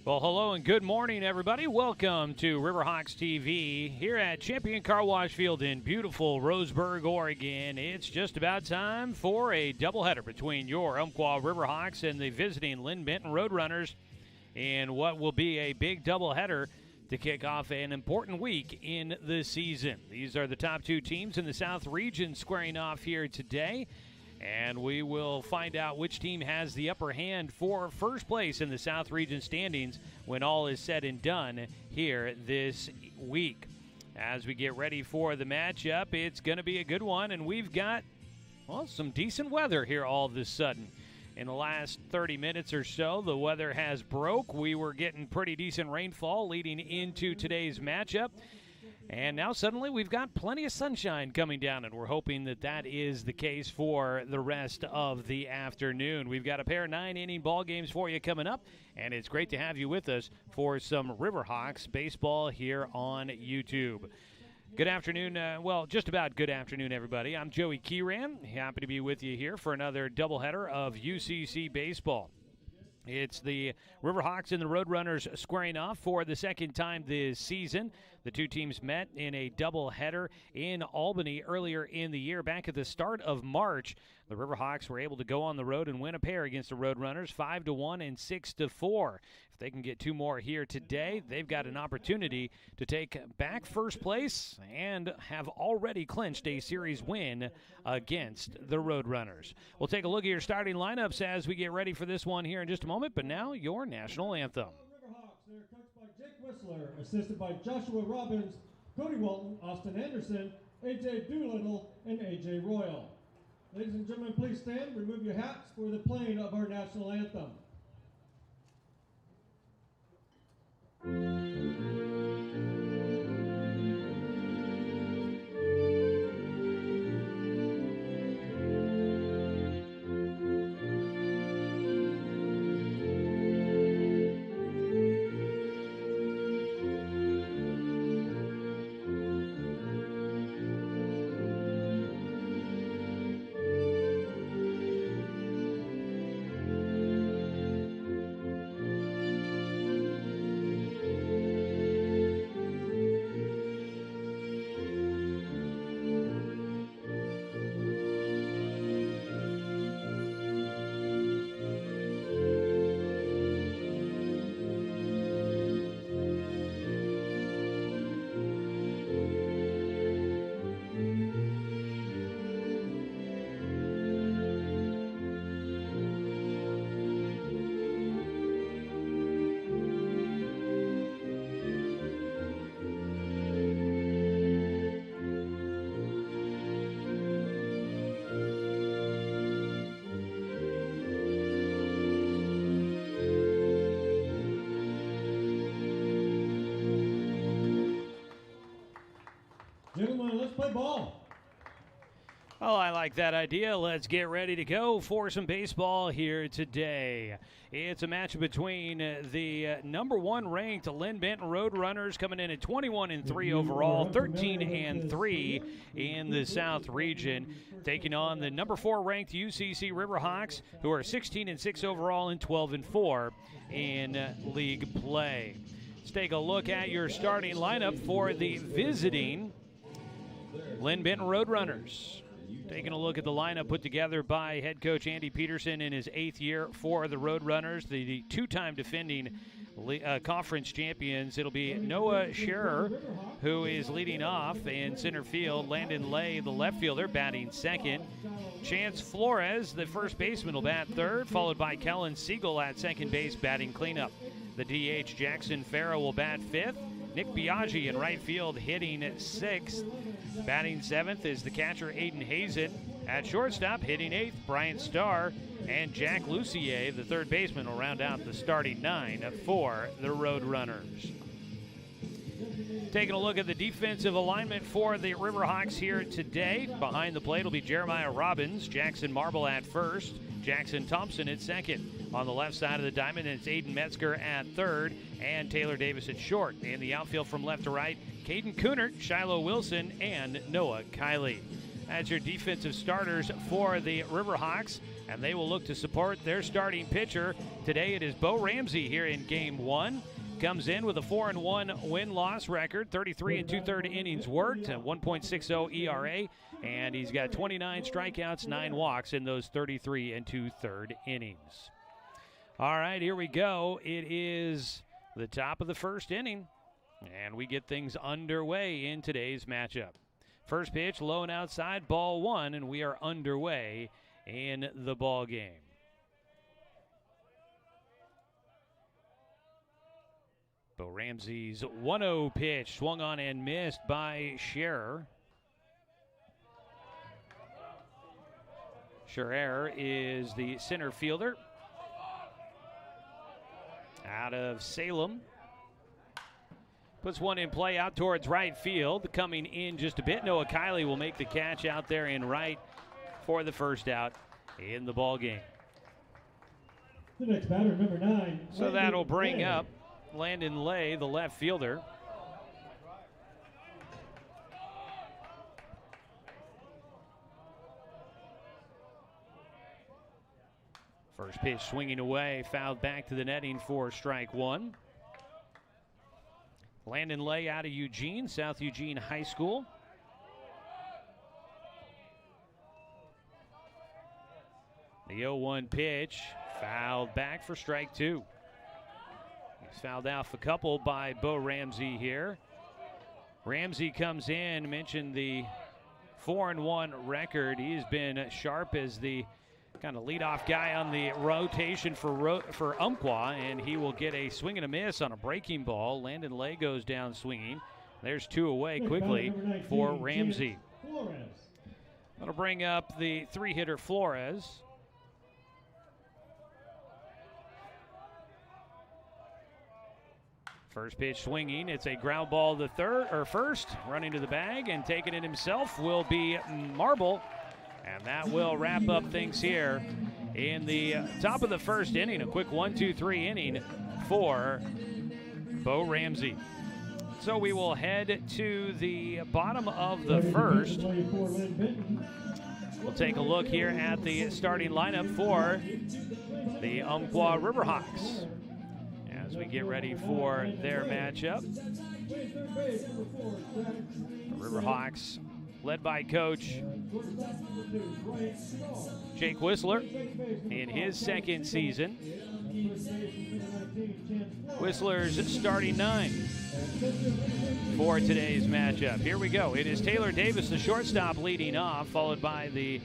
Well, hello and good morning, everybody. Welcome to Riverhawks TV here at Champion Car Wash Field in beautiful Roseburg, Oregon. It's just about time for a doubleheader between your Umpqua Riverhawks and the visiting Linn-Benton Roadrunners in what will be a big doubleheader to kick off an important week in the season. These are the top two teams in the South region squaring off here today. And we will find out which team has the upper hand for first place in the South Region standings when all is said and done here this week. As we get ready for the matchup, it's going to be a good one, and we've got, well, some decent weather here all of a sudden. In the last 30 minutes or so, the weather has broke. We were getting pretty decent rainfall leading into today's matchup. And now suddenly we've got plenty of sunshine coming down, and we're hoping that that is the case for the rest of the afternoon. We've got a pair of 9-inning ball games for you coming up, and it's great to have you with us for some Riverhawks baseball here on YouTube. Good afternoon, well, just about good afternoon, everybody. I'm Joey Keeran, happy to be with you here for another doubleheader of UCC baseball. It's the Riverhawks and the Roadrunners squaring off for the second time this season. The two teams met in a doubleheader in Albany earlier in the year. Back at the start of March, the Riverhawks were able to go on the road and win a pair against the Roadrunners, 5-1 and 6-4. If they can get two more here today, they've got an opportunity to take back first place and have already clinched a series win against the Roadrunners. We'll take a look at your starting lineups as we get ready for this one here in just a moment, but now your national anthem. Riverhawks, they're coached by Jake Whistler, assisted by Joshua Robbins, Cody Walton, Austin Anderson, A.J. Doolittle, and A.J. Royal. Ladies and gentlemen, please stand, remove your hats for the playing of our national anthem. Gentlemen, let's play ball. Oh, I like that idea. Let's get ready to go for some baseball here today. It's a match between the number one ranked Linn-Benton Roadrunners coming in at 21-3 overall, 13-3 in the South region, taking on the number 4 ranked UCC Riverhawks, who are 16-6 overall and 12-4 in league play. Let's take a look at your starting lineup for the visiting Linn-Benton Roadrunners. Taking a look at the lineup put together by head coach Andy Peterson in his 8th year for the Roadrunners, the two-time defending conference champions. It'll be Noah Scherer, who is leading off in center field. Landon Lay, the left fielder, batting second. Chance Flores, the first baseman, will bat third, followed by Kellen Siegel at second base, batting cleanup. The DH, Jackson Farrow, will bat fifth. Nick Biaggi in right field, hitting at sixth. Batting seventh is the catcher, Aiden Hazen. At shortstop, hitting eighth, Bryant Starr. And Jack Lucier, the third baseman, will round out the starting 9 for the Roadrunners. Taking a look at the defensive alignment for the Riverhawks here today. Behind the plate will be Jeremiah Robbins, Jackson Marble at first, Jackson Thompson at second. On the left side of the diamond, it's Aiden Metzger at third and Taylor Davis at short. In the outfield from left to right, Caden Coonert, Shiloh Wilson, and Noah Kiley. That's your defensive starters for the Riverhawks. and they will look to support their starting pitcher. Today it is Bo Ramsey here in Game 1. Comes in with a 4-1 win-loss record, 33 and 2/3 innings worked, a 1.60 ERA, and he's got 29 strikeouts, 9 walks in those 33 and 2/3 innings. All right, here we go. It is the top of the first inning, and we get things underway in today's matchup. First pitch, low and outside, ball 1, and we are underway in the ball game. Bo Ramsey's 1-0 pitch, swung on and missed by Scherer. Scherer is the center fielder out of Salem. Puts one in play out towards right field. Coming in just a bit, Noah Kiley will make the catch out there in right for the first out in the ball game. The next batter, number 9. So that'll bring up Landon Lay, the left fielder. First pitch swinging away, fouled back to the netting for strike 1. Landon Lay out of Eugene, South Eugene High School. The 0-1 pitch, fouled back for strike 2. He's fouled off a couple by Bo Ramsey here. Ramsey comes in, mentioned the 4-1 record. He's been sharp as the kind of leadoff guy on the rotation for Umpqua, and he will get a swing and a miss on a breaking ball. Landon Lay goes down swinging. There's 2 away quickly for Ramsey. That'll bring up the 3-hitter Flores. First pitch swinging. It's a ground ball to first. Running to the bag and taking it himself will be Marble. And that will wrap up things here in the top of the first inning. A quick 1-2-3 inning for Bo Ramsey. So we will head to the bottom of the first. We'll take a look here at the starting lineup for the Umpqua Riverhawks as we get ready for their matchup. The Riverhawks led by Coach Jake Whistler in his second season. Whistler's starting 9 for today's matchup. Here we go. It is Taylor Davis, the shortstop, leading off, followed by the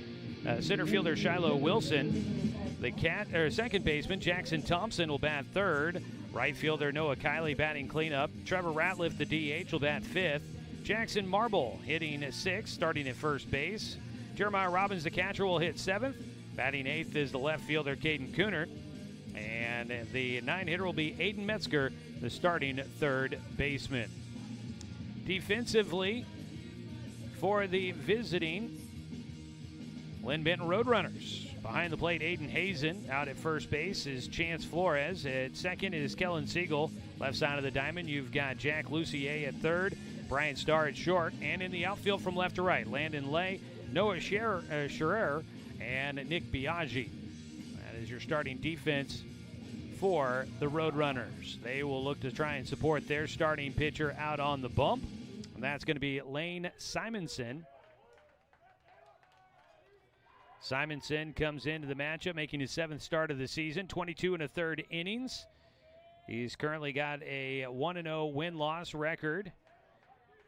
center fielder Shiloh Wilson. The second baseman Jackson Thompson will bat third. Right fielder Noah Kiley batting cleanup. Trevor Ratliff, the DH, will bat fifth. Jackson Marble hitting 6th, starting at first base. Jeremiah Robbins, the catcher, will hit 7th. Batting 8th is the left fielder Caden Coonert. And the 9-hitter will be Aiden Metzger, the starting third baseman. Defensively, for the visiting Linn-Benton Roadrunners. Behind the plate, Aiden Hazen. Out at first base is Chance Flores. At second is Kellen Siegel. Left side of the diamond, you've got Jack Lucier at third. Brian Starr at short. And in the outfield from left to right, Landon Lay, Noah Scherer, and Nick Biaggi. That is your starting defense for the Roadrunners. They will look to try and support their starting pitcher out on the bump. And that's going to be Lane Simonson. Simonson comes into the matchup, making his 7th start of the season, 22 1/3 innings. He's currently got a 1-0 win-loss record,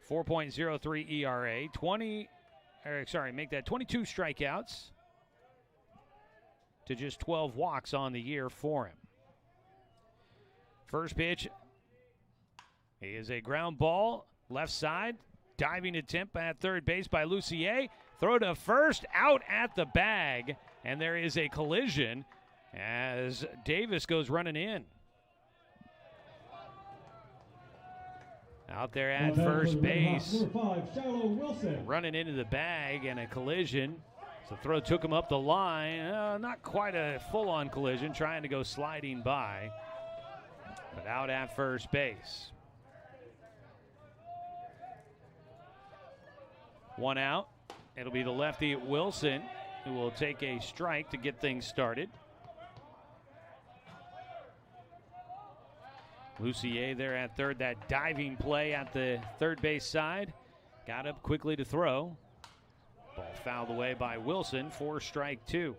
4.03 ERA, 22 strikeouts to just 12 walks on the year for him. First pitch is a ground ball, left side, diving attempt at third base by Lucier. Throw to first, out at the bag, and there is a collision as Davis goes running in. Out there at first base, running into the bag and a collision. So the throw took him up the line. Not quite a full-on collision, trying to go sliding by, but out at first base. 1 out. It'll be the lefty Wilson. who will take a strike to get things started. Lucier there at third. That diving play at the third base side. Got up quickly to throw. Ball fouled away by Wilson for strike two.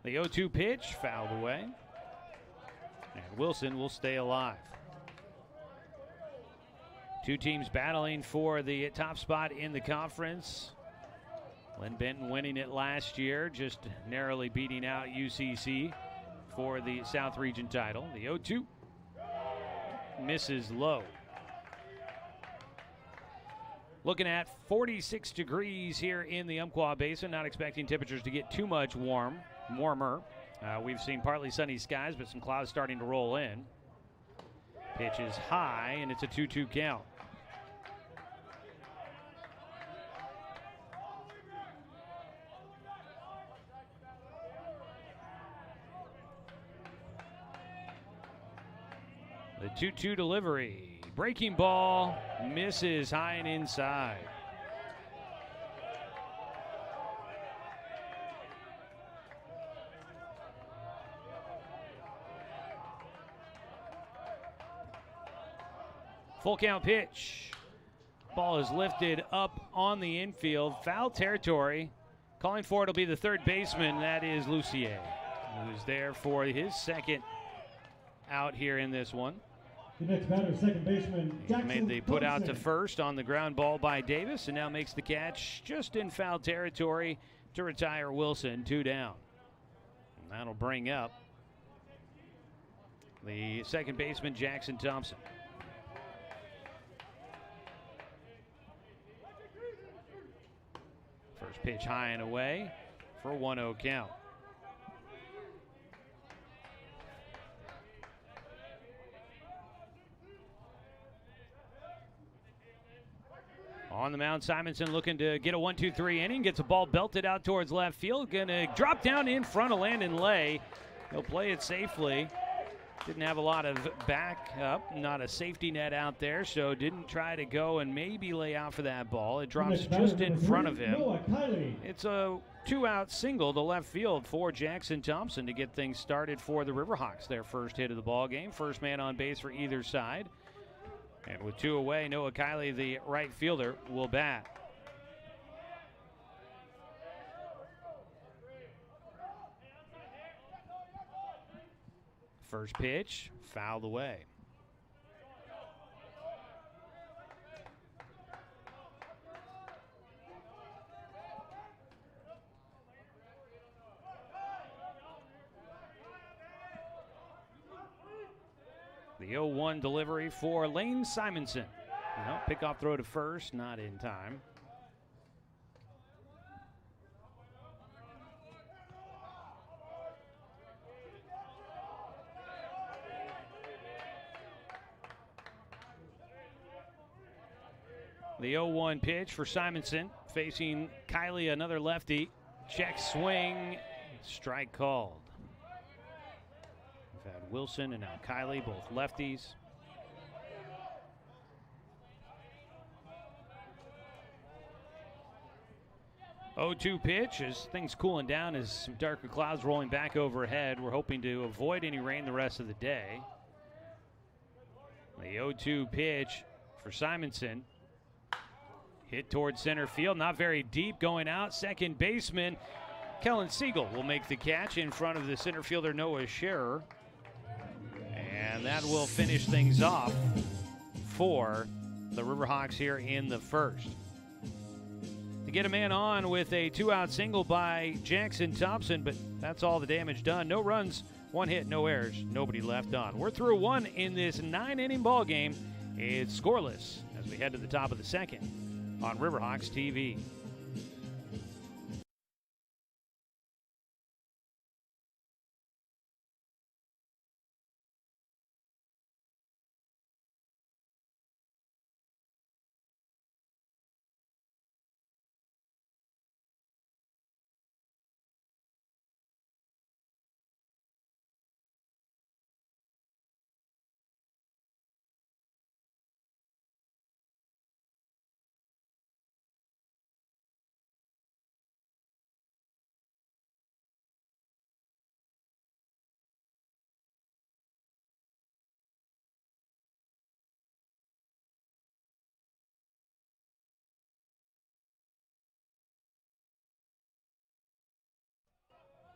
The 0-2 pitch fouled away. And Wilson will stay alive. Two teams battling for the top spot in the conference. Linn-Benton winning it last year, just narrowly beating out UCC for the South Region title. The 0-2 misses low. Looking at 46 degrees here in the Umpqua Basin. Not expecting temperatures to get too much warmer. We've seen partly sunny skies, but some clouds starting to roll in. Pitch is high, and it's a 2-2 count. The 2-2 delivery. Breaking ball misses high and inside. Full count pitch. Ball is lifted up on the infield. Foul territory. Calling for it will be the third baseman. That is Lucier, who's there for his second out here in this one. The next batter, second baseman, Jackson Made the put out to Thompson. first on the ground ball by Davis, and now makes the catch just in foul territory to retire Wilson. 2 down. And that'll bring up the second baseman, Jackson Thompson. First pitch high and away for a 1-0 count. On the mound, Simonson looking to get a 1-2-3 inning. Gets a ball belted out towards left field. Gonna drop down in front of Landon Lay. He'll play it safely. Didn't have a lot of backup, not a safety net out there, so didn't try to go and maybe lay out for that ball. It drops just in front of him. It's a 2-out single to left field for Jackson Thompson to get things started for the Riverhawks. Their first hit of the ball game. First man on base for either side. And with 2 away, Noah Kiley, the right fielder, will bat. First pitch, fouled away. The 0-1 delivery for Lane Simonson. No, pickoff throw to first, not in time. The 0-1 pitch for Simonson, facing Kiley, another lefty. Check swing, strike called. We've had Wilson and now Kiley, both lefties. Oh, 2 pitch as things cooling down as some darker clouds rolling back overhead. We're hoping to avoid any rain the rest of the day. The 0-2 pitch for Simonson. Hit towards center field, not very deep, going out. Second baseman Kellen Siegel will make the catch in front of the center fielder Noah Scherer. And that will finish things off for the Riverhawks here in the first. To get a man on with a 2-out single by Jackson Thompson, but that's all the damage done. No runs, 1 hit, no errors, nobody left on. We're through 1 in this 9-inning ball game. It's scoreless as we head to the top of the second on Riverhawks TV.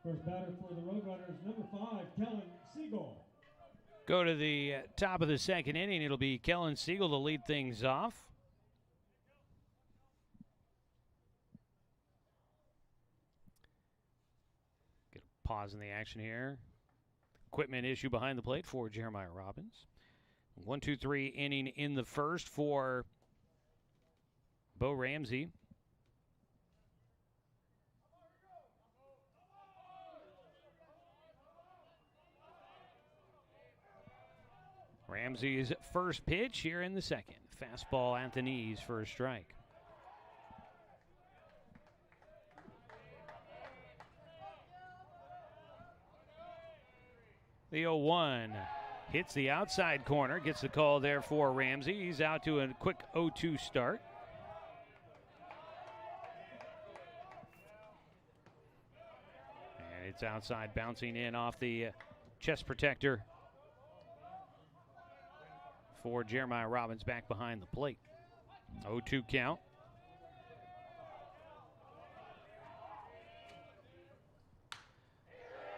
First batter for the Roadrunners, number 5, Kellen Siegel. Go to the top of the second inning. It'll be Kellen Siegel to lead things off. Get a pause in the action here. Equipment issue behind the plate for Jeremiah Robbins. 1-2-3 inning in the first for Bo Ramsey. Ramsey's first pitch here in the second. Fastball at the knees for a strike. The 0-1 hits the outside corner, gets the call there for Ramsey. He's out to a quick 0-2 start. And it's outside, bouncing in off the chest protector for Jeremiah Robbins back behind the plate. 0-2 count.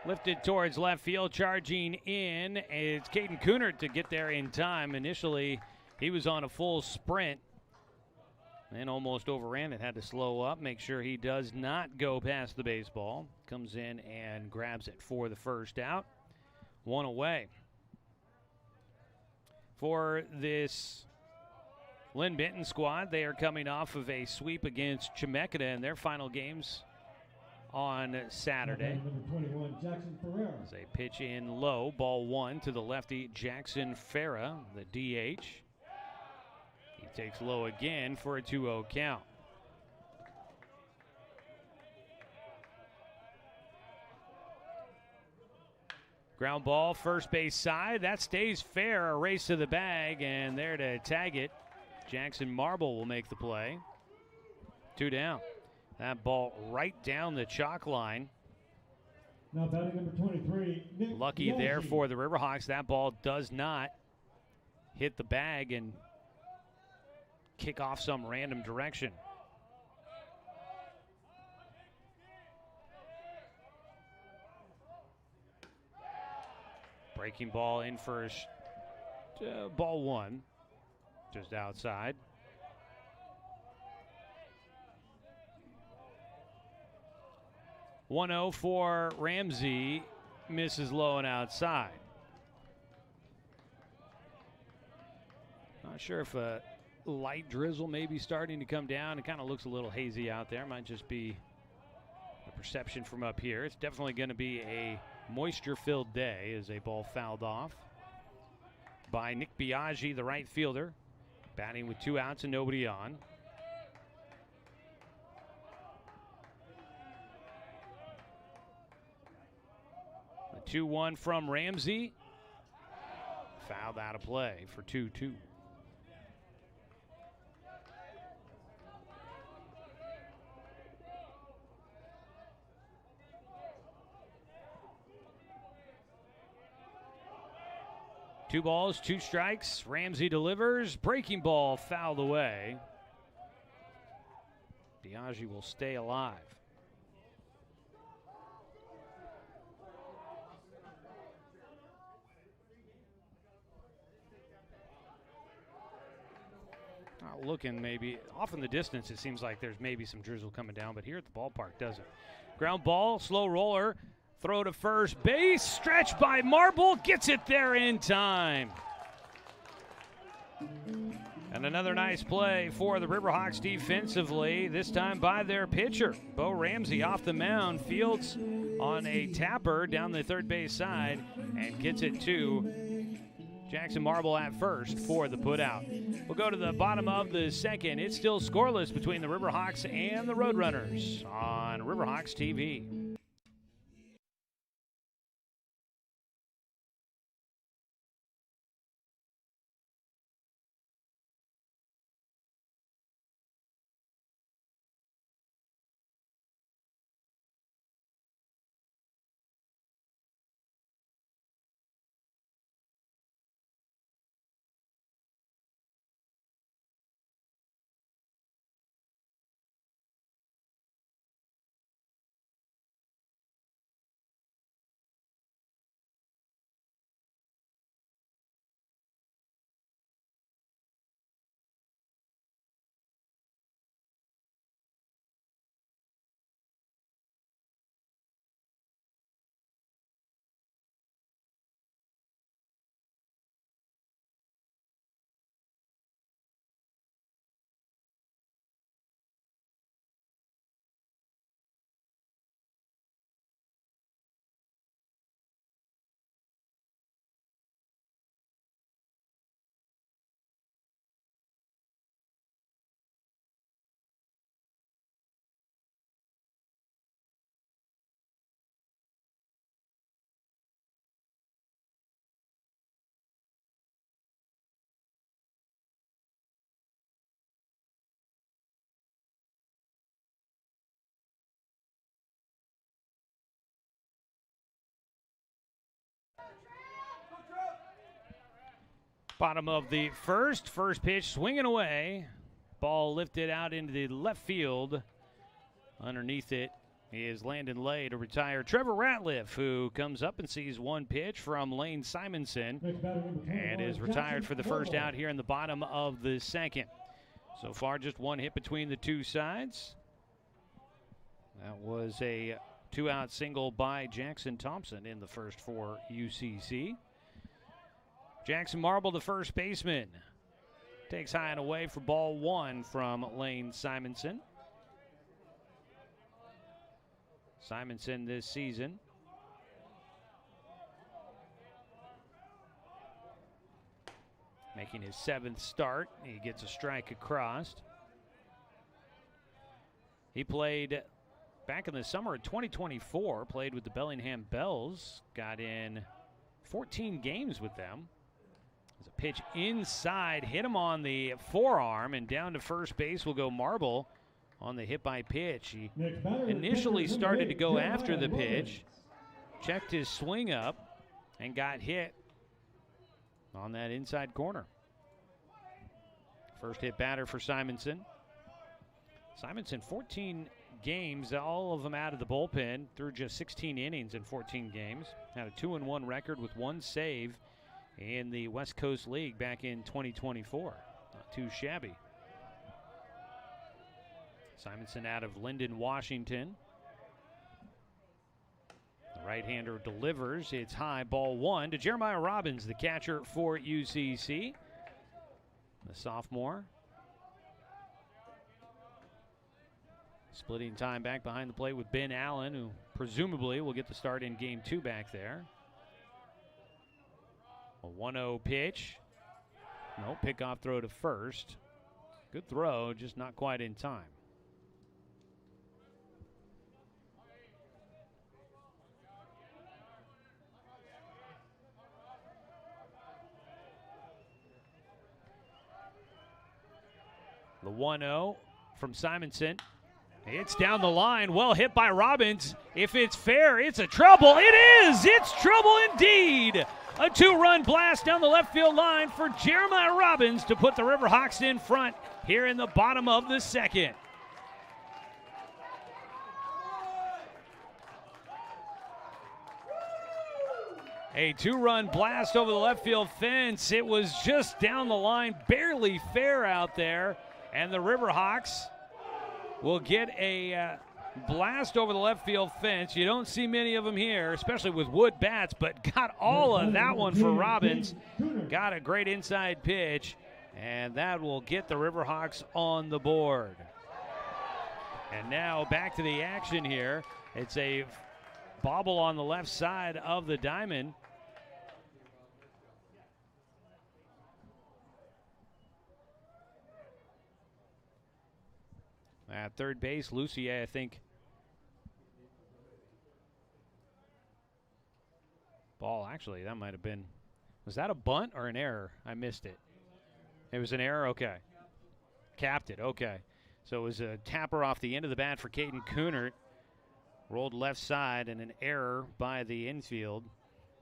Lifted towards left field, charging in. It's Caden Coonert to get there in time. Initially, he was on a full sprint and almost overran it. Had to slow up, make sure he does not go past the baseball. Comes in and grabs it for the first out. One away. For this Linn-Benton squad, they are coming off of a sweep against Chemeketa in their final games on Saturday. Number 21, Jackson Ferreira. As they pitch in low, ball 1 to the lefty Jackson Farah, the DH. He takes low again for a 2-0 count. Ground ball, first base side. That stays fair. A race to the bag, and there to tag it. Jackson Marble will make the play. 2 down. That ball right down the chalk line. Now batting number 23, Nick Lucky Yolgi. there for the Riverhawks. That ball does not hit the bag and kick off some random direction. Breaking ball in for ball 1, just outside. (1-0) for Ramsey, misses low and outside. Not sure if a light drizzle may be starting to come down. It kind of looks a little hazy out there. Might just be a perception from up here. It's definitely going to be a moisture-filled day as a ball fouled off by Nick Biaggi, the right fielder, batting with 2 outs and nobody on. The 2-1 from Ramsey, fouled out of play for 2-2. Two balls, 2 strikes. Ramsey delivers. Breaking ball fouled away. Biaggi will stay alive. Looking maybe off in the distance, it seems like there's maybe some drizzle coming down, but here at the ballpark doesn't. Ground ball, slow roller. Throw to first base, stretched by Marble, gets it there in time. And another nice play for the Riverhawks defensively, this time by their pitcher. Bo Ramsey off the mound, fields on a tapper down the third base side and gets it to Jackson Marble at first for the putout. We'll go to the bottom of the second. It's still scoreless between the Riverhawks and the Roadrunners on Riverhawks TV. Bottom of the first pitch swinging away. Ball lifted out into the left field. Underneath it is Landon Lay to retire Trevor Ratliff, who comes up and sees one pitch from Lane Simonson and is retired for the first out here in the bottom of the second. So far, just one hit between the two sides. That was a 2-out single by Jackson Thompson in the first for UCC. Jackson Marble, the first baseman, takes high and away for ball one from Lane Simonson. Simonson this season making his 7th start. He gets a strike across. He played back in the summer of 2024, played with the Bellingham Bells, got in 14 games with them. There's a pitch inside, hit him on the forearm, and down to first base will go Marble on the hit by pitch. He initially started to go after the pitch, checked his swing up, and got hit on that inside corner. First hit batter for Simonson. Simonson, 14 games, all of them out of the bullpen, through just 16 innings in 14 games. Had a 2-1 record with one save in the West Coast League back in 2024. Not too shabby. Simonson out of Linden, Washington. The right-hander delivers. It's high, ball one to Jeremiah Robbins, the catcher for UCC. The sophomore. Splitting time back behind the plate with Ben Allen, who presumably will get the start in game 2 back there. A 1-0 pitch. No, pickoff throw to first. Good throw, just not quite in time. The 1-0 from Simonson. It's down the line. Well hit by Robbins. If it's fair, it's a trouble. It is! It's trouble indeed! A 2-run blast down the left field line for Jeremiah Robbins to put the Riverhawks in front here in the bottom of the second. A 2-run blast over the left field fence. It was just down the line, barely fair out there. And the Riverhawks will get a blast over the left field fence. You don't see many of them here, especially with wood bats, but got all of that one for Robbins. Got a great inside pitch, and that will get the Riverhawks on the board. And now back to the action here. It's a bobble on the left side of the diamond. At third base, Lucier, I think. Ball, actually, that might have been. Was that a bunt or an error? I missed it. It was an error? Okay. Capped it, okay. So it was a tapper off the end of the bat for Caden Coonert. Rolled left side, and an error by the infield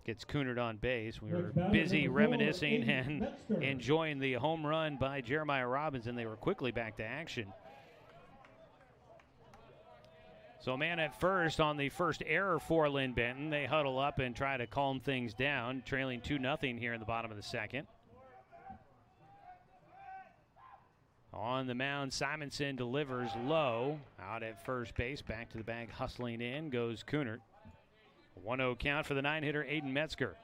gets Coonert on base. We were busy reminiscing and enjoying the home run by Jeremiah Robbins, and they were quickly back to action. So man at first on the first error for Linn-Benton. They huddle up and try to calm things down, trailing 2-0 here in the bottom of the second. On the mound, Simonson delivers low. Out at first base, back to the bag, hustling in goes Coonert. 1-0 count for the 9-hitter, Aiden Metzger.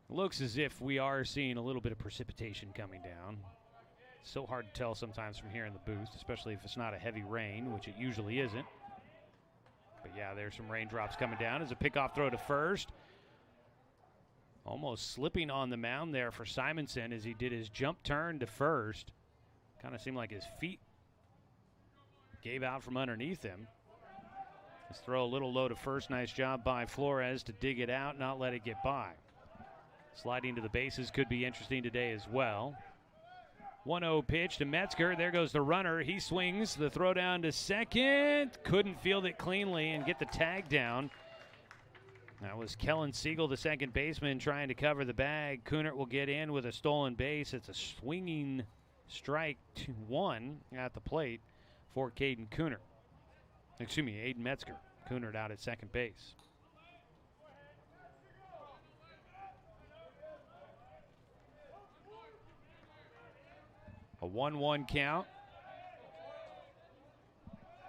Looks as if we are seeing a little bit of precipitation coming down. So hard to tell sometimes from here in the booth, especially if it's not a heavy rain, which it usually isn't. But yeah, there's some raindrops coming down. As a pickoff throw to first. Almost slipping on the mound there for Simonson as he did his jump turn to first. Kind of seemed like his feet gave out from underneath him. Let's throw a little low to first. Nice job by Flores to dig it out, not let it get by. Sliding to the bases could be interesting today as well. 1-0 pitch to Metzger. There goes the runner. He swings the throw down to second. Couldn't field it cleanly and get the tag down. That was Kellen Siegel, the second baseman, trying to cover the bag. Kunert will get in with a stolen base. It's a swinging strike 1 at the plate for Caden Kunert. Excuse me, Aiden Metzger. Kunert out at second base. A 1-1 count.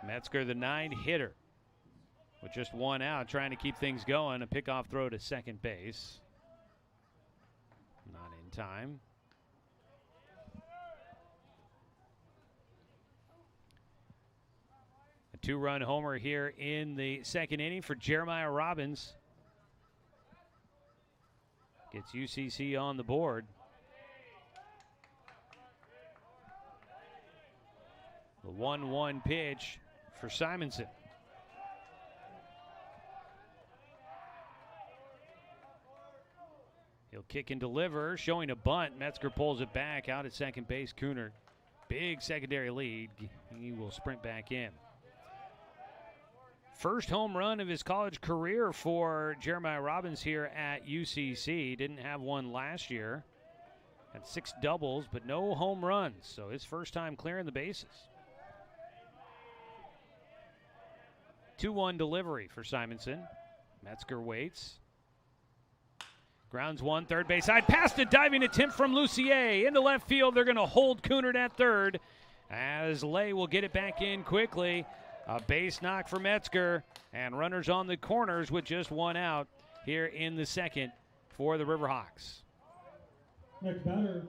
Metzger, the 9-hitter, with just 1 out, trying to keep things going. A pickoff throw to second base. Not in time. A 2-run homer here in the second inning for Jeremiah Robbins. Gets UCC on the board. The 1-1 pitch for Simonson. He'll kick and deliver, showing a bunt. Metzger pulls it back out at second base. Kunert, big secondary lead. He will sprint back in. First home run of his college career for Jeremiah Robbins here at UCC. Didn't have one last year. Had 6 doubles, but no home runs. So his first time clearing the bases. 2-1 delivery for Simonson. Metzger waits. Grounds 1, third base side. Past a diving attempt from Lucier. Into left field, they're going to hold Kunert at third, as Lay will get it back in quickly. A base knock for Metzger, and runners on the corners with just 1 out here in the second for the Riverhawks. Next batter,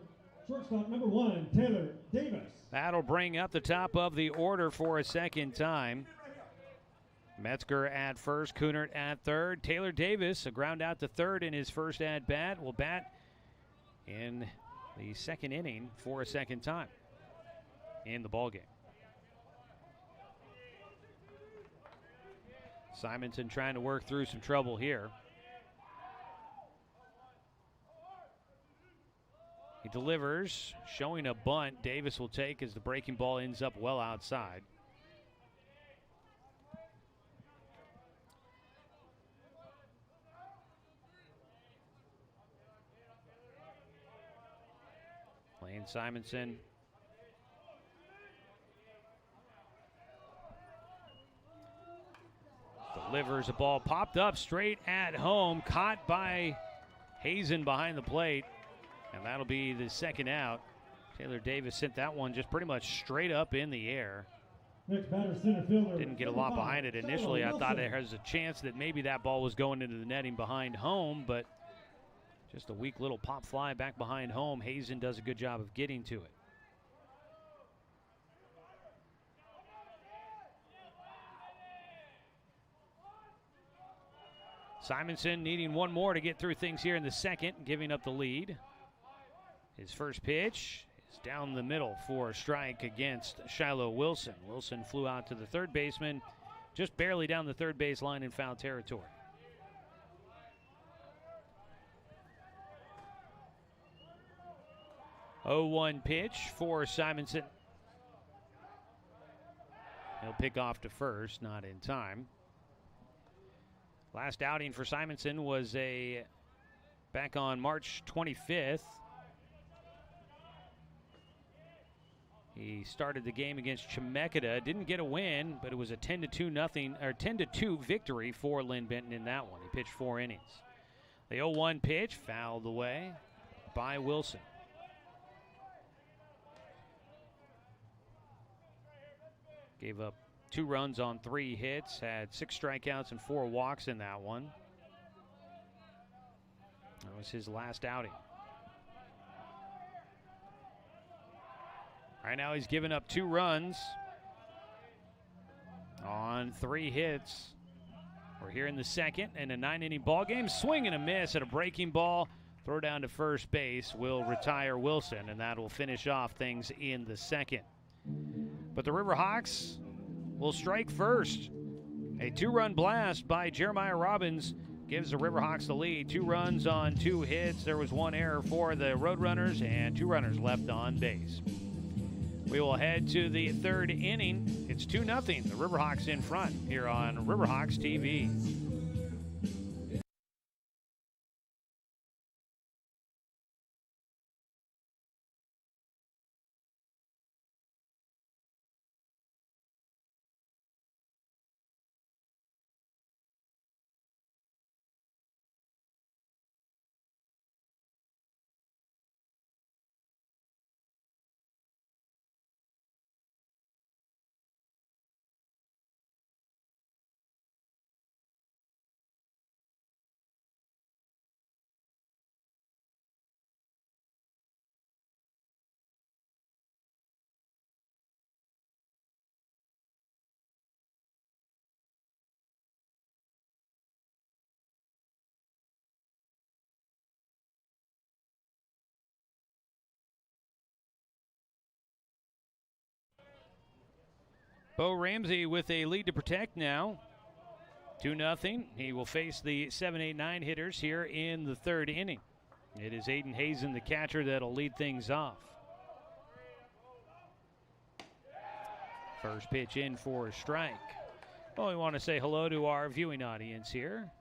shortstop number 1, Taylor Davis. That'll bring up the top of the order for a second time. Metzger at first, Kunert at third. Taylor Davis, a ground out to third in his first at-bat, will bat in the second inning for a second time in the ballgame. Simonson trying to work through some trouble here. He delivers, showing a bunt. Davis will take as the breaking ball ends up well outside. Lane Simonson. Delivers a ball popped up straight at home, caught by Hazen behind the plate, and that'll be the second out. Taylor Davis sent that one just pretty much straight up in the air. Next batter, center fielder. Didn't get a lot behind it initially. I thought there was a chance that maybe that ball was going into the netting behind home, but just a weak little pop fly back behind home. Hazen does a good job of getting to it. Simonson needing 1 more to get through things here in the second, giving up the lead. His first pitch is down the middle for a strike against Shiloh Wilson. Wilson flew out to the third baseman, just barely down the third base line in foul territory. Oh, 1 pitch for Simonson. He'll pick off to first, not in time. Last outing for Simonson was back on March 25th. He started the game against Chemeketa. Didn't get a win, but it was a 10-2 victory for Linn-Benton in that one. He pitched 4 innings. The 0-1 pitch fouled away by Wilson. Gave up 2 runs on 3 hits, had 6 strikeouts and 4 walks in that one. That was his last outing. Right now he's given up 2 runs on 3 hits. We're here in the second in a 9-inning ball game. Swing and a miss at a breaking ball. Throw down to first base will retire Wilson, and that will finish off things in the second. But the Riverhawks will strike first. A 2-run blast by Jeremiah Robbins gives the Riverhawks the lead. 2 runs on 2 hits. There was 1 error for the Roadrunners and 2 runners left on base. We will head to the third inning. It's 2-0. The Riverhawks in front here on Riverhawks TV. Bo Ramsey with a lead to protect now. 2-0. He will face the 7, 8, 9 hitters here in the third inning. It is Aiden Hazen, the catcher, that'll lead things off. First pitch in for a strike. Well, we want to say hello to our viewing audience here.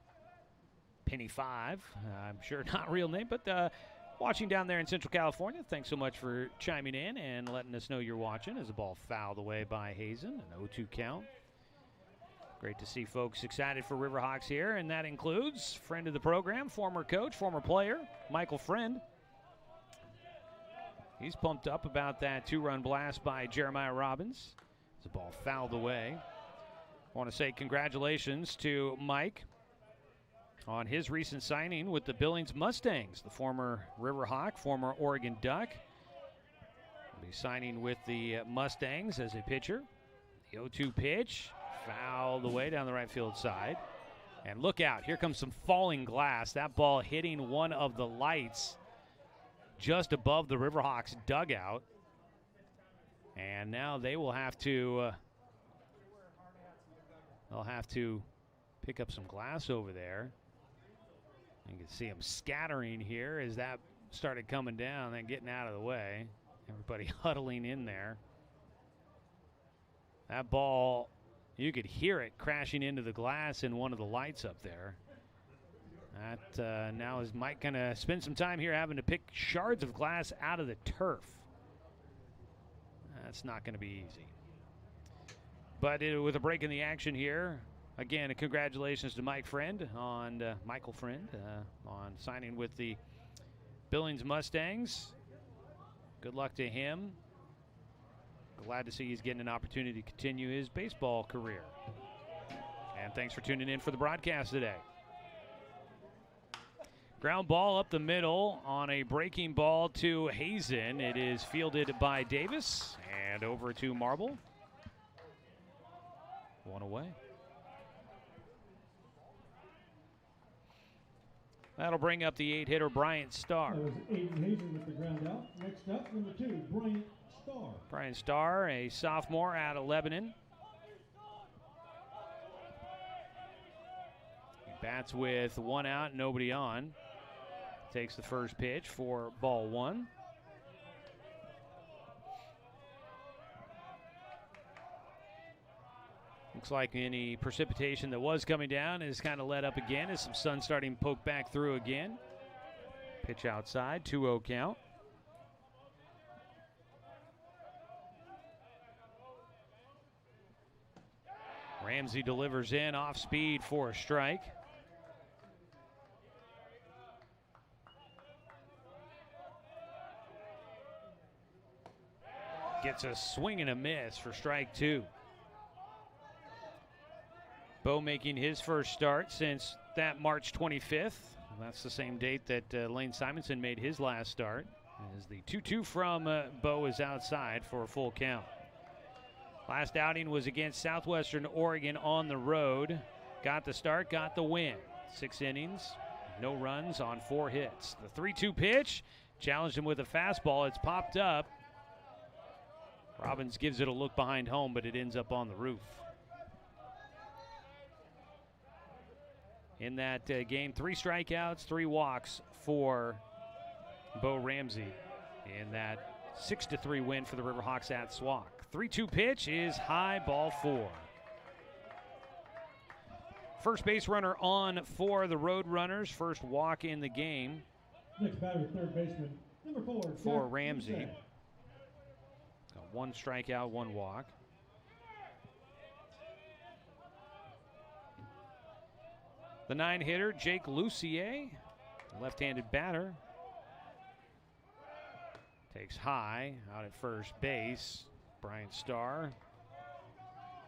Penny 5, I'm sure not a real name, but watching down there in Central California. Thanks so much for chiming in and letting us know you're watching as the ball fouled away by Hazen. An 0-2 count. Great to see folks excited for Riverhawks here, and that includes friend of the program, former coach, former player, Michael Friend. He's pumped up about that 2-run blast by Jeremiah Robbins. The ball fouled away. I want to say congratulations to Mike on his recent signing with the Billings Mustangs, the former Riverhawk, former Oregon Duck. Will be signing with the Mustangs as a pitcher. The 0-2 pitch, fouled away down the right field side. And look out, here comes some falling glass. That ball hitting one of the lights just above the Riverhawks dugout. And now they will have to, they'll have to pick up some glass over there. You can see them scattering here as that started coming down, then getting out of the way. Everybody huddling in there. That ball, you could hear it crashing into the glass in one of the lights up there. That now is Mike going to spend some time here having to pick shards of glass out of the turf. That's not going to be easy. But with a break in the action here, again, congratulations to Mike Friend on Michael Friend on signing with the Billings Mustangs. Good luck to him. Glad to see he's getting an opportunity to continue his baseball career. And thanks for tuning in for the broadcast today. Ground ball up the middle on a breaking ball to Hazen. It is fielded by Davis and over to Marble. One away. That'll bring up the 8-hitter Bryant Starr. That was Aiden Hazen with the ground out. Next up, number 2, Bryant Starr. Bryant Starr, a sophomore out of Lebanon. He bats with 1 out, nobody on. Takes the first pitch for ball 1. Looks like any precipitation that was coming down is kind of let up again as some sun starting to poke back through again. Pitch outside, 2-0 count. Ramsey delivers in off speed for a strike. Gets a swing and a miss for strike 2. Bo making his first start since that March 25th. That's the same date that Lane Simonson made his last start. As the 2-2 from Bo is outside for a full count. Last outing was against Southwestern Oregon on the road. Got the start, got the win. 6 innings, no runs on 4 hits. The 3-2 pitch challenged him with a fastball. It's popped up. Robbins gives it a look behind home, but it ends up on the roof. In that game, 3 strikeouts, 3 walks for Bo Ramsey in that 6-3 win for the Riverhawks at SWAC. 3-2 pitch is high, ball 4. First base runner on for the Roadrunners. First walk in the game. Next batter, third baseman, number 4, for Ramsey. Got 1 strikeout, 1 walk. The 9-hitter, Jake Lucier, left-handed batter. Takes high out at first base. Bryant Starr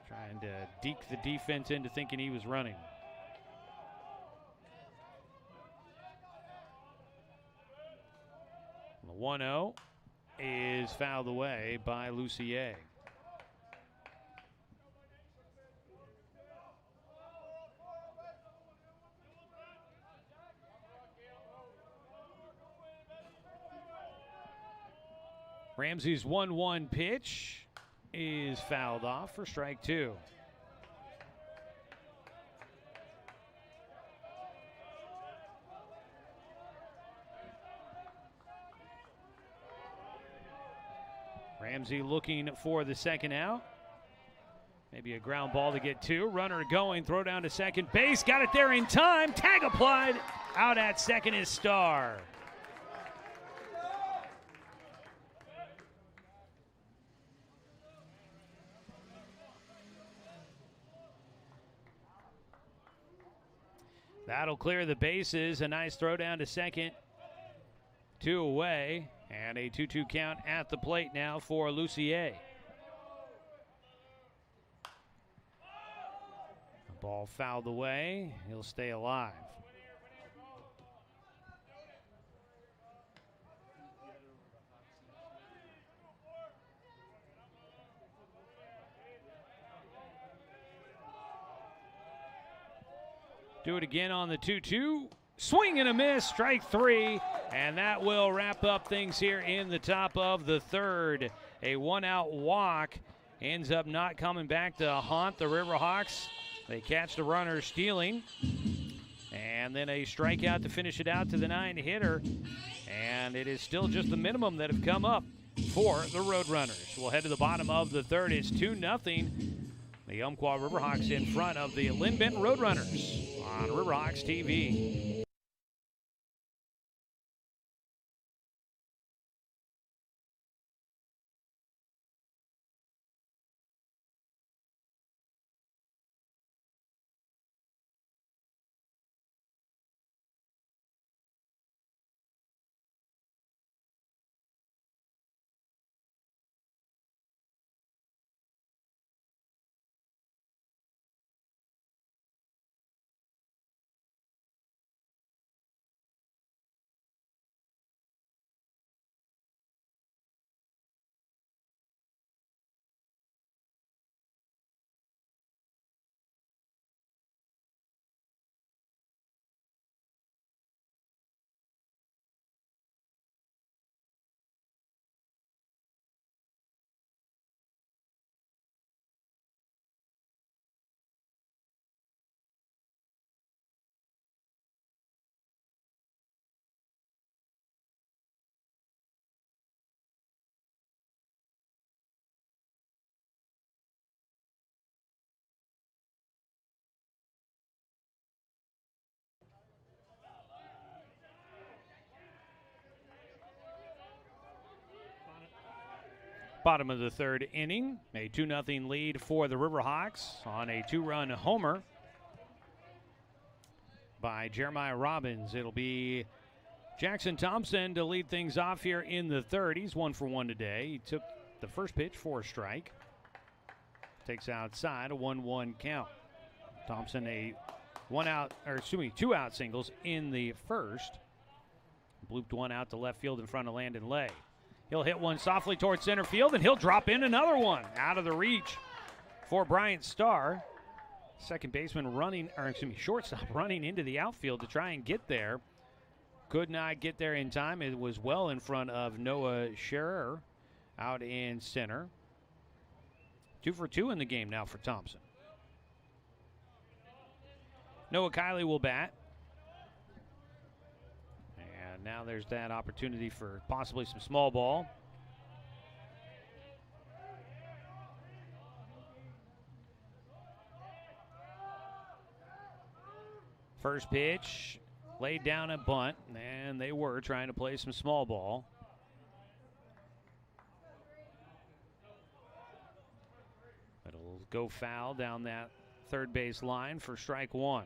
trying to deke the defense into thinking he was running. The 1-0 is fouled away by Lucier. Ramsey's 1-1 pitch is fouled off for strike 2. Ramsey looking for the second out. Maybe a ground ball to get 2. Runner going, throw down to second base. Got it there in time. Tag applied. Out at second is Starr. That'll clear the bases. A nice throw down to second. 2 away. And a 2-2 count at the plate now for Lucier. The ball fouled away. He'll stay alive. Do it again on the 2-2. Swing and a miss, strike 3, and that will wrap up things here in the top of the third. A 1-out walk ends up not coming back to haunt the Riverhawks. They catch the runner stealing, and then a strikeout to finish it out to the 9-hitter, and it is still just the minimum that have come up for the Roadrunners. We'll head to the bottom of the third. It's 2-0. The Umpqua Riverhawks in front of the Linn-Benton Roadrunners on Riverhawks TV. Bottom of the third inning, a 2-0 lead for the Riverhawks on a 2-run homer by Jeremiah Robbins. It'll be Jackson Thompson to lead things off here in the third. He's 1 for 1 today. He took the first pitch for a strike. Takes outside, a 1-1 count. Thompson a 2-out singles in the first. Blooped one out to left field in front of Landon Lay. He'll hit one softly towards center field, and he'll drop in another one out of the reach for Bryant Starr. Second baseman shortstop running into the outfield to try and get there. Could not get there in time. It was well in front of Noah Scherer out in center. 2 for 2 in the game now for Thompson. Noah Kiley will bat. And now there's that opportunity for possibly some small ball. First pitch, laid down a bunt, and they were trying to play some small ball. It'll go foul down that third base line for strike 1.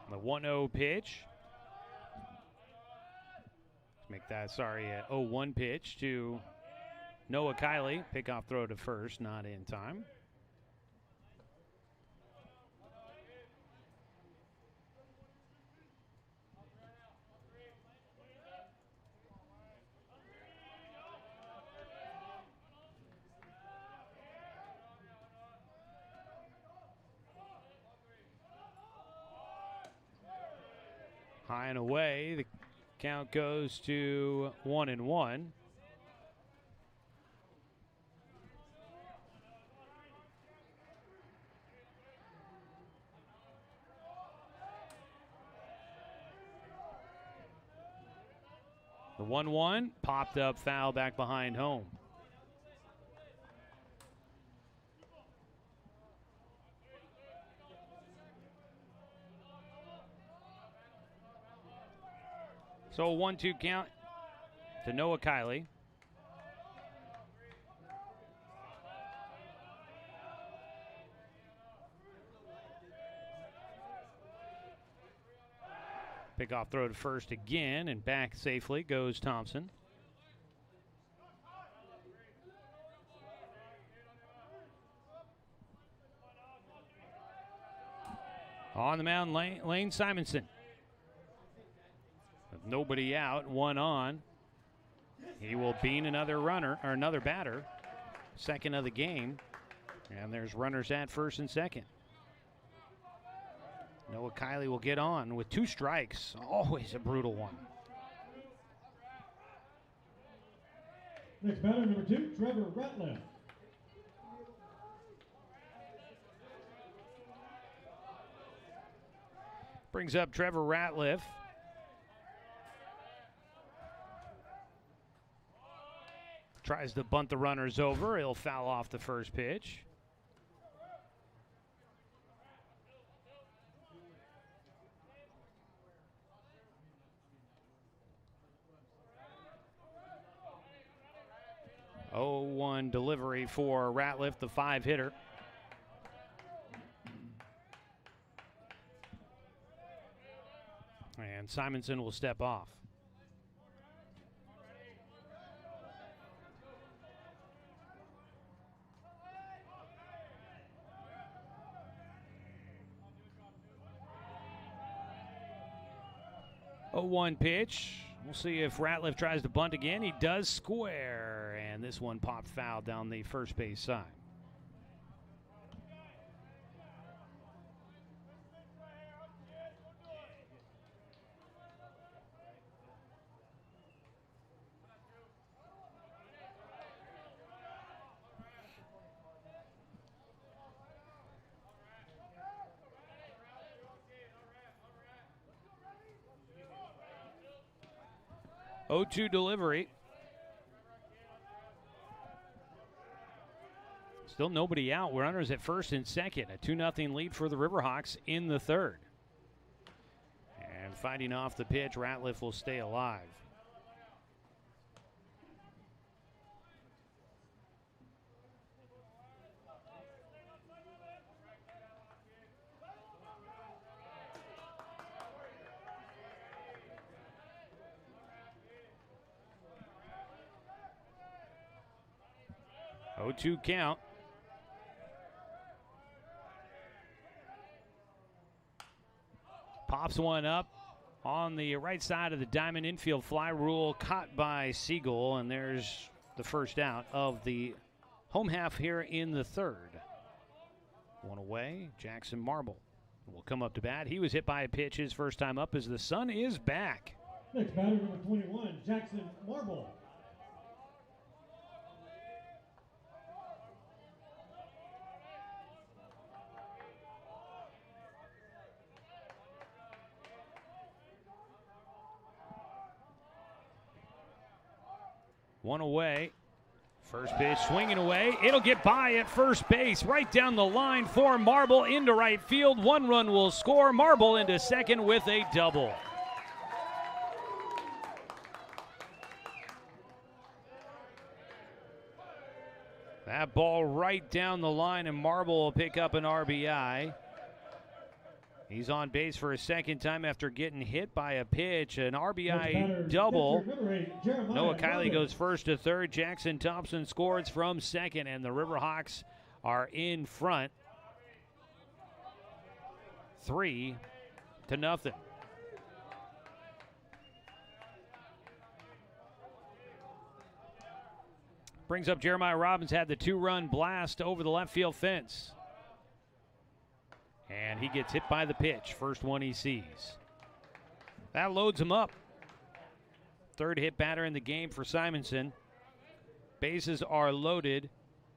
The 1-0 pitch. Make that, a 0-1 pitch to Noah Kiley. Pickoff throw to first, not in time. High and away. The count goes to 1-1. The 1-1 popped up, foul back behind home. So a 1-2 count to Noah Kiley. Pickoff throw to first again, and back safely goes Thompson. On the mound, Lane Simonson. With nobody out, one on. He will bean another runner, or another batter. Second of the game. And there's runners at first and second. Noah Kiley will get on with 2 strikes. Always a brutal one. Next batter, number 2, Trevor Ratliff. Brings up Trevor Ratliff. Tries to bunt the runners over. He'll foul off the first pitch. Oh, 0-1 delivery for Ratliff, the 5-hitter. And Simonson will step off. Oh, 1 pitch. We'll see if Ratliff tries to bunt again. He does square, and this one popped foul down the first base side. Oh, 0-2 delivery. Still nobody out. Runners at first and second. A 2-0 lead for the Riverhawks in the third. And fighting off the pitch, Ratliff will stay alive. Oh, 2 count. Pops one up on the right side of the diamond. Infield fly rule caught by Siegel, and there's the first out of the home half here in the third. One away, Jackson Marble will come up to bat. He was hit by a pitch his first time up as the sun is back. Next batter, number 21, Jackson Marble. One away. First pitch swinging away. It'll get by at first base. Right down the line for Marble into right field. 1 run will score. Marble into second with a double. That ball right down the line, and Marble will pick up an RBI. He's on base for a second time after getting hit by a pitch. An RBI double. Noah Kiley goes first to third. Jackson Thompson scores from second, and the Riverhawks are in front 3-0. Brings up Jeremiah Robbins, had the 2-run blast over the left field fence. And he gets hit by the pitch, first one he sees. That loads him up. Third hit batter in the game for Simonson. Bases are loaded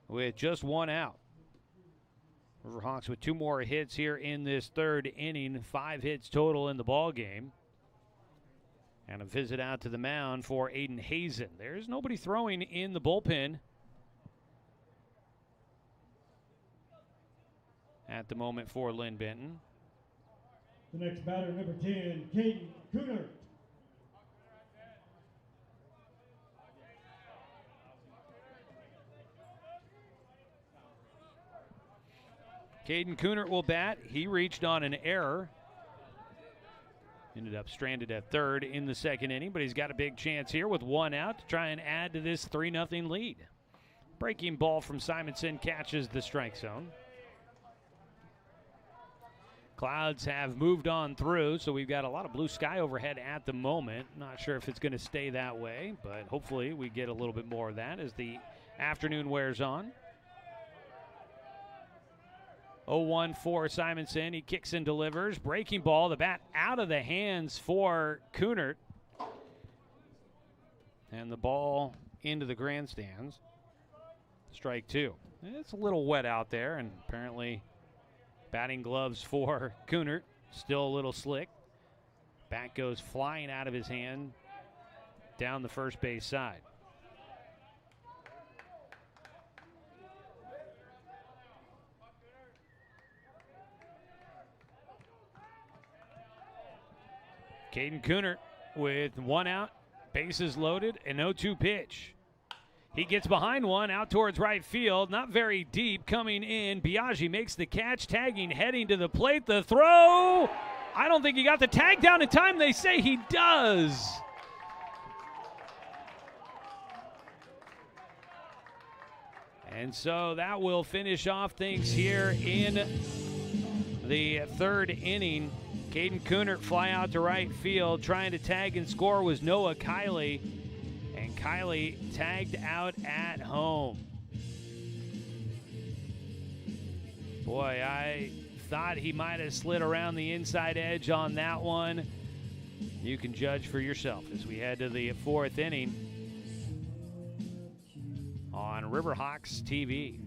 with just one out. Riverhawks with 2 more hits here in this third inning. 5 hits total in the ball game. And a visit out to the mound for Aiden Hazen. There's nobody throwing in the bullpen at the moment for Linn-Benton. The next batter, number 10, Keeran. Caden Kunert will bat. He reached on an error. Ended up stranded at third in the second inning, but he's got a big chance here with 1 out to try and add to this 3-0 lead. Breaking ball from Simonson catches the strike zone. Clouds have moved on through, so we've got a lot of blue sky overhead at the moment. Not sure if it's going to stay that way, but hopefully we get a little bit more of that as the afternoon wears on. 0-1 for Simonson. He kicks and delivers. Breaking ball. The bat out of the hands for Kunert. And the ball into the grandstands. Strike 2. It's a little wet out there, and apparently batting gloves for Kunert. Still a little slick. Bat goes flying out of his hand down the first base side. Caden Kunert with 1 out, bases loaded, an 0-2 pitch. He gets behind one, out towards right field, not very deep, coming in. Biaggi makes the catch, tagging, heading to the plate. The throw, I don't think he got the tag down in time. They say he does. And so that will finish off things here in the third inning. Caden Kunert fly out to right field. Trying to tag and score was Noah Kiley. And Kiley tagged out at home. Boy, I thought he might have slid around the inside edge on that one. You can judge for yourself as we head to the 4th inning on Riverhawks TV.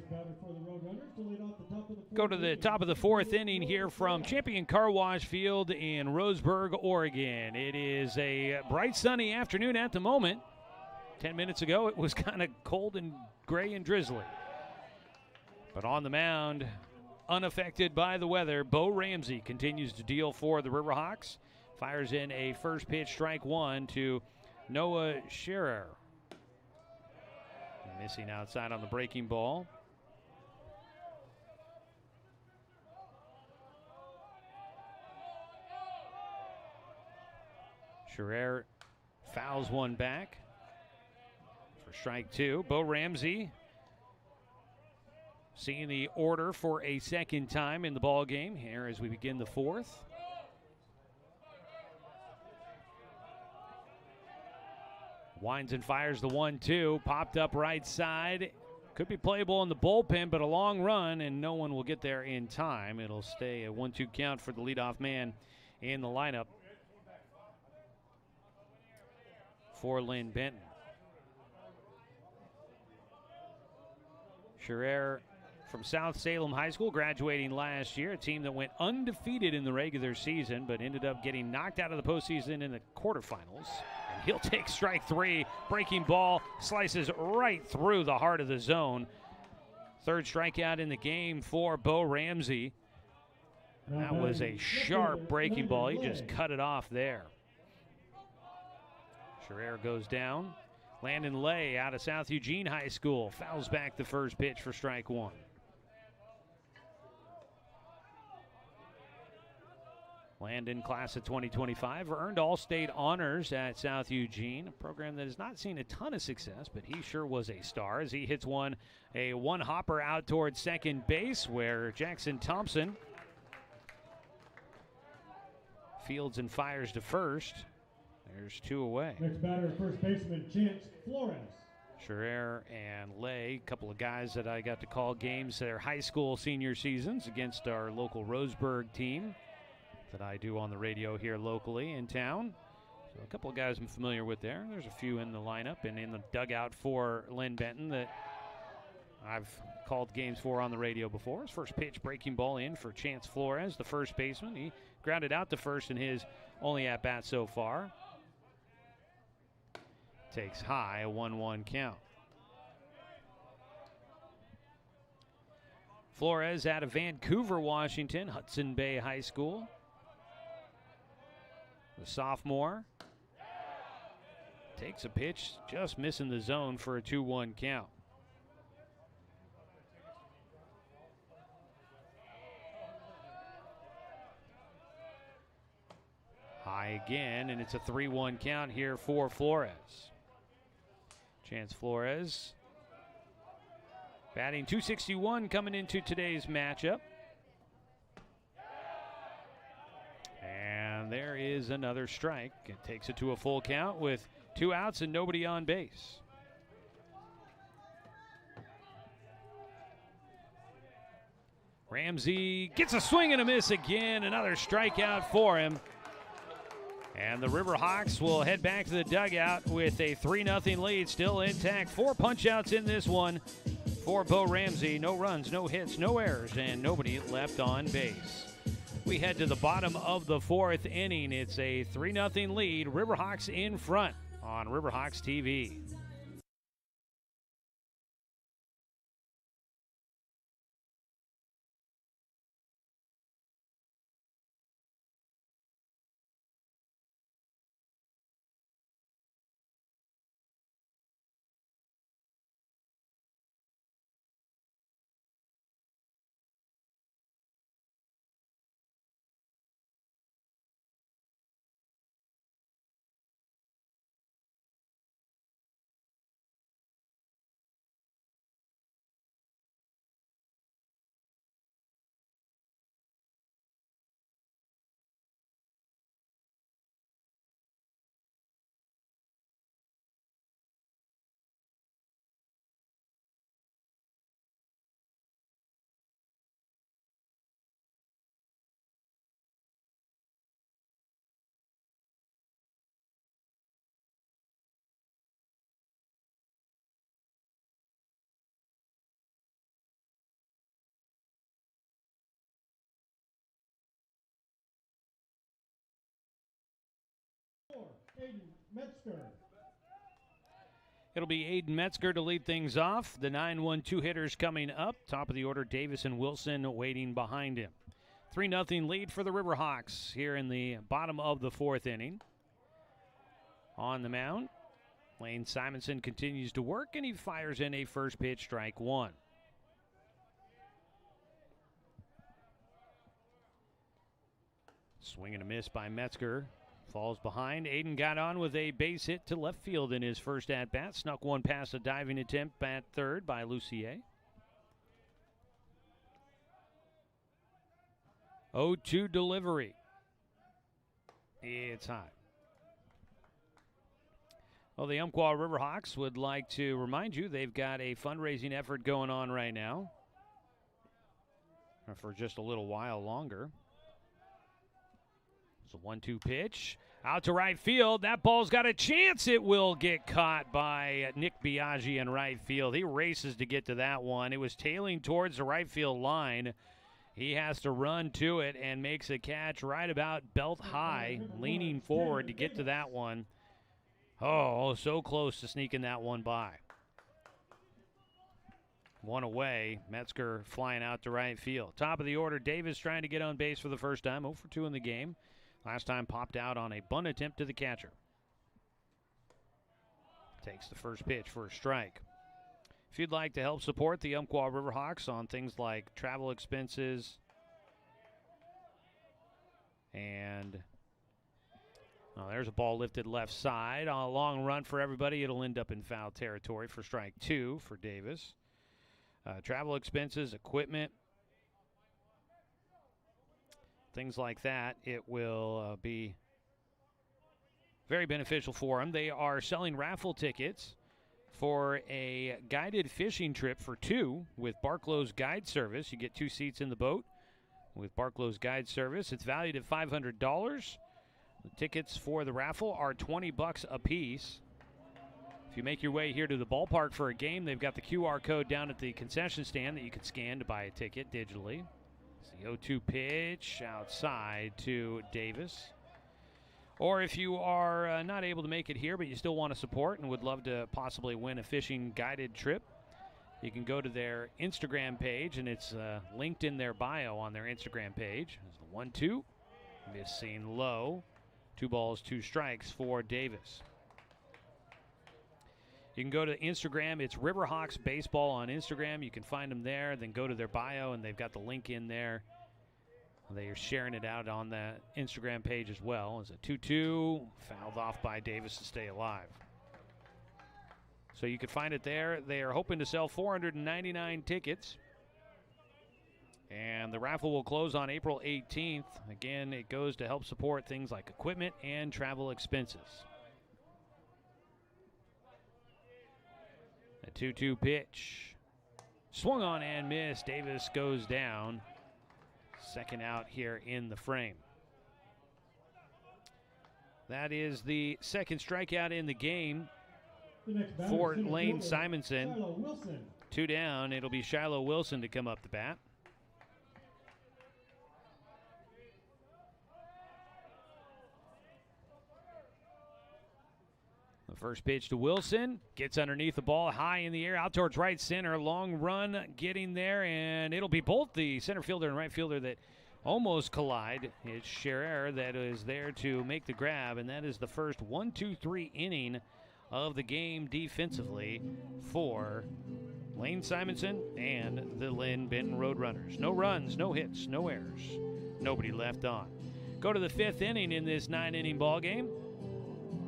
For the Roadrunners to lead off the top of the Go to the top of the 4th inning here from Champion Car Wash Field in Roseburg, Oregon. It is a bright sunny afternoon at the moment. 10 minutes ago it was kind of cold and gray and drizzly. But on the mound, unaffected by the weather, Bo Ramsey continues to deal for the Riverhawks. Fires in a first pitch, strike 1 to Noah Scherer. Missing outside on the breaking ball. Scherer fouls one back for strike 2. Bo Ramsey seeing the order for a second time in the ball game here as we begin the 4th. Winds and fires the 1-2. Popped up right side. Could be playable in the bullpen, but a long run, and no one will get there in time. It'll stay a 1-2 count for the leadoff man in the lineup for Linn-Benton. Scherer from South Salem High School, graduating last year, a team that went undefeated in the regular season, but ended up getting knocked out of the postseason in the quarterfinals. And He'll take strike 3. Breaking ball slices right through the heart of the zone. Third strikeout in the game for Bo Ramsey. That was a sharp breaking ball. He just cut it off there. Scherer goes down. Landon Lay out of South Eugene High School fouls back the first pitch for strike 1. Landon, class of 2025, earned All-State honors at South Eugene, a program that has not seen a ton of success, but he sure was a star as he hits a one-hopper out towards second base where Jackson Thompson fields and fires to first. There's 2 away. Next batter, first baseman Chance Flores. Scherer and Lay, a couple of guys that I got to call games their high school senior seasons against our local Roseburg team that I do on the radio here locally in town. So a couple of guys I'm familiar with there. There's a few in the lineup and in the dugout for Linn-Benton that I've called games for on the radio before. His first pitch, breaking ball in for Chance Flores, the first baseman. He grounded out to first in his only at-bat so far. Takes high, a 1-1 count. Flores out of Vancouver, Washington, Hudson Bay High School. The sophomore takes a pitch, just missing the zone for a 2-1 count. High again, and it's a 3-1 count here for Flores. Chance Flores batting .261 coming into today's matchup. And there is another strike. It takes it to a full count with 2 outs and nobody on base. Ramsey gets a swing and a miss again. Another strikeout for him. And the Riverhawks will head back to the dugout with a 3-0 lead still intact. 4 punch-outs in this one for Bo Ramsey. No runs, no hits, no errors, and nobody left on base. We head to the bottom of the 4th inning. It's a 3-0 lead. Riverhawks in front on Riverhawks TV. It'll be Aiden Metzger to lead things off. The 9-1-2 hitters coming up. Top of the order, Davis and Wilson waiting behind him. 3-0 lead for the Riverhawks here in the bottom of the 4th inning. On the mound, Lane Simonson continues to work, and he fires in a first pitch, strike 1. Swing and a miss by Metzger. Falls behind. Aiden got on with a base hit to left field in his first at-bat. Snuck one past a diving attempt at third by Lucier. 0-2 delivery. It's high. Well, the Umpqua Riverhawks would like to remind you they've got a fundraising effort going on right now for just a little while longer. It's a 1-2 pitch. Out to right field. That ball's got a chance. It will get caught by Nick Biaggi in right field. He races to get to that one. It was tailing towards the right field line. He has to run to it and makes a catch right about belt high, leaning forward to get to that one. Oh, so close to sneaking that one by. One away. Metzger flying out to right field. Top of the order, Davis trying to get on base for the first time. 0 for 2 in the game. Last time popped out on a bunt attempt to the catcher. Takes the first pitch for a strike. If you'd like to help support the Umpqua Riverhawks on things like travel expenses and there's a ball lifted left side. On a long run for everybody, it'll end up in foul territory for strike 2 for Davis. Travel expenses, equipment, things like that, it will be very beneficial for them. They are selling raffle tickets for a guided fishing trip for 2 with Barklow's Guide Service. You get 2 seats in the boat with Barklow's Guide Service. It's valued at $500. The tickets for the raffle are $20 a piece. If you make your way here to the ballpark for a game, they've got the QR code down at the concession stand that you can scan to buy a ticket digitally. It's the 0-2 pitch outside to Davis. Or if you are not able to make it here, but you still want to support and would love to possibly win a fishing guided trip, you can go to their Instagram page, and it's linked in their bio on their Instagram page. There's the 1-2, missing low. 2 balls, 2 strikes for Davis. You can go to Instagram. It's Riverhawks Baseball on Instagram. You can find them there. Then go to their bio, and they've got the link in there. They are sharing it out on the Instagram page as well. It's a 2-2, fouled off by Davis to stay alive. So you can find it there. They are hoping to sell 499 tickets. And the raffle will close on April 18th. Again, it goes to help support things like equipment and travel expenses. A 2-2 pitch. Swung on and missed. Davis goes down. Second out here in the frame. That is the second strikeout in the game for Lane Simonson. 2 down. It'll be Shiloh Wilson to come up the bat. The first pitch to Wilson. Gets underneath the ball, high in the air, out towards right center. Long run getting there, and it'll be both the center fielder and right fielder that almost collide. It's Scherer that is there to make the grab, and that is the first 1-2-3 inning of the game defensively for Lane Simonson and the Linn-Benton Roadrunners. No runs, no hits, no errors. Nobody left on. Go to the 5th inning in this 9-inning ball game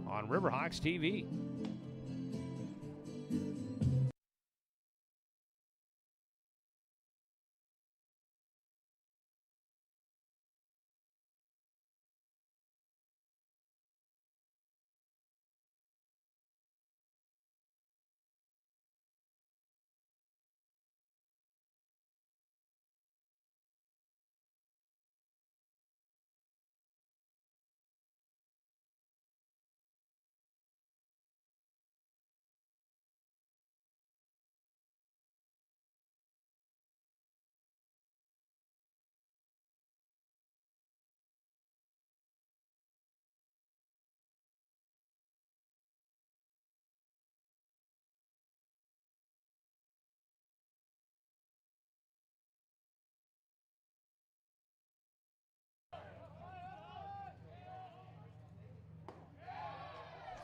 on Riverhawks TV.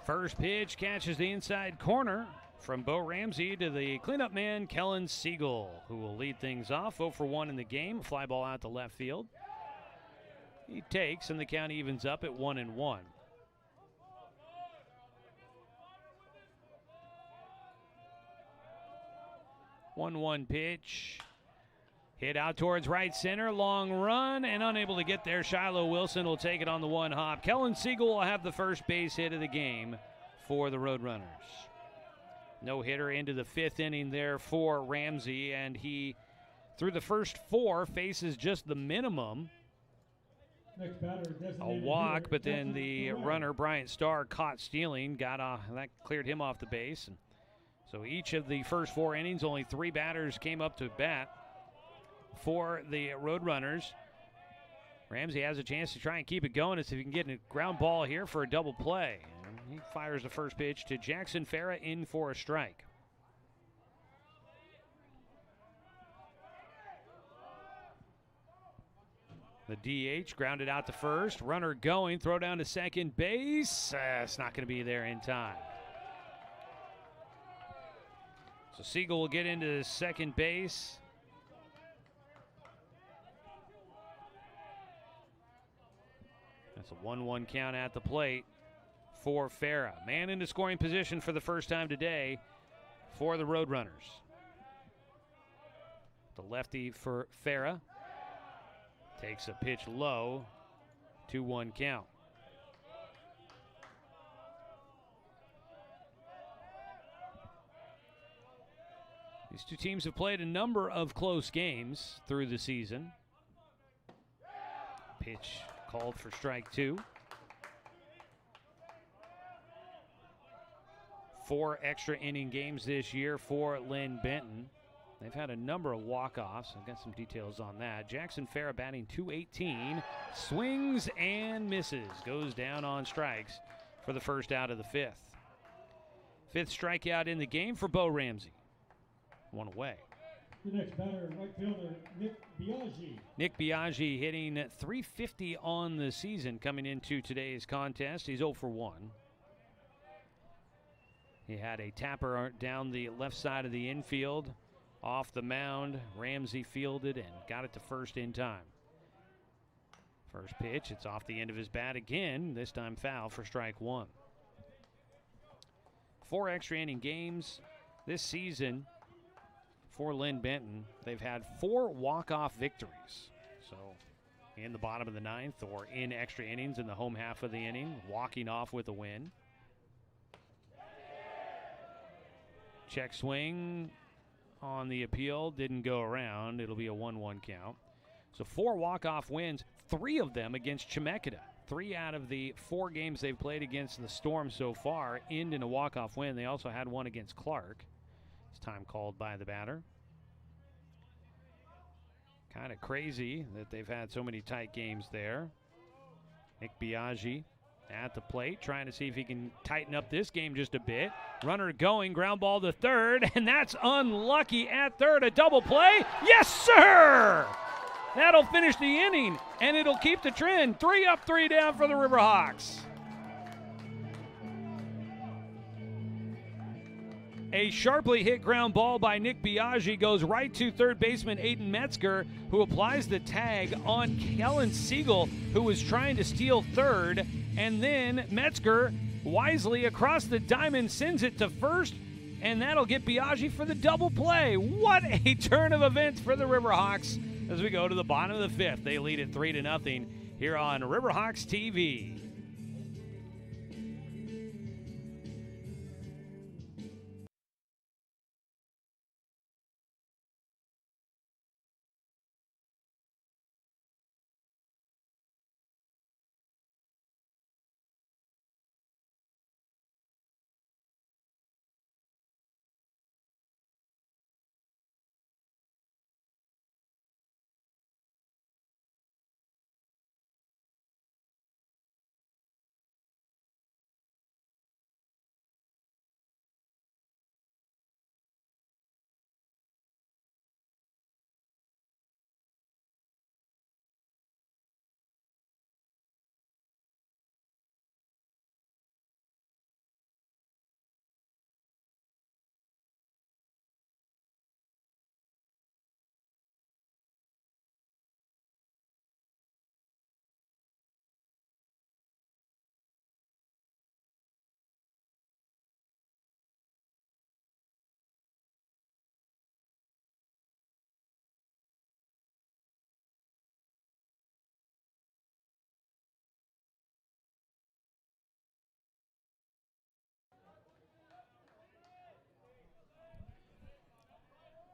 First pitch catches the inside corner from Bo Ramsey to the cleanup man, Kellen Siegel, who will lead things off. 0 for 1 in the game. Fly ball out to left field. He takes, and the count evens up at 1-1. One pitch. Hit out towards right center, long run, and unable to get there. Shiloh Wilson will take it on the one hop. Kellen Siegel will have the first base hit of the game for the Roadrunners. No hitter into the 5th inning there for Ramsey, and he, through the first 4, faces just the minimum. A walk, but then the runner, Bryant Starr, caught stealing, that cleared him off the base. And so each of the first 4 innings, only 3 batters came up to bat for the Roadrunners. Ramsey has a chance to try and keep it going as if he can get a ground ball here for a double play. And He fires the first pitch to Jackson Farah in for a strike. The DH grounded out to first. Runner going. Throw down to second base. It's not going to be there in time. So Siegel will get into second base. That's a 1-1 count at the plate for Farah. Man into scoring position for the first time today for the Roadrunners. The lefty for Farah. Takes a pitch low, 2-1 count. These two teams have played a number of close games through the season. Pitch called for strike 2. 4 extra inning games this year for Linn-Benton. They've had a number of walk-offs. I've got some details on that. Jackson Farah batting .218. Swings and misses. Goes down on strikes for the first out of the 5th. 5th strikeout in the game for Bo Ramsey. 1 away. The next batter, right fielder, Nick Biaggi. Nick Biaggi hitting .350 on the season coming into today's contest. He's 0 for 1. He had a tapper down the left side of the infield. Off the mound, Ramsey fielded and got it to first in time. First pitch, it's off the end of his bat again, this time foul for strike 1. 4 extra inning games this season for Linn-Benton. They've had 4 walk-off victories. So in the bottom of the 9th or in extra innings in the home half of the inning, walking off with a win. Check swing on the appeal, didn't go around. It'll be a 1-1 count. So 4 walk-off wins, 3 of them against Chemeketa. 3 out of the 4 games they've played against the Storm so far end in a walk-off win. They also had one against Clark. It's time called by the batter. Kind of crazy that they've had so many tight games there. Nick Biaggi at the plate, trying to see if he can tighten up this game just a bit. Runner going, ground ball to third, and that's unlucky at third. A double play. Yes, sir! That'll finish the inning, and it'll keep the trend. 3 up, 3 down for the Riverhawks. A sharply hit ground ball by Nick Biaggi goes right to third baseman Aiden Metzger, who applies the tag on Kellen Siegel, who was trying to steal third. And then Metzger wisely across the diamond sends it to first, and that'll get Biaggi for the double play. What a turn of events for the Riverhawks as we go to the bottom of the 5th. They lead it 3-0 here on Riverhawks TV.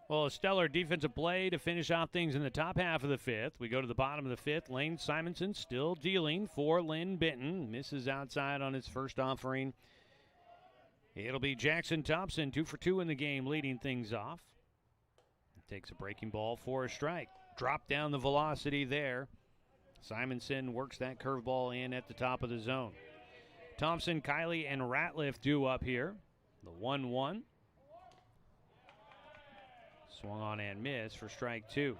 Well, a stellar defensive play to finish out things in the top half of the 5th. We go to the bottom of the 5th. Lane Simonson still dealing for Linn-Benton. Misses outside on his first offering. It'll be Jackson Thompson, 2 for 2 in the game, leading things off. Takes a breaking ball for a strike. Drop down the velocity there. Simonson works that curveball in at the top of the zone. Thompson, Kiley, and Ratliff due up here. The 1-1. Swung on and missed for strike 2.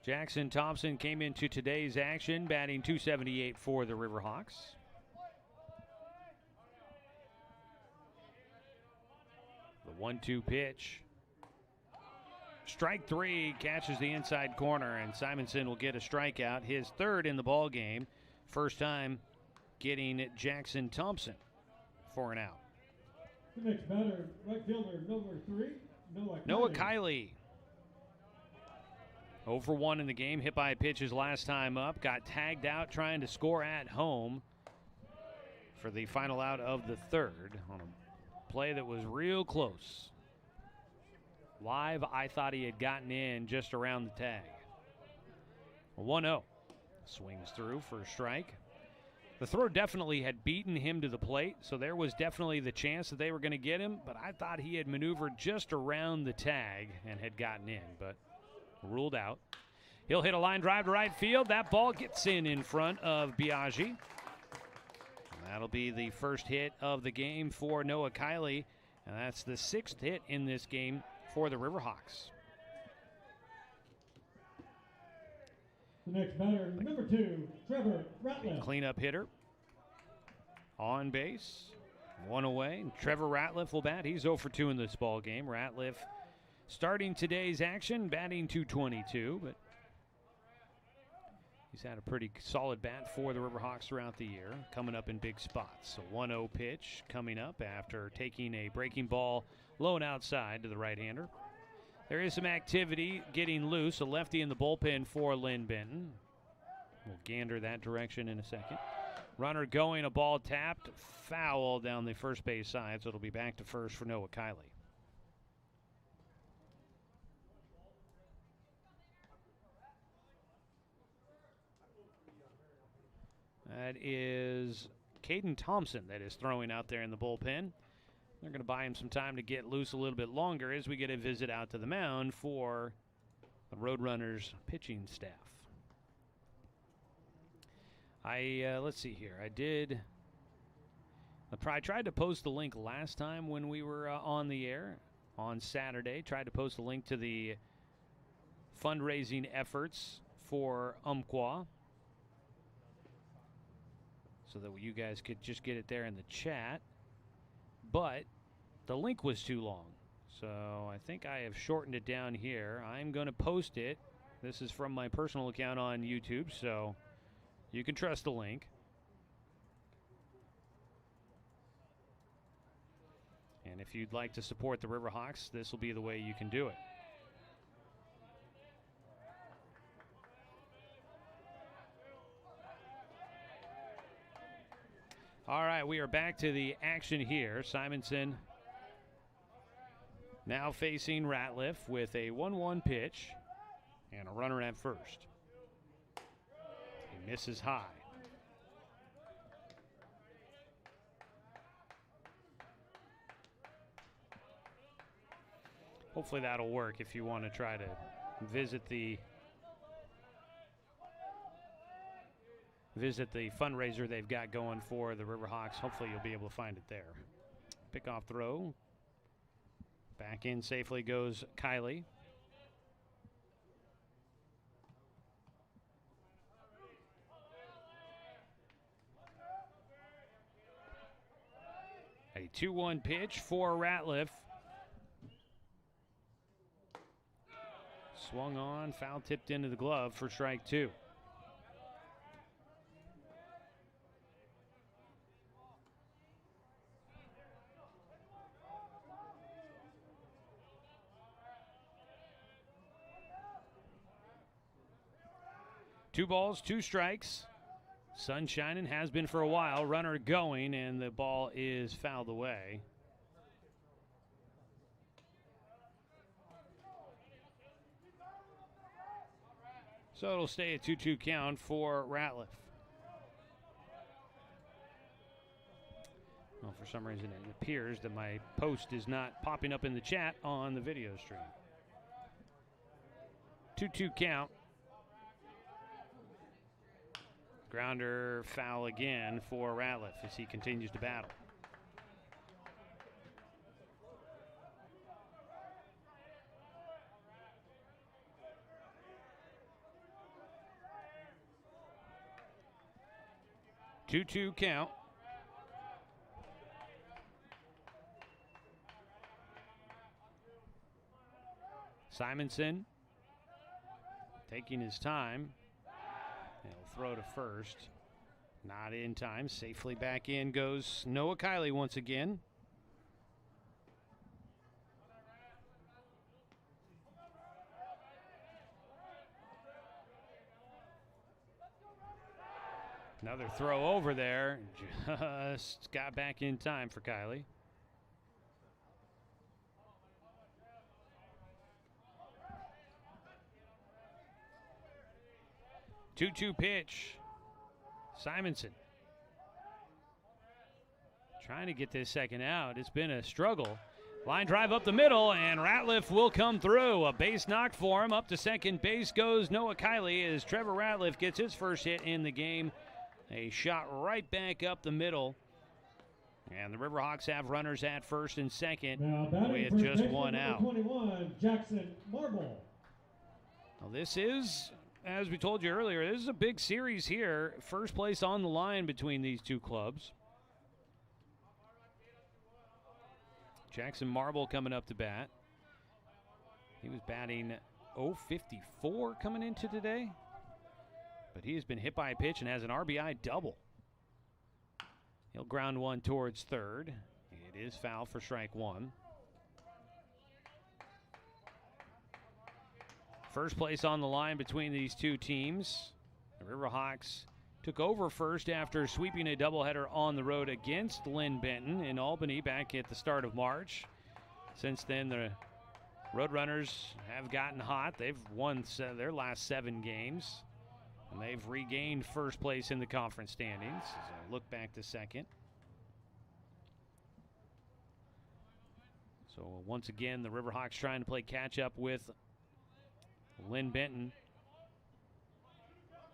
Jackson Thompson came into today's action, batting .278 for the Riverhawks. The 1-2 pitch. Strike 3, catches the inside corner, and Simonson will get a strikeout, his 3rd in the ball game. First time getting Jackson Thompson for an out. The next batter, right fielder, number 3, Noah Kiley. 0 for 1 in the game, hit by a pitch his last time up, got tagged out trying to score at home for the final out of the 3rd on a play that was real close. Live, I thought he had gotten in just around the tag. 1-0. Swings through for a strike. The throw definitely had beaten him to the plate, so there was definitely the chance that they were going to get him, but I thought he had maneuvered just around the tag and had gotten in, but ruled out. He'll hit a line drive to right field. That ball gets in front of Biaggi. That'll be the first hit of the game for Noah Kiley, and that's the 6th hit in this game for the Riverhawks. The next batter, number 2, Trevor Ratliff. Cleanup hitter. On base. 1 away. Trevor Ratliff will bat. He's 0 for 2 in this ball game. Ratliff starting today's action, batting .222, but he's had a pretty solid bat for the Riverhawks throughout the year, coming up in big spots. So 1-0 pitch coming up after taking a breaking ball low and outside to the right-hander. There is some activity getting loose. A lefty in the bullpen for Linn-Benton. We'll gander that direction in a second. Runner going, a ball tapped, foul down the first base side, so it'll be back to first for Noah Kiley. That is Caden Thompson that is throwing out there in the bullpen. They're going to buy him some time to get loose a little bit longer as we get a visit out to the mound for the Roadrunners pitching staff. Let's see here. I tried to post the link last time when we were on the air on Saturday. Tried to post a link to the fundraising efforts for Umpqua, so that you guys could just get it there in the chat. But the link was too long, so I think I have shortened it down here. I'm going to post it. This is from my personal account on YouTube, so you can trust the link. And if you'd like to support the Riverhawks, this will be the way you can do it. All right, we are back to the action here. Simonson now facing Ratliff with a 1-1 pitch and a runner at first. He misses high. Hopefully that'll work if you want to try to visit the fundraiser they've got going for the Riverhawks. Hopefully you'll be able to find it there. Pickoff throw. Back in safely goes Kiley. A 2-1 pitch for Ratliff. Swung on, foul tipped into the glove for strike 2. Two balls, 2 strikes. Sun shining, has been for a while. Runner going, and the ball is fouled away. So it'll stay a 2-2 count for Ratliff. Well, for some reason it appears that my post is not popping up in the chat on the video stream. 2-2 count. Grounder foul again for Ratliff as he continues to battle. Two count. Simonson taking his time. He'll throw to first. Not in time. Safely back in goes Noah Kiley once again. Another throw over there. Just got back in time for Kiley. Two-two pitch. Simonson trying to get this second out. It's been a struggle. Line drive up the middle, and Ratliff will come through. A base knock for him. Up to second base goes Noah Kiley as Trevor Ratliff gets his first hit in the game. A shot right back up the middle. And the Riverhawks have runners at first and second with just one out. 21, Jackson Marble. Well, this is, as we told you earlier, this is a big series here. First place on the line between these two clubs. Jackson Marble coming up to bat. He was batting .054 coming into today. But he has been hit by a pitch and has an RBI double. He'll ground one towards third. It is foul for strike one. First place on the line between these two teams. The Riverhawks took over first after sweeping a doubleheader on the road against Linn-Benton in Albany back at the start of March. Since then, the Roadrunners have gotten hot. They've won their last 7 games. And they've regained first place in the conference standings. As I look back to second. So once again, the Riverhawks trying to play catch up with Linn-Benton.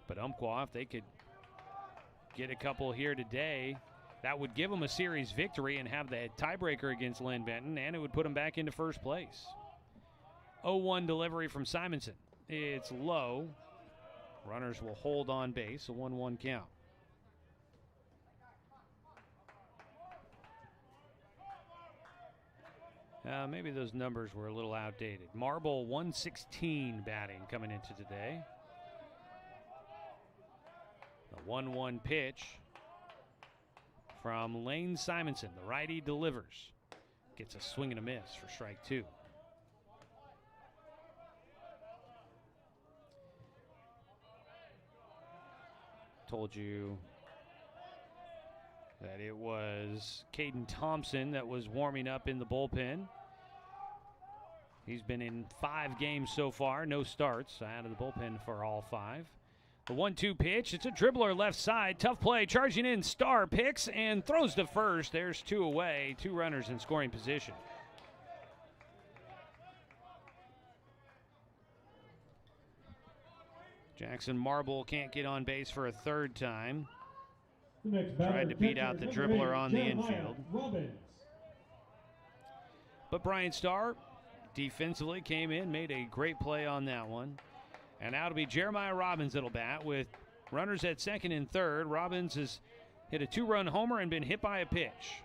But Umpqua, if they could get a couple here today, that would give them a series victory and have the tiebreaker against Linn-Benton, and it would put them back into first place. 0-1 delivery from Simonson. It's low. Runners will hold on base, a 1-1 count. Maybe those numbers were a little outdated. Marble 116 batting coming into today. The 1-1 pitch from Lane Simonson. The righty delivers. Gets a swing and a miss for strike two. Told you that it was Caden Thompson that was warming up in the bullpen. He's been in 5 games so far, no starts out of the bullpen for all 5. The 1-2 pitch, it's a dribbler left side, tough play, charging in, Starr picks and throws to first. There's 2 away, 2 runners in scoring position. Jackson Marble can't get on base for a 3rd time. Tried to beat out the dribbler on the infield. But Brian Starr defensively came in, made a great play on that one. And now it'll be Jeremiah Robbins that'll bat with runners at second and third. Robbins has hit a 2-run homer and been hit by a pitch.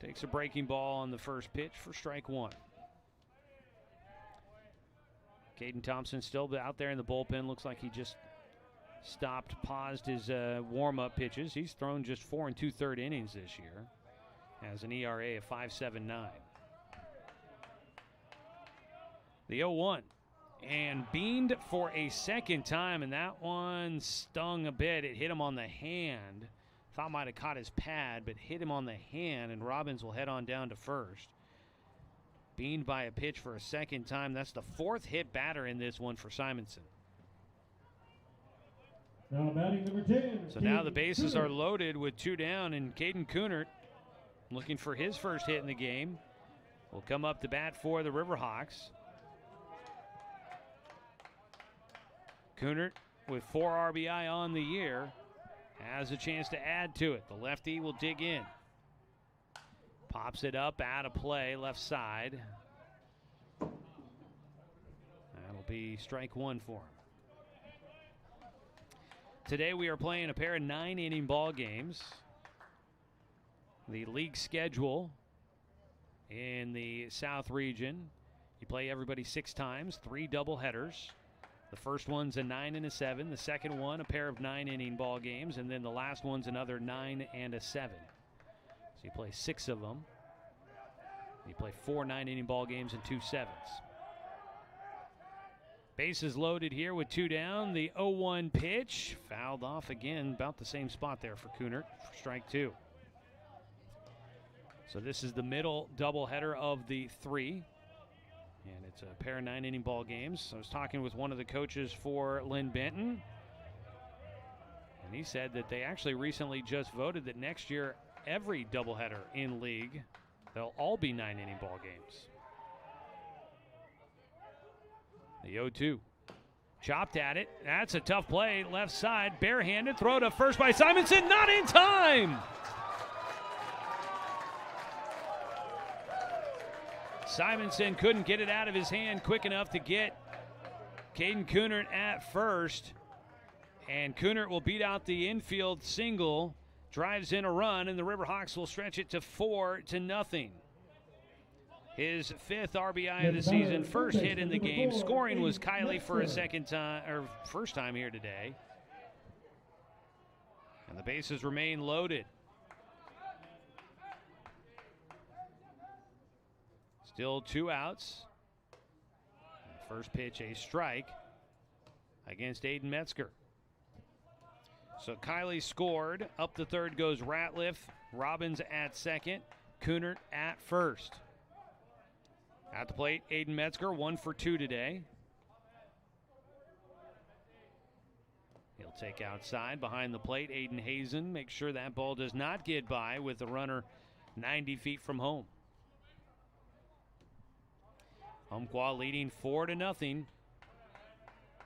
Takes a breaking ball on the first pitch for strike one. Caden Thompson still out there in the bullpen. Looks like he just paused his warm-up pitches. He's thrown just 4 2/3 innings this year. Has an ERA of 5.79. The 0-1. And beamed for a second time, and that one stung a bit. It hit him on the hand. Thought might have caught his pad, but hit him on the hand, and Robbins will head on down to first. Beamed by a pitch for a second time. That's the 4th hit batter in this one for Simonson. Now batting number 10. So now the bases are loaded with 2 down, and Caden Coonert, looking for his first hit in the game, will come up to bat for the Riverhawks. Kunert, with 4 RBI on the year, has a chance to add to it. The lefty will dig in. Pops it up, out of play, left side. That'll be strike 1 for him. Today we are playing a pair of 9-inning ball games. The league schedule in the South region, you play everybody 6 times, 3 doubleheaders. The first one's a 9 and a 7. The second one, a pair of 9-inning ball games. And then the last one's another 9 and a 7. So you play 6 of them. You play 4 9-inning ball games and 2 7s. Bases loaded here with 2 down. The 0-1 pitch fouled off again, about the same spot there for Kunert for strike 2. So this is the middle doubleheader of the 3. And it's a pair of 9-inning ball games. I was talking with one of the coaches for Linn-Benton, and he said that they actually recently just voted that next year every doubleheader in league, they'll all be 9-inning ball games. The 0-2. Chopped at it. That's a tough play. Left side, barehanded. Throw to first by Simonson. Not in time! Simonson couldn't get it out of his hand quick enough to get Caden Kunert at first. And Kunert will beat out the infield single, drives in a run, and the Riverhawks will stretch it to 4-0. His 5th RBI of the season, first hit in the game. Scoring was Kylie for a first time here today. And the bases remain loaded. Still 2 outs. First pitch, a strike against Aiden Metzger. So Kylie scored. Up the third goes Ratliff. Robbins at second. Kunert at first. At the plate, Aiden Metzger, 1 for 2 today. He'll take outside behind the plate. Aiden Hazen makes sure that ball does not get by with the runner 90 feet from home. Umpqua leading 4-0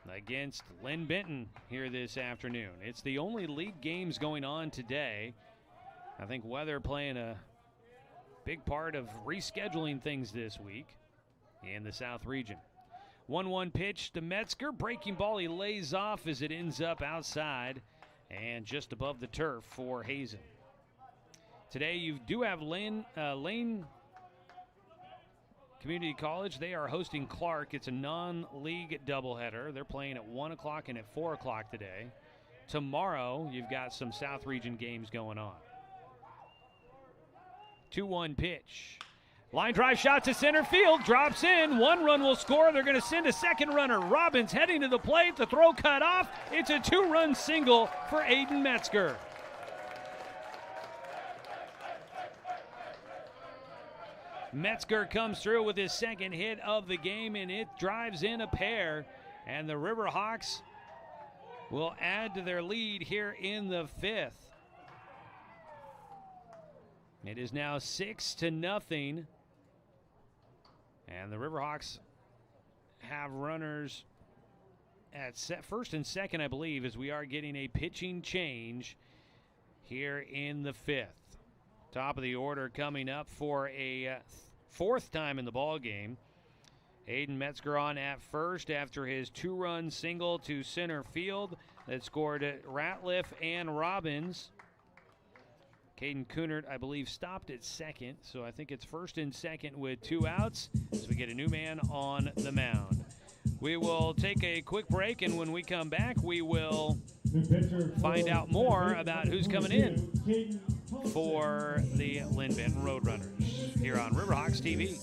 against Linn-Benton here this afternoon. It's the only league games going on today. I think weather playing a big part of rescheduling things this week in the South region. 1-1 pitch to Metzger. Breaking ball, he lays off as it ends up outside and just above the turf for Hazen. Today you do have Linn-Benton Community College. They are hosting Clark. It's a non-league doubleheader. They're playing at 1 o'clock and at 4 o'clock today. Tomorrow, you've got some South Region games going on. 2-1 pitch. Line drive shot to center field. Drops in. 1 run will score. They're going to send a second runner. Robbins heading to the plate. The throw cut off. It's a 2-run single for Aiden Metzger. Metzger comes through with his second hit of the game, and it drives in a pair. And the Riverhawks will add to their lead here in the 5th. It is now 6-0. And the Riverhawks have runners at first and second, I believe, as we are getting a pitching change here in the 5th. Top of the order coming up for a 4th time in the ball game. Aiden Metzger on at first after his 2-run single to center field that scored Ratliff and Robbins. Caden Kunert, I believe, stopped at second, so I think it's first and second with 2 outs as we get a new man on the mound. We will take a quick break, and when we come back, we will find out more about who's coming in for the Linn-Benton Roadrunners here on Riverhawks TV.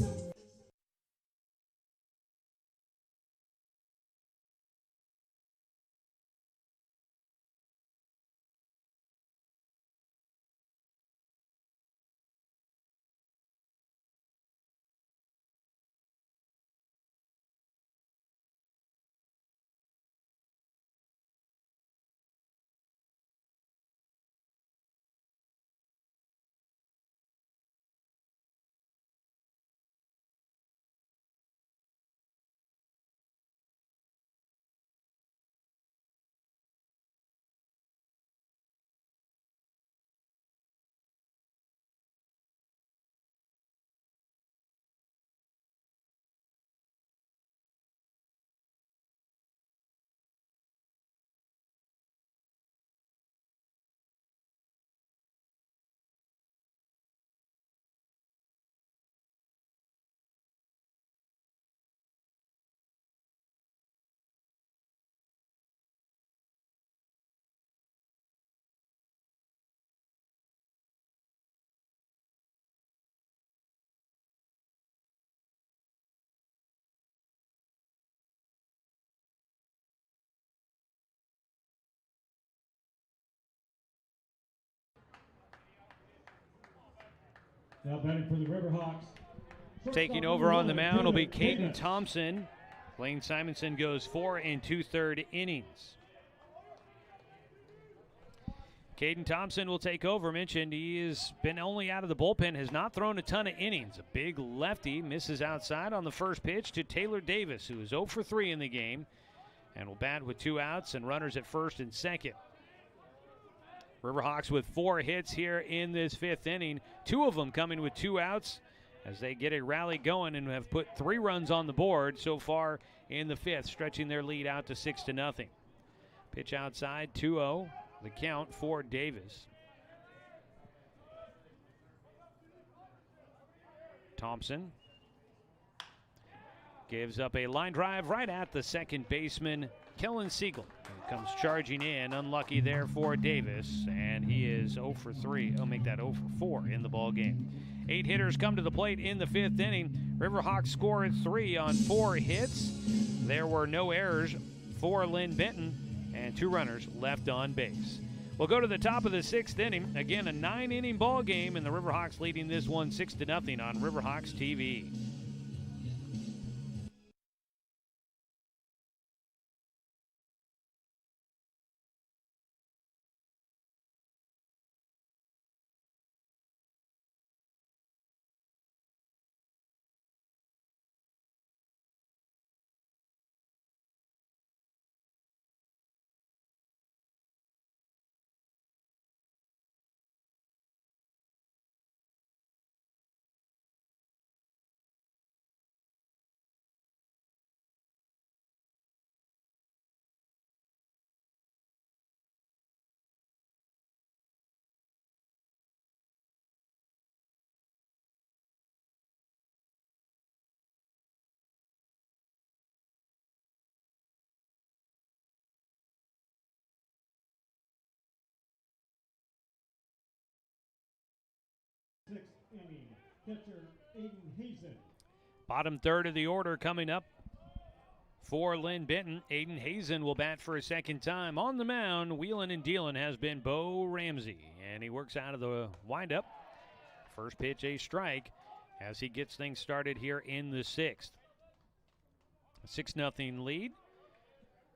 Now batting for the Riverhawks. Taking over on the mound will be Caden Thompson. Lane Simonson goes 4 2/3 innings. Caden Thompson will take over. Mentioned he has been only out of the bullpen, has not thrown a ton of innings. A big lefty misses outside on the first pitch to Taylor Davis, who is 0 for 3 in the game, and will bat with 2 outs and runners at first and second. Riverhawks with 4 hits here in this 5th inning, 2 of them coming with 2 outs as they get a rally going and have put 3 runs on the board so far in the 5th, stretching their lead out to 6-0. Pitch outside, 2-0, the count for Davis. Thompson gives up a line drive right at the second baseman, Kellen Siegel. He comes charging in, unlucky there for Davis, and he is 0 for 3. I'll make that 0 for 4 in the ball game. 8 hitters come to the plate in the 5th inning. Riverhawks scored 3 on 4 hits. There were no errors for Linn-Benton, and 2 runners left on base. We'll go to the top of the 6th inning. Again, a 9-inning ball game, and the Riverhawks leading this one 6-0 on Riverhawks TV. Inning. Catcher Aiden Hazen. Bottom third of the order coming up for Linn-Benton. Aiden Hazen will bat for a second time. On the mound, wheeling and dealing has been Bo Ramsey, and he works out of the windup. First pitch, a strike, as he gets things started here in the 6th. A 6-0 lead.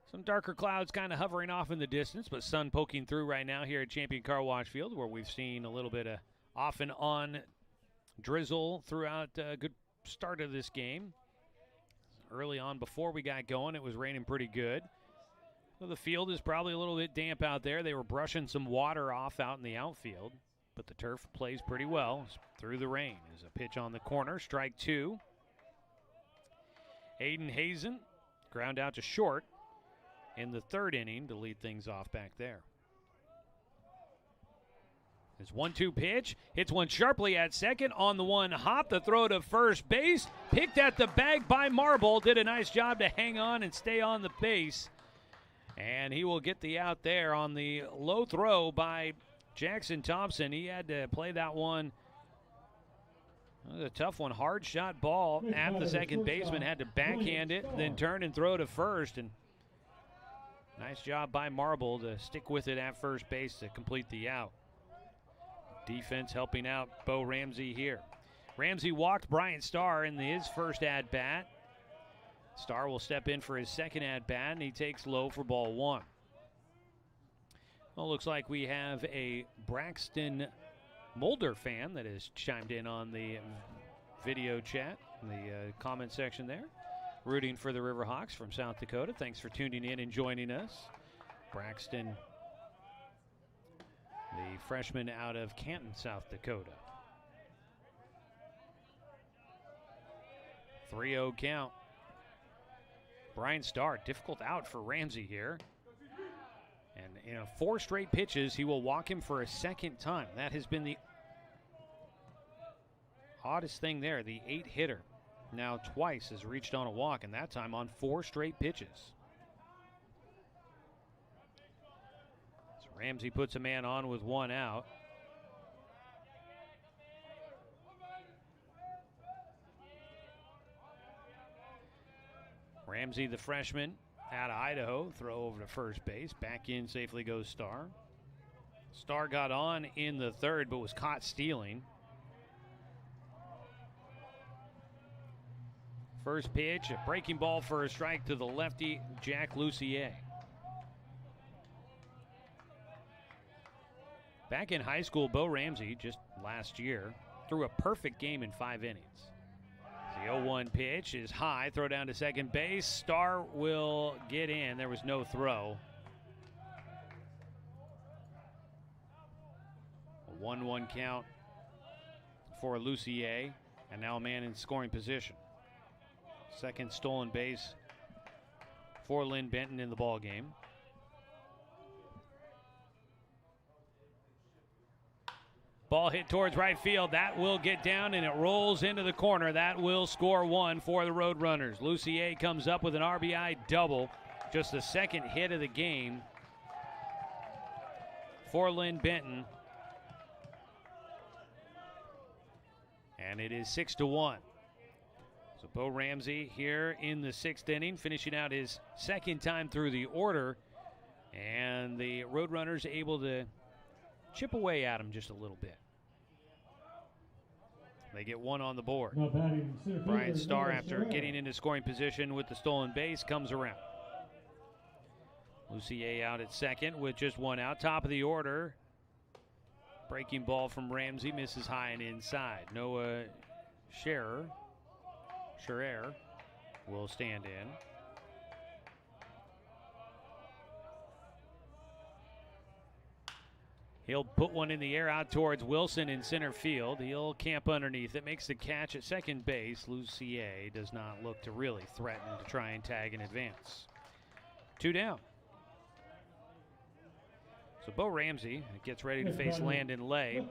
Some darker clouds kind of hovering off in the distance, but sun poking through right now here at Champion Car Wash Field, where we've seen a little bit of off and on drizzle throughout a good start of this game. Early on, before we got going, it was raining pretty good. So the field is probably a little bit damp out there. They were brushing some water off out in the outfield, but the turf plays pretty well through the rain. There's a pitch on the corner, strike 2. Aiden Hazen ground out to short in the 3rd inning to lead things off back there. His 1-2 pitch, hits one sharply at second, on the one hop, the throw to first base, picked at the bag by Marble, did a nice job to hang on and stay on the base, and he will get the out there on the low throw by Jackson Thompson. He had to play that one. It was a tough one, hard shot ball at the second baseman, had to backhand it, then turn and throw to first, and nice job by Marble to stick with it at first base to complete the out. Defense helping out Bo Ramsey here. Ramsey walked Bryant Starr in his first at-bat. Starr will step in for his second at-bat, and he takes low for ball 1. Well, looks like we have a Braxton Mulder fan that has chimed in on the video chat, in the comment section there, rooting for the Riverhawks from South Dakota. Thanks for tuning in and joining us. Braxton, the freshman out of Canton, South Dakota. 3-0 count. Brian Starr, difficult out for Ramsey here. And in 4 straight pitches, he will walk him for a second time. That has been the oddest thing there. The 8-hitter now twice has reached on a walk, and that time on 4 straight pitches. Ramsey puts a man on with 1 out. Ramsey, the freshman out of Idaho, throw over to first base. Back in safely goes Starr. Starr got on in the 3rd, but was caught stealing. First pitch, a breaking ball for a strike to the lefty, Jack Lucier. Back in high school, Bo Ramsey, just last year, threw a perfect game in 5 innings. The 0-1 pitch is high, throw down to second base. Starr will get in. There was no throw. A 1-1 count for Lucier, and now a man in scoring position. Second stolen base for Linn-Benton in the ball game. Ball hit towards right field. That will get down, and it rolls into the corner. That will score 1 for the Roadrunners. Lucier comes up with an RBI double. Just the second hit of the game for Linn-Benton. And it is 6-1. So Bo Ramsey here in the 6th inning, finishing out his second time through the order. And the Roadrunners able to chip away at him just a little bit. They get 1 on the board. Brian Starr, after getting into scoring position with the stolen base, comes around. Lucier out at second with just 1 out. Top of the order. Breaking ball from Ramsey, misses high and inside. Noah Scherer will stand in. He'll put one in the air out towards Wilson in center field. He'll camp underneath it, makes the catch at second base. Lucier does not look to really threaten to try and tag in advance. 2 down. So Bo Ramsey gets ready to face Landon Lay.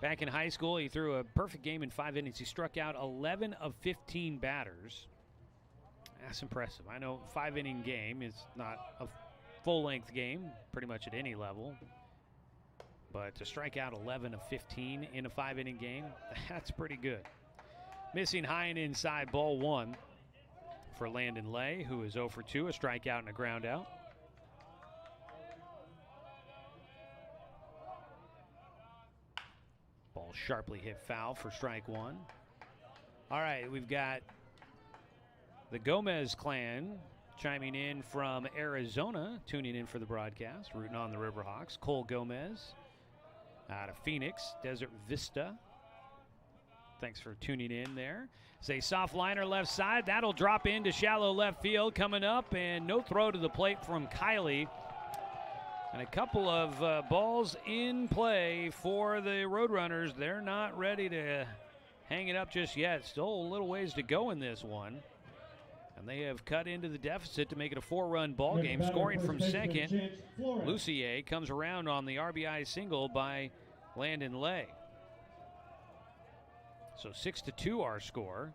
Back in high school, he threw a perfect game in 5 innings. He struck out 11 of 15 batters. That's impressive. I know 5-inning game is not a full-length game, pretty much at any level. But to strike out 11 of 15 in a 5-inning game, that's pretty good. Missing high and inside, ball 1 for Landon Lay, who is 0 for 2, a strikeout and a ground out. Ball sharply hit foul for strike 1. All right, we've got the Gomez clan chiming in from Arizona, tuning in for the broadcast, rooting on the Riverhawks. Cole Gomez out of Phoenix, Desert Vista. Thanks for tuning in there. It's a soft liner left side. That'll drop into shallow left field coming up, and no throw to the plate from Kiley. And a couple of balls in play for the Roadrunners. They're not ready to hang it up just yet. Still a little ways to go in this one. And they have cut into the deficit to make it a 4-run ball game. Scoring from second, Lucier comes around on the RBI single by Landon Lay. So 6-2 our score.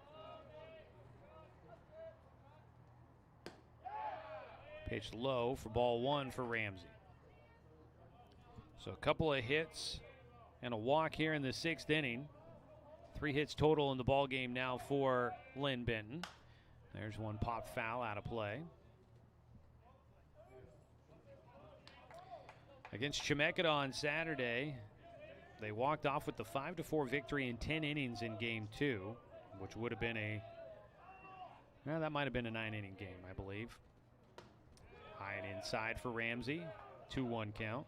Pitched low for ball 1 for Ramsey. So a couple of hits and a walk here in the 6th inning. 3 hits total in the ball game now for Linn-Benton. There's one pop foul out of play. Against Chemeketa on Saturday, they walked off with the 5-4 victory in 10 innings in game 2, which would have been that might have been a 9-inning game, I believe. High and inside for Ramsey, 2-1 count.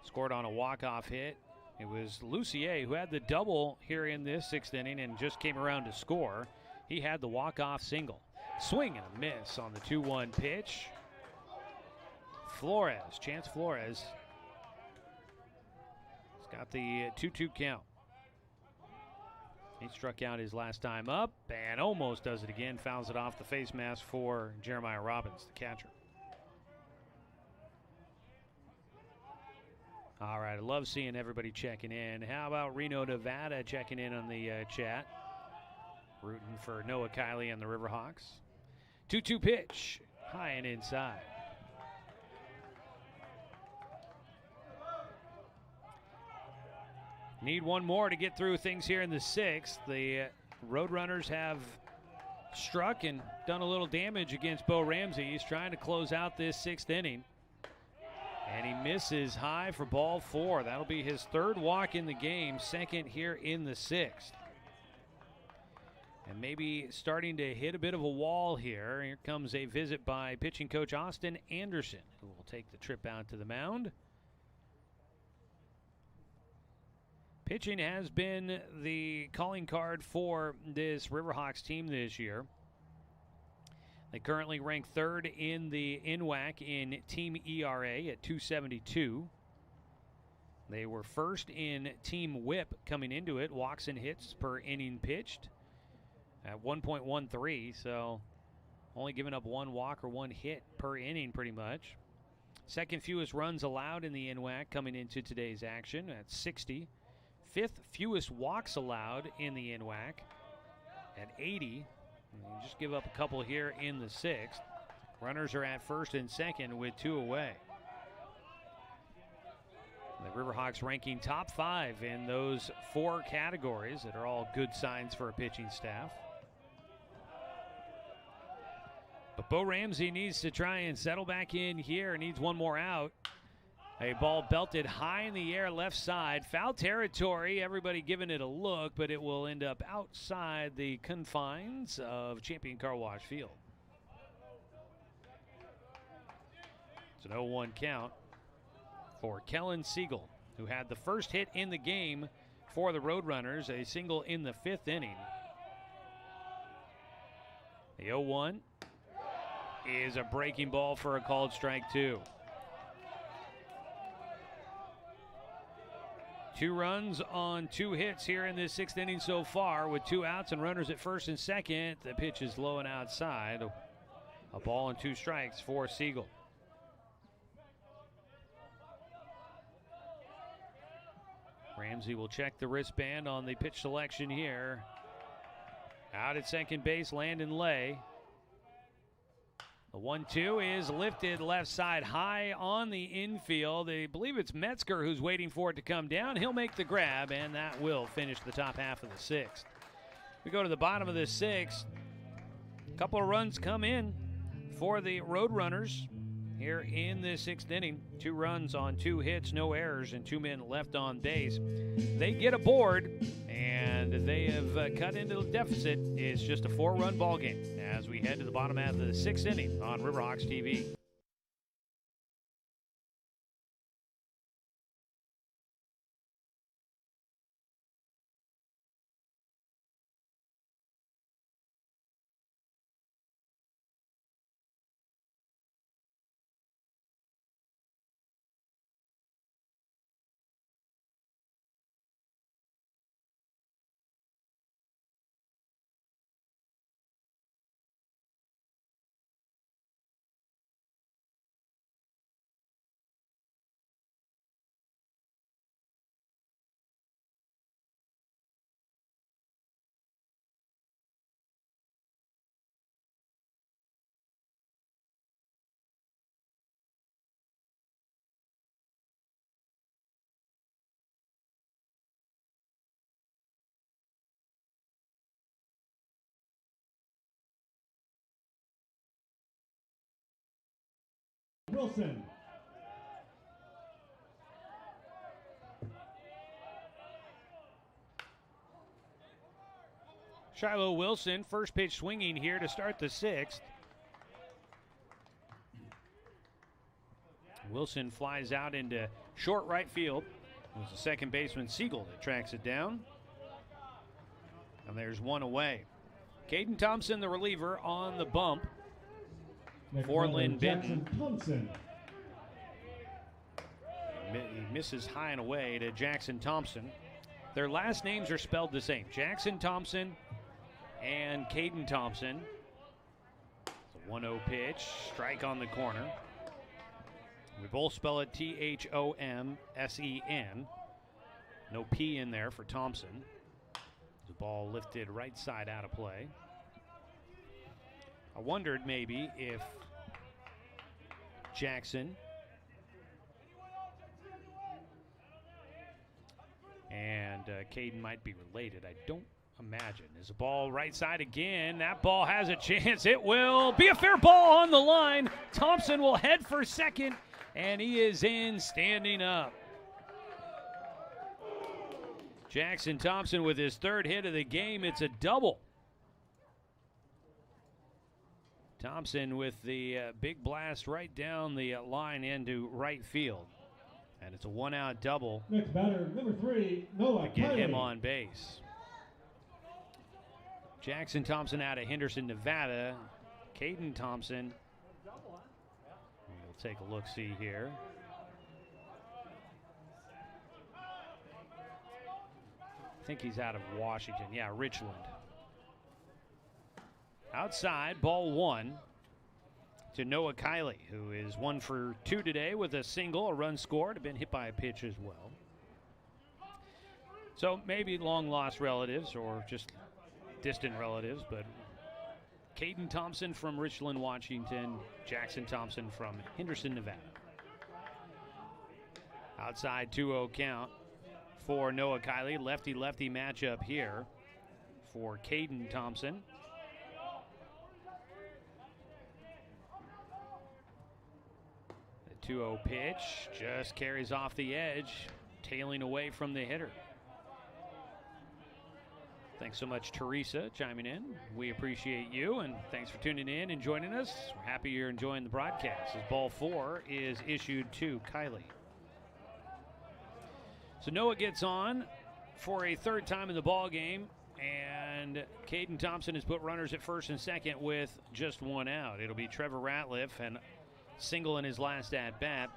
Scored on a walk-off hit. It was Lucier who had the double here in this 6th inning and just came around to score. He had the walk-off single. Swing and a miss on the 2-1 pitch. Chance Flores. He's got the 2-2 count. He struck out his last time up and almost does it again. Fouls it off the face mask for Jeremiah Robbins, the catcher. All right, I love seeing everybody checking in. How about Reno, Nevada checking in on the chat? Rooting for Noah Kiley and the Riverhawks. 2-2 pitch, high and inside. Need one more to get through things here in the 6th. The Roadrunners have struck and done a little damage against Bo Ramsey. He's trying to close out this 6th inning. And he misses high for ball 4. That'll be his 3rd walk in the game, 2nd here in the 6th. And maybe starting to hit a bit of a wall here. Here comes a visit by pitching coach Austin Anderson, who will take the trip out to the mound. Pitching has been the calling card for this Riverhawks team this year. They currently rank third in the NWAC in team ERA at 2.72. They were first in team whip coming into it, walks and hits per inning pitched at 1.13, so only giving up one walk or one hit per inning pretty much. Second fewest runs allowed in the NWAC coming into today's action at 60. Fifth fewest walks allowed in the NWAC at 80. And just give up a couple here in the sixth. Runners are at first and second with 2 away. The Riverhawks ranking top 5 in those 4 categories that are all good signs for a pitching staff. But Bo Ramsey needs to try and settle back in here. Needs one more out. A ball belted high in the air left side. Foul territory. Everybody giving it a look, but it will end up outside the confines of Champion Car Wash Field. It's an 0-1 count for Kellen Siegel, who had the first hit in the game for the Roadrunners, a single in the 5th inning. The 0-1 is a breaking ball for a called strike 2. 2 runs on 2 hits here in this 6th inning so far with 2 outs and runners at first and second. The pitch is low and outside. A ball and 2 strikes for Siegel. Ramsey will check the wristband on the pitch selection here. Out at second base, Landon Lay. The 1-2 is lifted left side high on the infield. I believe it's Metzger who's waiting for it to come down. He'll make the grab, and that will finish the top half of the 6th. We go to the bottom of the 6th. A couple of runs come in for the Roadrunners here in the 6th inning. 2 runs on 2 hits, no errors, and 2 men left on base. They get aboard, and they have cut into the deficit. It's just a 4-run ball game as we head to the bottom half of the 6th inning on Riverhawks TV. Wilson. Shiloh Wilson, first pitch swinging here to start the 6th. Wilson flies out into short right field. It was the second baseman Siegel that tracks it down. And there's 1 away. Caden Thompson, the reliever, on the bump for Linn-Benton. He misses high and away to Jackson Thompson. Their last names are spelled the same. Jackson Thompson and Caden Thompson. It's a 1-0 pitch, strike on the corner. We both spell it Thomsen. No P in there for Thompson. The ball lifted right side out of play. I wondered maybe if Jackson and Caden might be related. I don't imagine. There's a ball right side again. That ball has a chance. It will be a fair ball on the line. Thompson will head for second, and he is in standing up. Jackson Thompson with his 3rd hit of the game. It's a double. Thompson with the big blast right down the line into right field. And it's a one-out double. Next batter, number 3, Noah to get Kiley. him on base. Jackson Thompson out of Henderson, Nevada. Caden Thompson. We'll take a look-see here. I think he's out of Washington. Yeah, Richland. Outside, ball 1 to Noah Kiley, who is 1 for 2 today with a single, a run scored, been hit by a pitch as well. So maybe long-lost relatives or just distant relatives, but Caden Thompson from Richland, Washington, Jackson Thompson from Henderson, Nevada. Outside 2-0 count for Noah Kiley. Lefty-lefty matchup here for Caden Thompson. The 2-0 pitch just carries off the edge, tailing away from the hitter. Thanks so much, Teresa, chiming in. We appreciate you, and thanks for tuning in and joining us. We're happy you're enjoying the broadcast as ball 4 is issued to Kiley. So Noah gets on for a 3rd time in the ball game, and Caden Thompson has put runners at 1st and 2nd with just 1 out. It'll be Trevor Ratliff and single in his last at bat.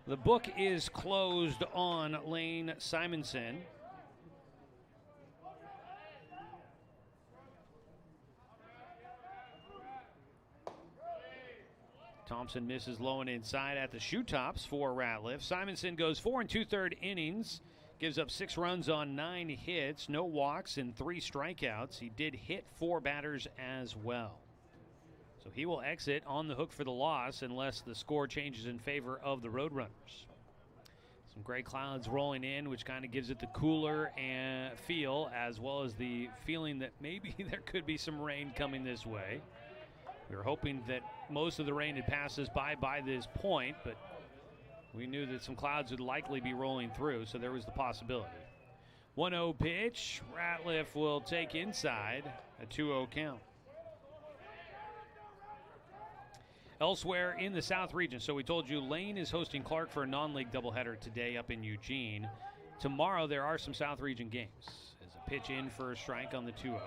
The book is closed on Lane Simonson. Thompson misses low and inside at the shoe tops for Ratliff. Simonson goes 4 2/3 innings, gives up 6 runs on 9 hits, no walks and 3 strikeouts. He did hit 4 batters as well. So he will exit on the hook for the loss unless the score changes in favor of the Roadrunners. Some gray clouds rolling in, which kind of gives it the cooler and feel, as well as the feeling that maybe there could be some rain coming this way. We were hoping that most of the rain had passed us by this point, but we knew that some clouds would likely be rolling through, so there was the possibility. 1-0 pitch. Ratliff will take inside, a 2-0 count. Elsewhere in the South region, so we told you Lane is hosting Clark for a non-league doubleheader today up in Eugene. Tomorrow there are some South region games. As a pitch in for a strike on the 2-0.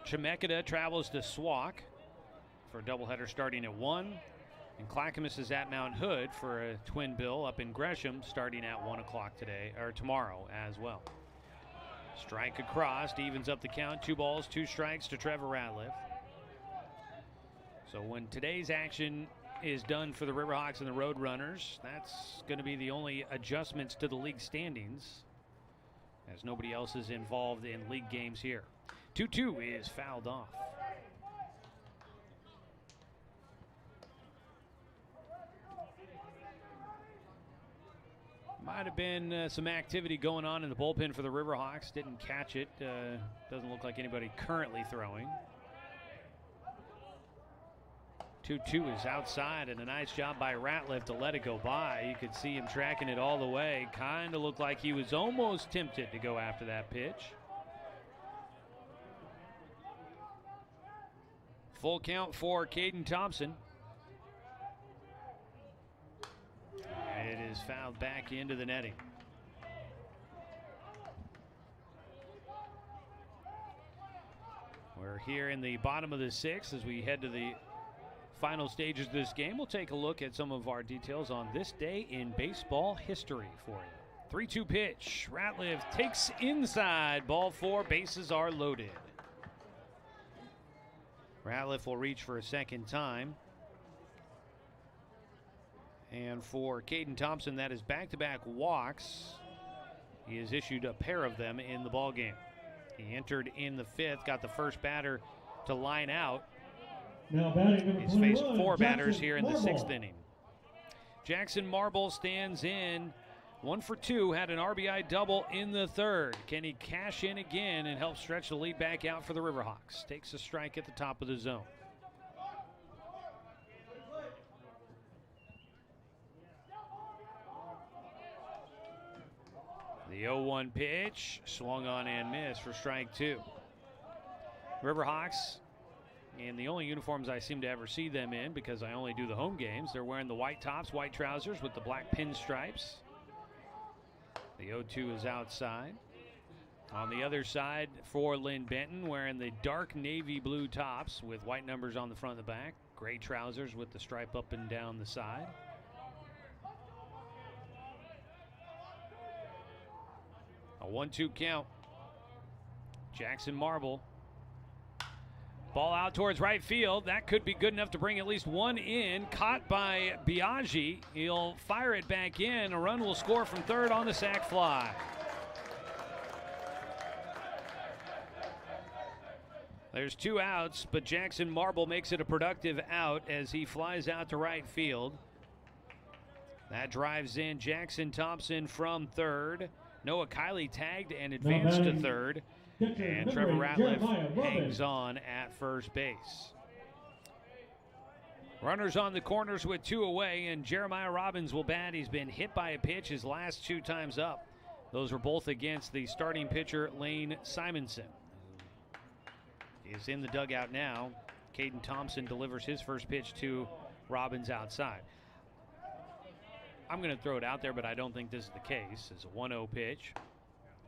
Chemeketa travels to Swauk for a doubleheader starting at 1. And Clackamas is at Mount Hood for a twin bill up in Gresham starting at 1 o'clock today, or tomorrow as well. Strike across, evens up the count. 2 balls, 2 strikes to Trevor Ratliff. So when today's action is done for the Riverhawks and the Roadrunners, that's going to be the only adjustments to the league standings, as nobody else is involved in league games here. 2-2 is fouled off. Might have been some activity going on in the bullpen for the Riverhawks. Didn't catch it. Doesn't look like anybody currently throwing. 2-2 is outside, and a nice job by Ratliff to let it go by. You could see him tracking it all the way. Kind of looked like he was almost tempted to go after that pitch. Full count for Caden Thompson. It is fouled back into the netting. We're here in the bottom of the 6th as we head to the final stages of this game. We'll take a look at some of our details on this day in baseball history for you. 3-2 pitch. Ratliff takes inside. Ball 4. Bases are loaded. Ratliff will reach for a second time. And for Caden Thompson, that is back-to-back walks. He has issued a pair of them in the ballgame. He entered in the 5th, got the first batter to line out. Now batting number He's 21, faced 4 batters Jackson here in the Marble. 6th inning. Jackson Marble stands in. 1 for 2, had an RBI double in the 3rd. Can he cash in again and help stretch the lead back out for the Riverhawks? Takes a strike at the top of the zone. The 0-1 pitch, swung on and missed for strike 2. Riverhawks in the only uniforms I seem to ever see them in, because I only do the home games. They're wearing the white tops, white trousers with the black pinstripes. The 0-2 is outside. On the other side for Linn-Benton, wearing the dark navy blue tops with white numbers on the front and the back. Gray trousers with the stripe up and down the side. A 1-2 count. Jackson Marble. Ball out towards right field. That could be good enough to bring at least one in. Caught by Biaggi. He'll fire it back in. A run will score from third on the sac fly. There's 2 outs, but Jackson Marble makes it a productive out as he flies out to right field. That drives in Jackson Thompson from third. Noah Kiley tagged and advanced to third. And Trevor Ratliff hangs on at first base. Runners on the corners with 2 away, and Jeremiah Robbins will bat. He's been hit by a pitch his last 2 times up. Those were both against the starting pitcher, Lane Simonson. He is in the dugout now. Caden Thompson delivers his first pitch to Robbins outside. I'm going to throw it out there, but I don't think this is the case. It's a 1-0 pitch.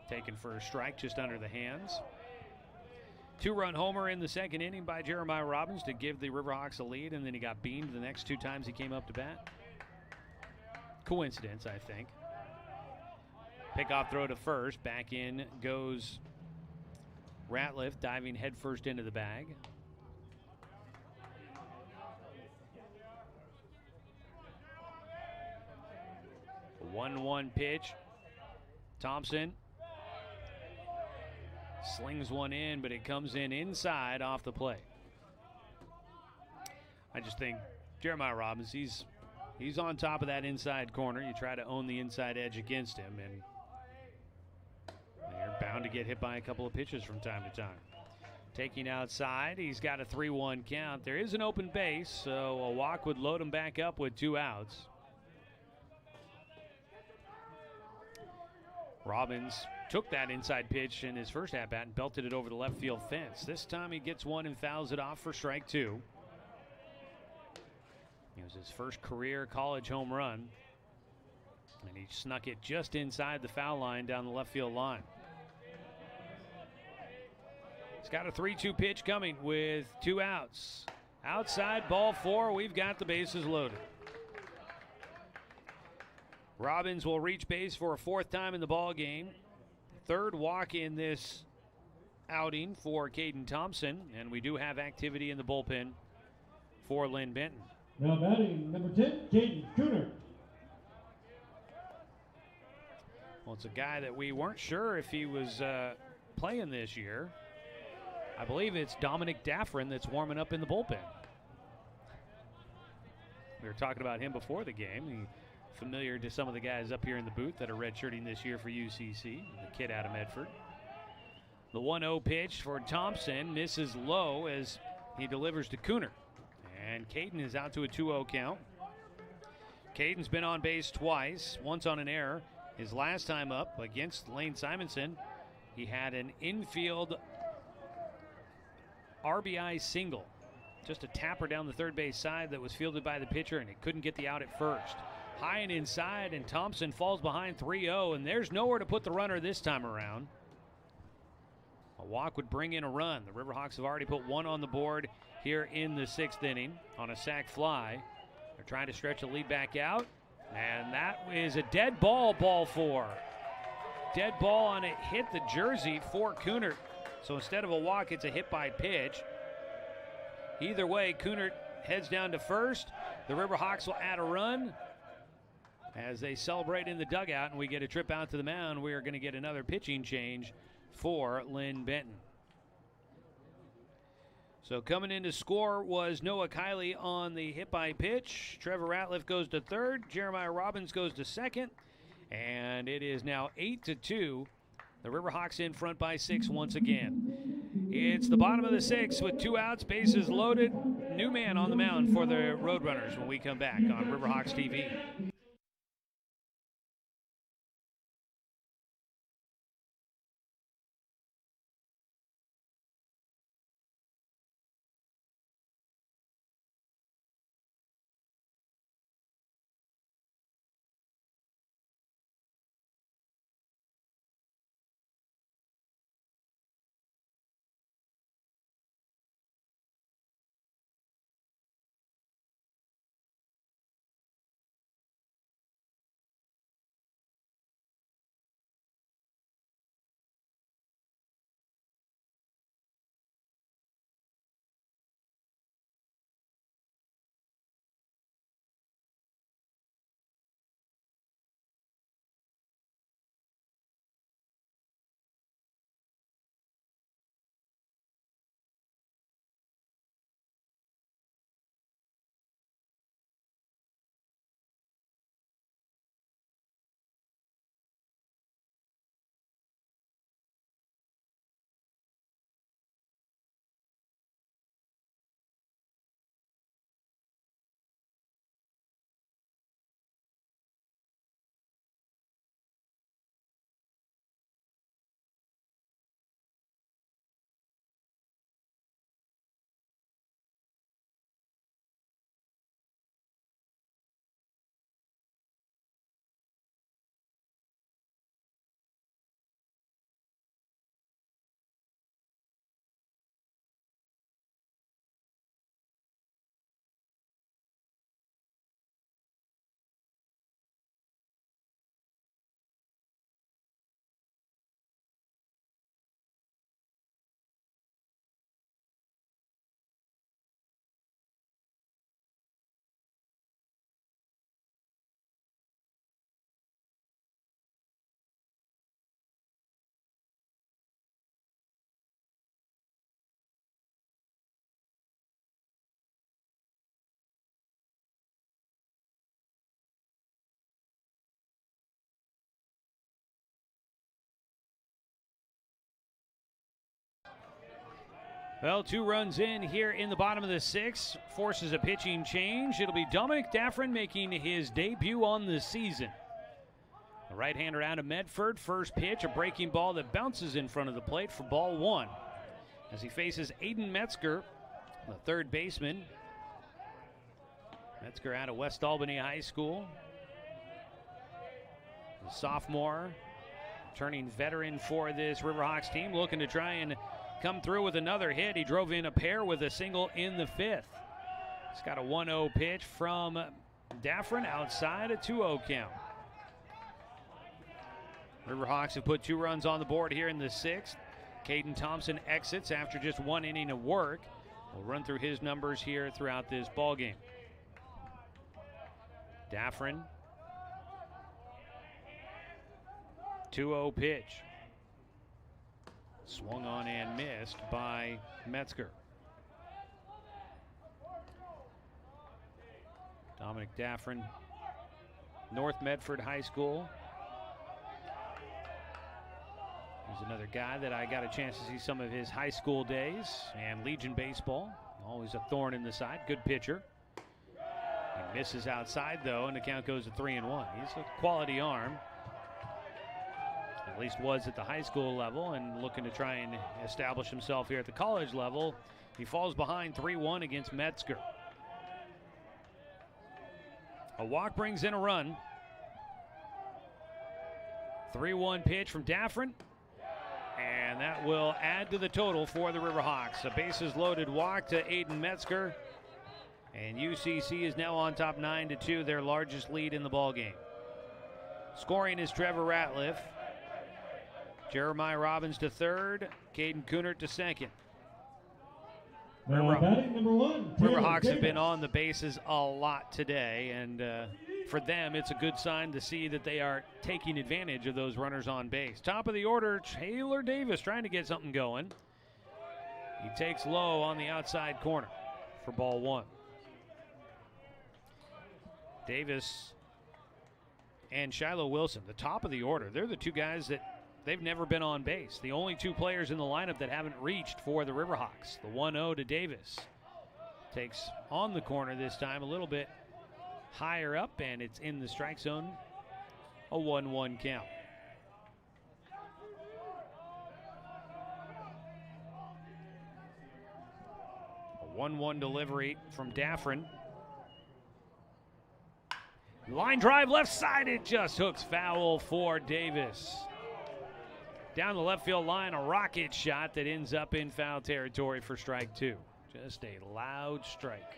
Taken for a strike just under the hands. 2-run homer in the second inning by Jeremiah Robbins to give the Riverhawks a lead, and then he got beamed the next 2 times he came up to bat. Coincidence, I think. Pickoff throw to first. Back in goes Ratliff, diving headfirst into the bag. A 1-1 pitch. Thompson slings one in, but it comes in inside off the plate. I just think Jeremiah Robbins, he's on top of that inside corner. You try to own the inside edge against him, and you're bound to get hit by a couple of pitches from time to time. Taking outside, he's got a 3-1 count. There is an open base, so a walk would load him back up with 2 outs. Robbins took that inside pitch in his first at-bat and belted it over the left field fence. This time he gets one and fouls it off for strike 2. It was his first career college home run, and he snuck it just inside the foul line down the left field line. He's got a 3-2 pitch coming with 2 outs. Outside, ball 4. We've got the bases loaded. Robbins will reach base for a 4th time in the ball game. 3rd walk in this outing for Caden Thompson, and we do have activity in the bullpen for Linn-Benton. Now batting number 10, Caden Cooner. Well, it's a guy that we weren't sure if he was playing this year. I believe it's Dominic Daffrin that's warming up in the bullpen. We were talking about him before the game. Familiar to some of the guys up here in the booth that are redshirting this year for UCC, the kid out of Medford. The 1-0 pitch for Thompson misses low as he delivers to Cooner. And Caden is out to a 2-0 count. Caden's been on base twice, once on an error. His last time up against Lane Simonson, he had an infield RBI single. Just a tapper down the third base side that was fielded by the pitcher, and he couldn't get the out at first. High and inside, and Thompson falls behind 3-0, and there's nowhere to put the runner this time around. A walk would bring in a run. The Riverhawks have already put 1 on the board here in the 6th inning on a sac fly. They're trying to stretch the lead back out, and that is a dead ball, ball 4. Dead ball, and it hit the jersey for Cooner. So instead of a walk, it's a hit by pitch. Either way, Cooner heads down to first. The Riverhawks will add a run as they celebrate in the dugout, and we get a trip out to the mound. We are going to get another pitching change for Linn-Benton. So coming in to score was Noah Kiley on the hit by pitch. Trevor Ratliff goes to third. Jeremiah Robbins goes to second. And it is now 8-2. The Riverhawks in front by 6 once again. It's the bottom of the 6th with 2 outs, bases loaded. New man on the mound for the Roadrunners when we come back on Riverhawks TV. Well, 2 runs in here in the bottom of the 6th. Forces a pitching change. It'll be Dominic Daffrin making his debut on the season. The right-hander out of Medford. First pitch, a breaking ball that bounces in front of the plate for ball 1. As he faces Aiden Metzger, the third baseman. Metzger out of West Albany High School. The sophomore, turning veteran for this Riverhawks team, looking to try and come through with another hit. He drove in a pair with a single in the 5th. He's got a 1-0 pitch from Daffrin outside, a 2-0 count. Riverhawks have put 2 runs on the board here in the 6th. Caden Thompson exits after just 1 inning of work. We'll run through his numbers here throughout this ball game. Daffrin, 2-0 pitch. Swung on and missed by Metzger. Dominic Daffrin, North Medford High School. He's another guy that I got a chance to see some of his high school days and Legion baseball. Always a thorn in the side. Good pitcher. He misses outside though, and the count goes to 3-1. He's a quality arm. At least was at the high school level, and looking to try and establish himself here at the college level. He falls behind 3-1 against Metzger. A walk brings in a run. 3-1 pitch from Daffrin, and that will add to the total for the Riverhawks. A bases loaded walk to Aiden Metzger, and UCC is now on top 9-2, their largest lead in the ballgame. Scoring is Trevor Ratliff. Jeremiah Robbins to third, Caden Kunert to second. Batting number 1, Riverhawks have been on the bases a lot today, and for them, it's a good sign to see that they are taking advantage of those runners on base. Top of the order, Taylor Davis trying to get something going. He takes low on the outside corner for ball 1. Davis and Shiloh Wilson, the top of the order. They're the 2 guys that they've never been on base. The only 2 players in the lineup that haven't reached for the Riverhawks. The 1-0 to Davis. Takes on the corner this time, a little bit higher up, and it's in the strike zone. A 1-1 count. A 1-1 delivery from Daffrin. Line drive left side, it just hooks foul for Davis. Down the left field line, a rocket shot that ends up in foul territory for strike 2. Just a loud strike.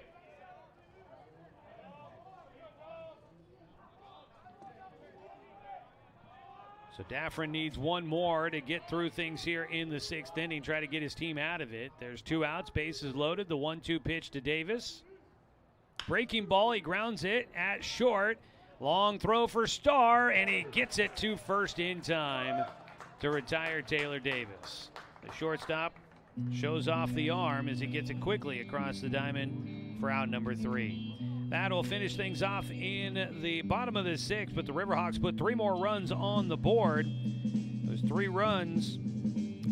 So Daffrin needs 1 more to get through things here in the 6th inning, try to get his team out of it. There's 2 outs, bases loaded. The 1-2 pitch to Davis. Breaking ball, he grounds it at short. Long throw for Starr, and he gets it to first in time to retire Taylor Davis. The shortstop shows off the arm as he gets it quickly across the diamond for out number 3. That'll finish things off in the bottom of the 6th, but the Riverhawks put 3 more runs on the board. Those 3 runs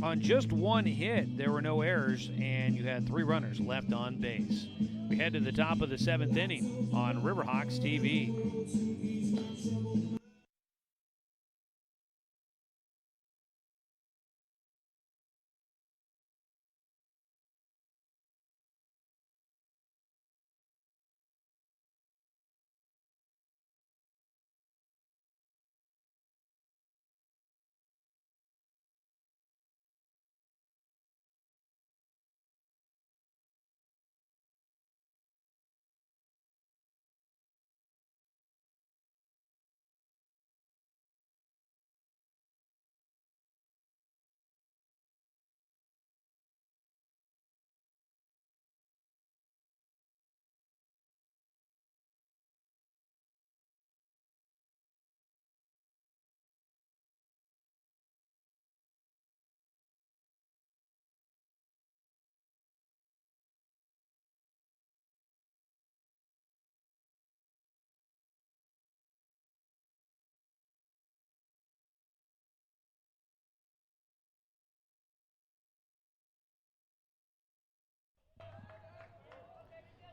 on just 1 hit. There were no errors, and you had 3 runners left on base. We head to the top of the 7th inning on Riverhawks TV.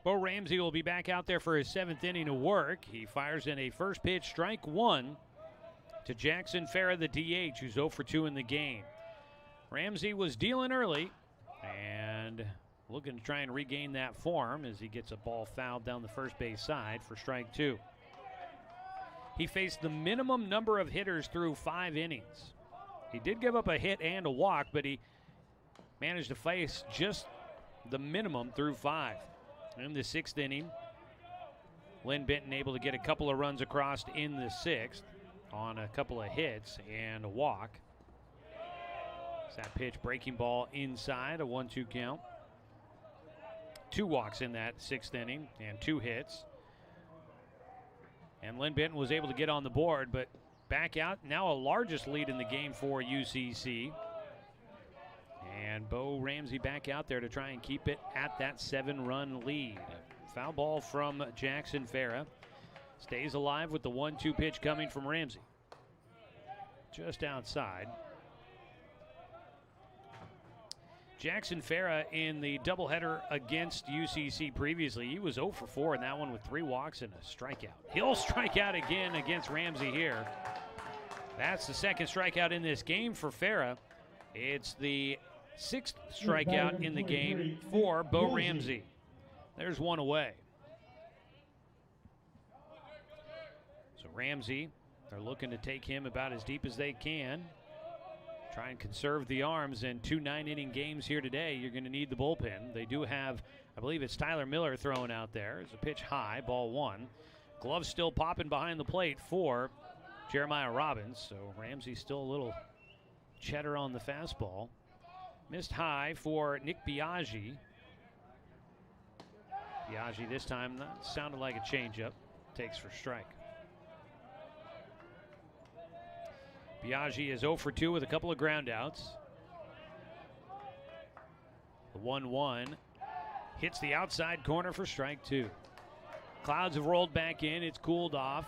Bo Ramsey will be back out there for his 7th inning of work. He fires in a first pitch, strike one, to Jackson Farah, the DH, who's 0 for 2 in the game. Ramsey was dealing early and looking to try and regain that form as he gets a ball fouled down the first base side for strike 2. He faced the minimum number of hitters through 5 innings. He did give up a hit and a walk, but he managed to face just the minimum through 5. In the 6th inning, Linn-Benton able to get a couple of runs across in the 6th on a couple of hits and a walk. It's that pitch, breaking ball inside, a 1-2 count. 2 walks in that 6th inning and 2 hits. And Linn-Benton was able to get on the board, but back out. Now a largest lead in the game for UCC. And Bo Ramsey back out there to try and keep it at that 7-run lead. Foul ball from Jackson Farah. Stays alive with the 1-2 pitch coming from Ramsey. Just outside. Jackson Farah in the doubleheader against UCC previously, he was 0 for 4 in that one with 3 walks and a strikeout. He'll strike out again against Ramsey here. That's the 2nd strikeout in this game for Farah. It's the 6th strikeout in the game for Bo Ramsey. There's one away. So Ramsey, they're looking to take him about as deep as they can. Try and conserve the arms in 2 9-inning games here today. You're going to need the bullpen. They do have, I believe it's Tyler Miller throwing out there. It's a pitch high, ball 1. Glove still popping behind the plate for Jeremiah Robbins. So Ramsey still a little cheddar on the fastball. Missed high for Nick Biaggi. Biaggi this time, that sounded like a changeup. Takes for strike. Biaggi is 0 for 2 with a couple of groundouts. The 1-1 hits the outside corner for strike 2. Clouds have rolled back in. It's cooled off.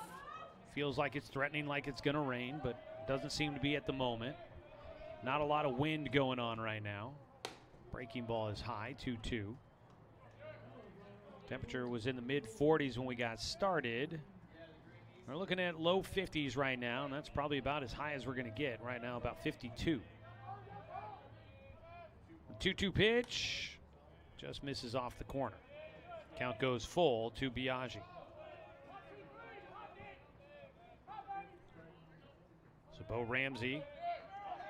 Feels like it's threatening, like it's going to rain, but doesn't seem to be at the moment. Not a lot of wind going on right now. Breaking ball is high, 2-2. Temperature was in the mid-40s when we got started. We're looking at low 50s right now, and that's probably about as high as we're going to get right now, about 52. The 2-2 pitch just misses off the corner. Count goes full to Biaggi. So Bo Ramsey,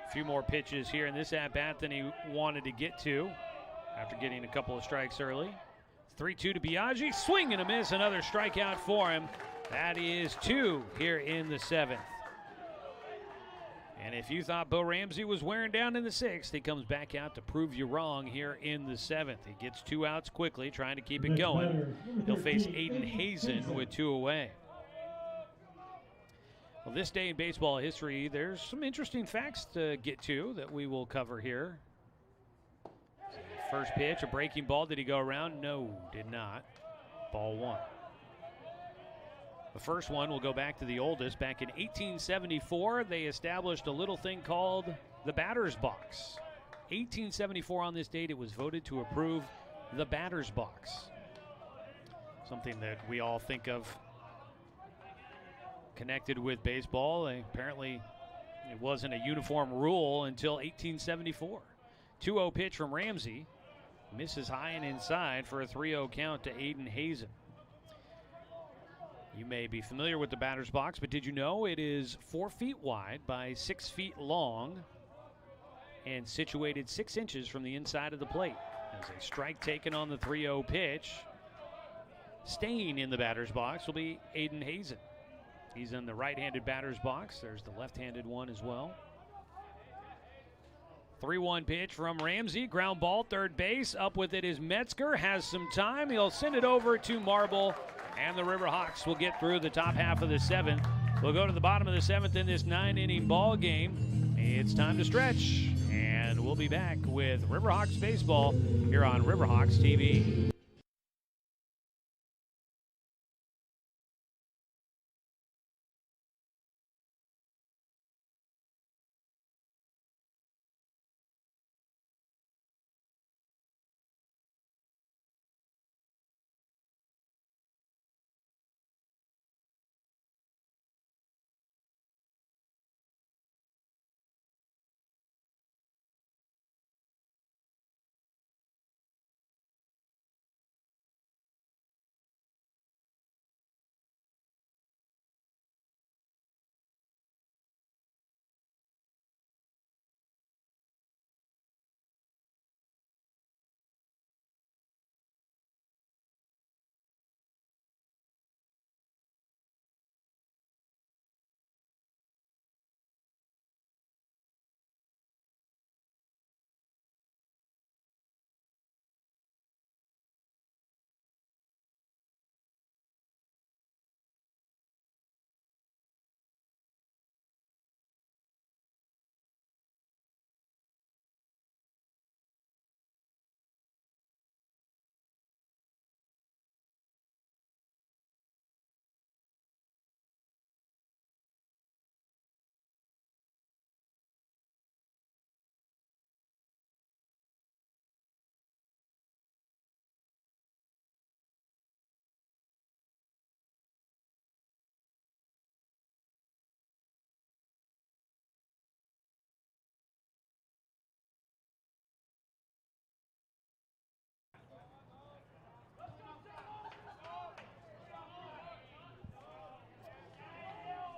a few more pitches here in this at-bat than he wanted to get to after getting a couple of strikes early. 3-2 to Biaggi, swing and a miss, another strikeout for him. That is 2 here in the 7th. And if you thought Bo Ramsey was wearing down in the 6th, he comes back out to prove you wrong here in the 7th. He gets 2 outs quickly, trying to keep it going. He'll face Aiden Hazen with 2 away. Well, this day in baseball history, there's some interesting facts to get to that we will cover here. First pitch, a breaking ball. Did he go around? No, did not. Ball 1. The first one will go back to the oldest. Back in 1874, they established a little thing called the batter's box. 1874 on this date, it was voted to approve the batter's box. Something that we all think of connected with baseball. Apparently, it wasn't a uniform rule until 1874. 2-0 pitch from Ramsey. Misses high and inside for a 3-0 count to Aiden Hazen. You may be familiar with the batter's box, but did you know it is 4 feet wide by 6 feet long and situated 6 inches from the inside of the plate? As a strike taken on the 3-0 pitch, staying in the batter's box will be Aiden Hazen. He's in the right-handed batter's box. There's the left-handed one as well. 3-1 pitch from Ramsey. Ground ball, third base. Up with it is Metzger. Has some time. He'll send it over to Marble. And the Riverhawks will get through the top half of the 7th. We'll go to the bottom of the 7th in this 9-inning ball game. It's time to stretch. And we'll be back with Riverhawks baseball here on Riverhawks TV.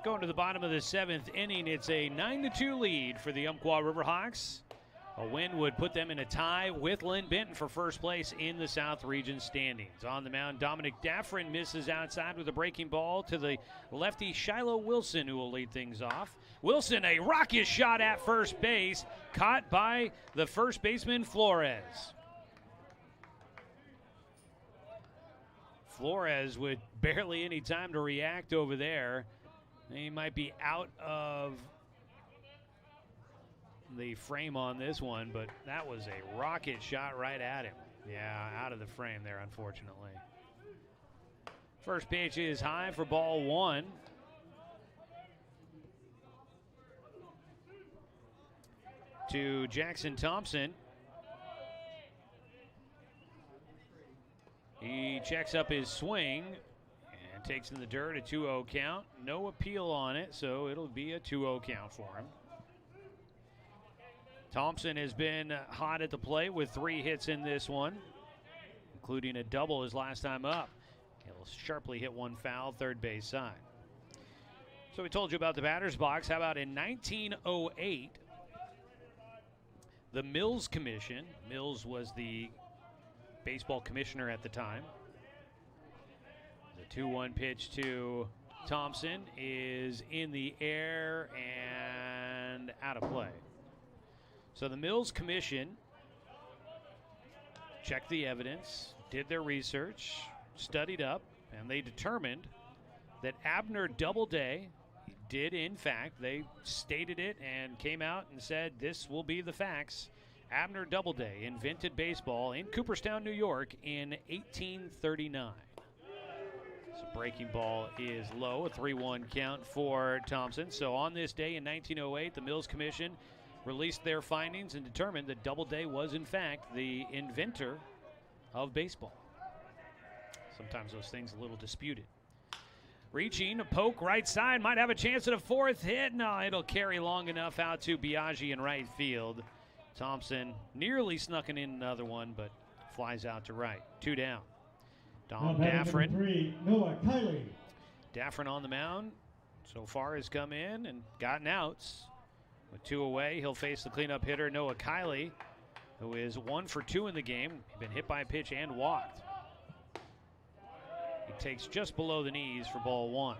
Going to the bottom of the 7th inning, it's a 9-2 lead for the Umpqua Riverhawks. A win would put them in a tie with Linn-Benton for first place in the South Region standings. On the mound, Dominic Daffrin misses outside with a breaking ball to the lefty Shiloh Wilson, who will lead things off. Wilson, a rocket shot at first base, caught by the first baseman Flores. Flores with barely any time to react over there. He might be out of the frame on this one, but that was a rocket shot right at him. Yeah, out of the frame there, unfortunately. First pitch is high for ball 1. To Jackson Thompson. He checks up his swing and takes in the dirt, a 2-0 count. No appeal on it, so it'll be a 2-0 count for him. Thompson has been hot at the plate with 3 hits in this one, including a double his last time up. He'll sharply hit one foul, third base side. So we told you about the batter's box. How about in 1908, the Mills Commission, Mills was the baseball commissioner at the time. The 2-1 pitch to Thompson is in the air and out of play. So the Mills Commission checked the evidence, did their research, studied up, and they determined that Abner Doubleday did, in fact, they stated it and came out and said this will be the facts. Abner Doubleday invented baseball in Cooperstown, New York in 1839. So breaking ball is low, a 3-1 count for Thompson. So on this day in 1908, the Mills Commission released their findings and determined that Doubleday was, in fact, the inventor of baseball. Sometimes those things a little disputed. Reaching, a poke right side, might have a chance at a 4th hit. No, it'll carry long enough out to Biaggi in right field. Thompson nearly snuck in another one, but flies out to right. 2 down. Dom Daffrin. 3, Noah Kiley. Daffrin on the mound so far has come in and gotten outs. With 2 away, he'll face the cleanup hitter Noah Kiley, who is 1 for 2 in the game. He's been hit by a pitch and walked. He takes just below the knees for ball 1.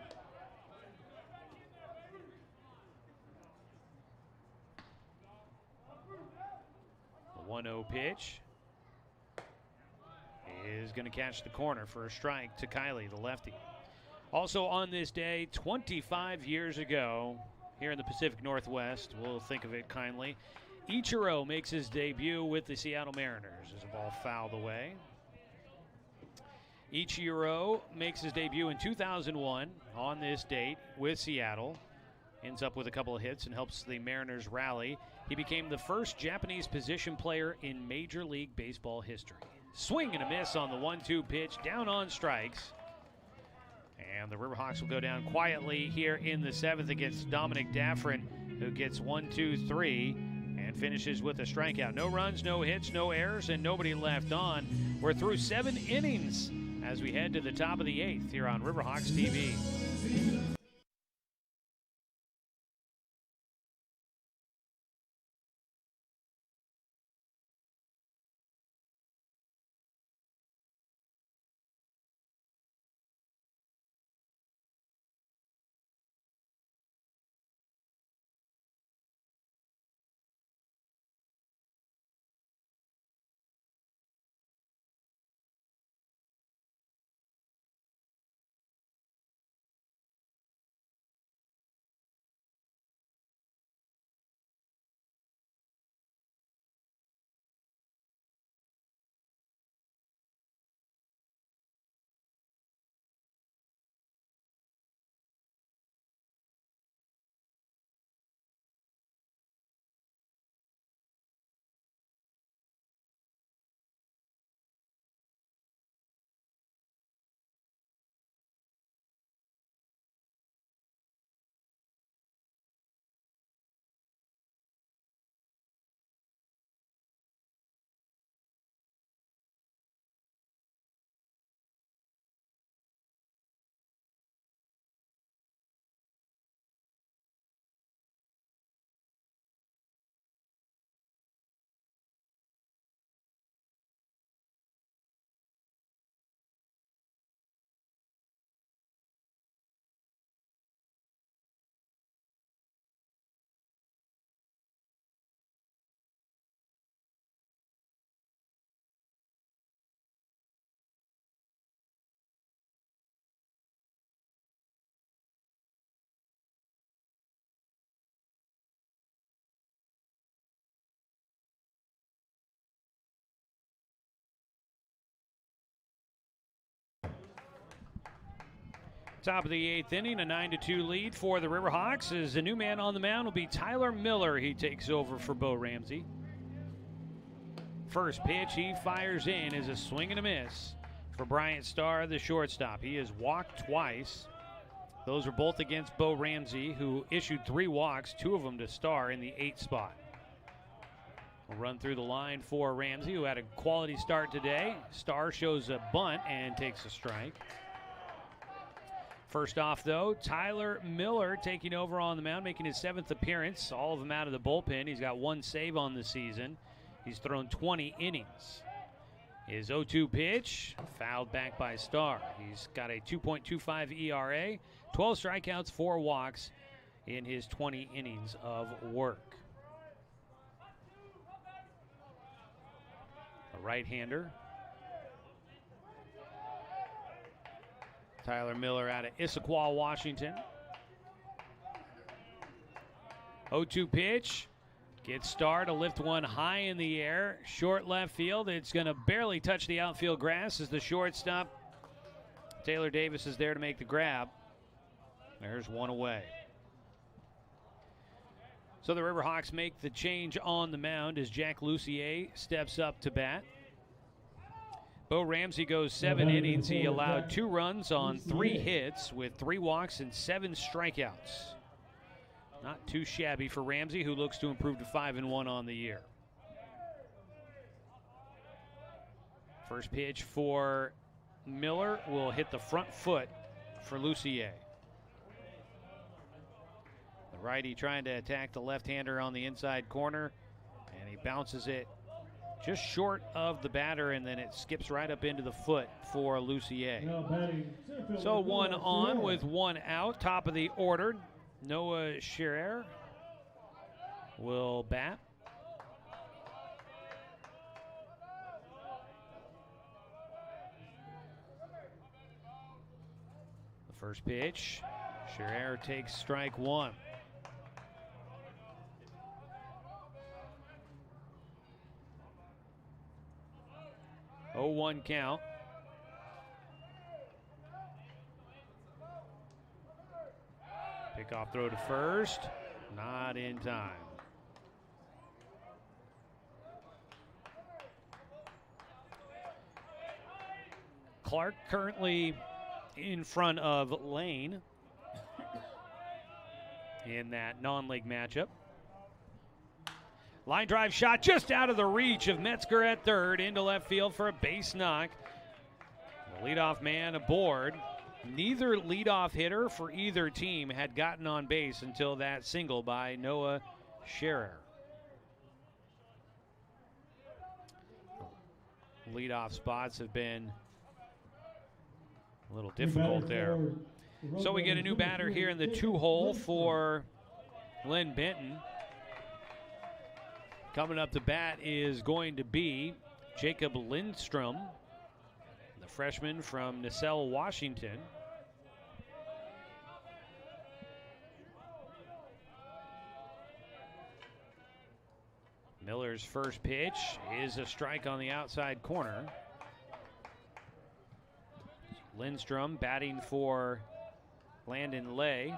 The 1-0 pitch is going to catch the corner for a strike to Kiley, the lefty. Also on this day, 25 years ago, here in the Pacific Northwest, we'll think of it kindly, Ichiro makes his debut with the Seattle Mariners as a ball fouled away. Ichiro makes his debut in 2001 on this date with Seattle. Ends up with a couple of hits and helps the Mariners rally. He became the first Japanese position player in Major League Baseball history. Swing and a miss on the 1-2 pitch, down on strikes. And the Riverhawks will go down quietly here in the 7th against Dominic Daffrin, who gets 1, 2, 3 and finishes with a strikeout. No runs, no hits, no errors, and nobody left on. We're through 7 innings as we head to the top of the 8th here on Riverhawks TV. Top of the 8th inning, a 9-2 lead for the Riverhawks as the new man on the mound will be Tyler Miller. He takes over for Bo Ramsey. First pitch he fires in is a swing and a miss for Bryant Starr, the shortstop. He has walked twice. Those were both against Bo Ramsey, who issued 3 walks, 2 of them to Starr in the 8th spot. We'll run through the line for Ramsey, who had a quality start today. Starr shows a bunt and takes a strike. First off, though, Tyler Miller taking over on the mound, making his 7th appearance, all of them out of the bullpen. He's got 1 save on the season. He's thrown 20 innings. His 0-2 pitch, fouled back by Starr. He's got a 2.25 ERA, 12 strikeouts, 4 walks in his 20 innings of work. A right-hander. Tyler Miller out of Issaquah, Washington. 0-2 pitch. Gets Starr to lift one high in the air. Short left field. It's going to barely touch the outfield grass as the shortstop, Taylor Davis, is there to make the grab. There's one away. So the Riverhawks make the change on the mound as Jack Lucier steps up to bat. Bo Ramsey goes 7 innings. He allowed 2 runs on 3 hits with 3 walks and 7 strikeouts. Not too shabby for Ramsey, who looks to improve to 5-1 on the year. First pitch for Miller will hit the front foot for Lucier. The righty trying to attack the left-hander on the inside corner, and he bounces it just short of the batter, and then it skips right up into the foot for Lucier. So 1 on with 1 out. Top of the order, Noah Scherer will bat. The first pitch, Scherer takes strike 1. Oh, 1 count. Pickoff throw to first, not in time. Clark currently in front of Lane in that non-league matchup. Line drive shot just out of the reach of Metzger at third, into left field for a base knock. The leadoff man aboard. Neither leadoff hitter for either team had gotten on base until that single by Noah Scherer. Leadoff spots have been a little difficult there. So we get a new batter here in the 2-hole for Linn-Benton. Coming up to bat is going to be Jacob Lindstrom, the freshman from Nacelle, Washington. Miller's first pitch is a strike on the outside corner. Lindstrom batting for Landon Lay.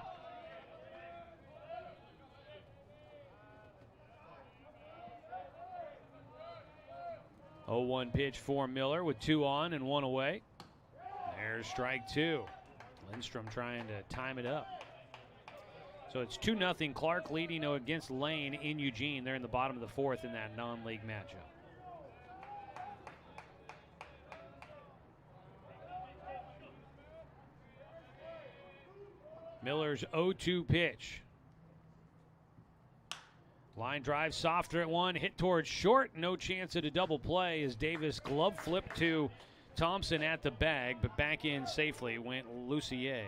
Oh, 1 pitch for Miller with 2 on and 1 away. There's strike 2. Lindstrom trying to time it up. So it's 2-0 Clark leading against Lane in Eugene. They're in the bottom of the 4th in that non-league matchup. Miller's 0-2 pitch. Line drive softer at 1, hit towards short. No chance at a double play as Davis glove flip to Thompson at the bag, but back in safely went Lucier.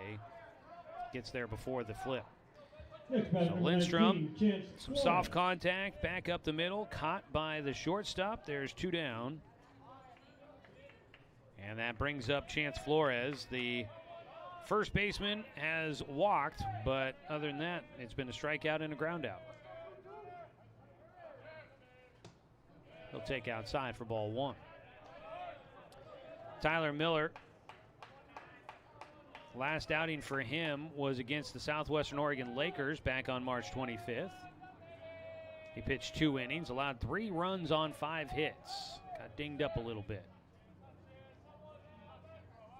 Gets there before the flip. So Lindstrom, some soft contact, back up the middle, caught by the shortstop. There's 2 down. And that brings up Chance Flores. The first baseman has walked, but other than that, it's been a strikeout and a ground out. He'll take outside for ball 1. Tyler Miller Last outing for him was against the Southwestern Oregon Lakers back on March 25th. He pitched 2 innings, allowed 3 runs on 5 hits. Got dinged up a little bit.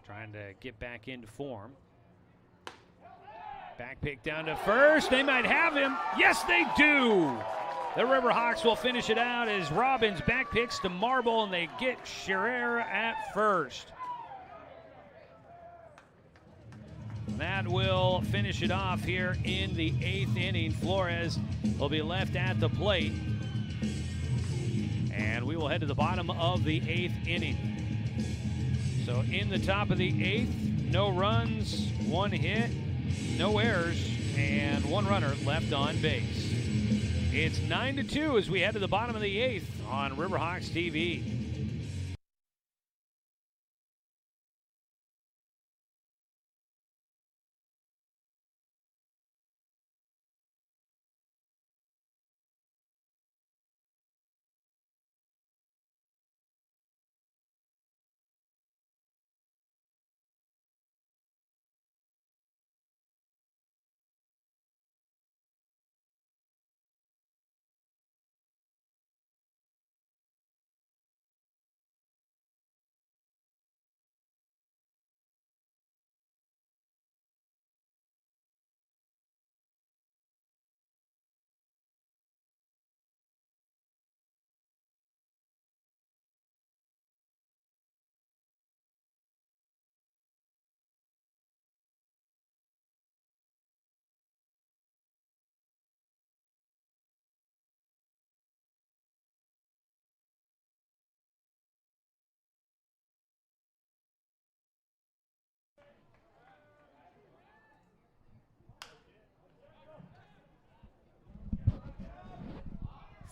Trying to get back into form. Back pick down to first. They might have him. Yes, they do. The Riverhawks will finish it out as Robbins back picks to Marble, and they get Scherer at first. That will finish it off here in the 8th inning. Flores will be left at the plate. And we will head to the bottom of the 8th inning. So in the top of the 8th, no runs, 1 hit, no errors, and 1 runner left on base. It's 9-2 as we head to the bottom of the 8th on Riverhawks TV.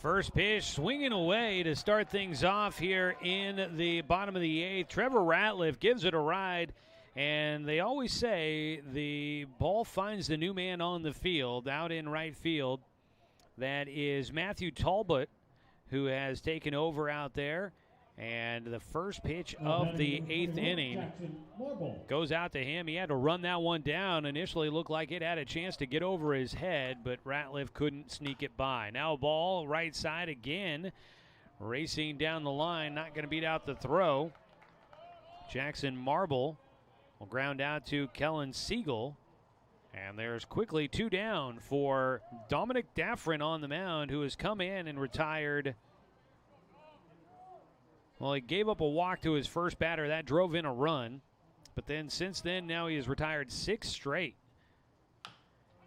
First pitch swinging away to start things off here in the bottom of the 8th. Trevor Ratliff gives it a ride, and they always say the ball finds the new man on the field out in right field. That is Matthew Talbot, who has taken over out there. And the first pitch of the 8th inning goes out to him. He had to run that one down. Initially looked like it had a chance to get over his head, but Ratliff couldn't sneak it by. Now a ball right side again, racing down the line, not going to beat out the throw. Jackson Marble will ground out to Kellen Siegel. And there's quickly 2 down for Dominic Daffrin on the mound, who has come in and retired. Well, he gave up a walk to his first batter. That drove in a run. But then since then, now he has retired 6 straight.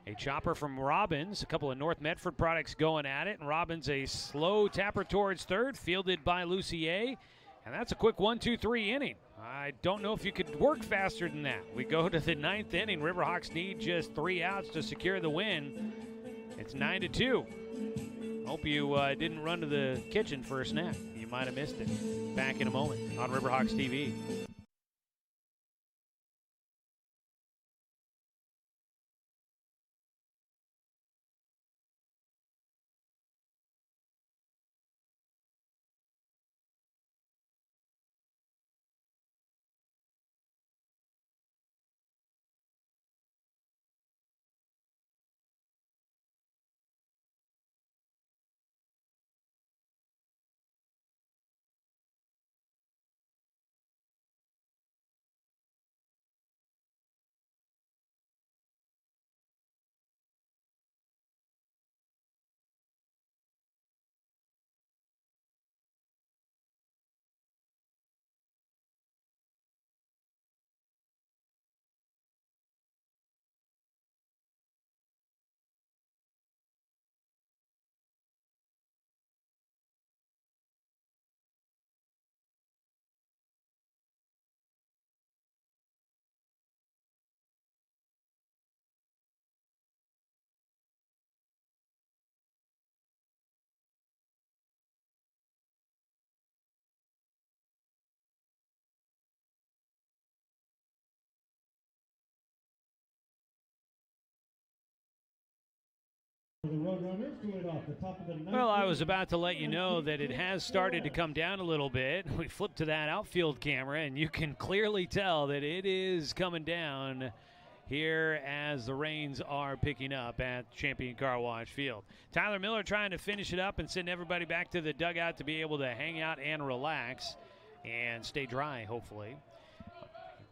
A chopper from Robbins. A couple of North Medford products going at it. And Robbins a slow tapper towards third, fielded by Lucier. And that's a quick 1-2-3 inning. I don't know if you could work faster than that. We go to the 9th inning. Riverhawks need just 3 outs to secure the win. It's 9-2. Hope you didn't run to the kitchen for a snack. You might have missed it. Back in a moment on Riverhawks TV. the Roadrunners to lead off the top of the ninth. Well, I was about to let you know that it has started to come down a little bit. We flipped to that outfield camera, and you can clearly tell that it is coming down here as the rains are picking up at Champion Car Wash Field. Tyler Miller trying to finish it up and send everybody back to the dugout to be able to hang out and relax and stay dry, hopefully.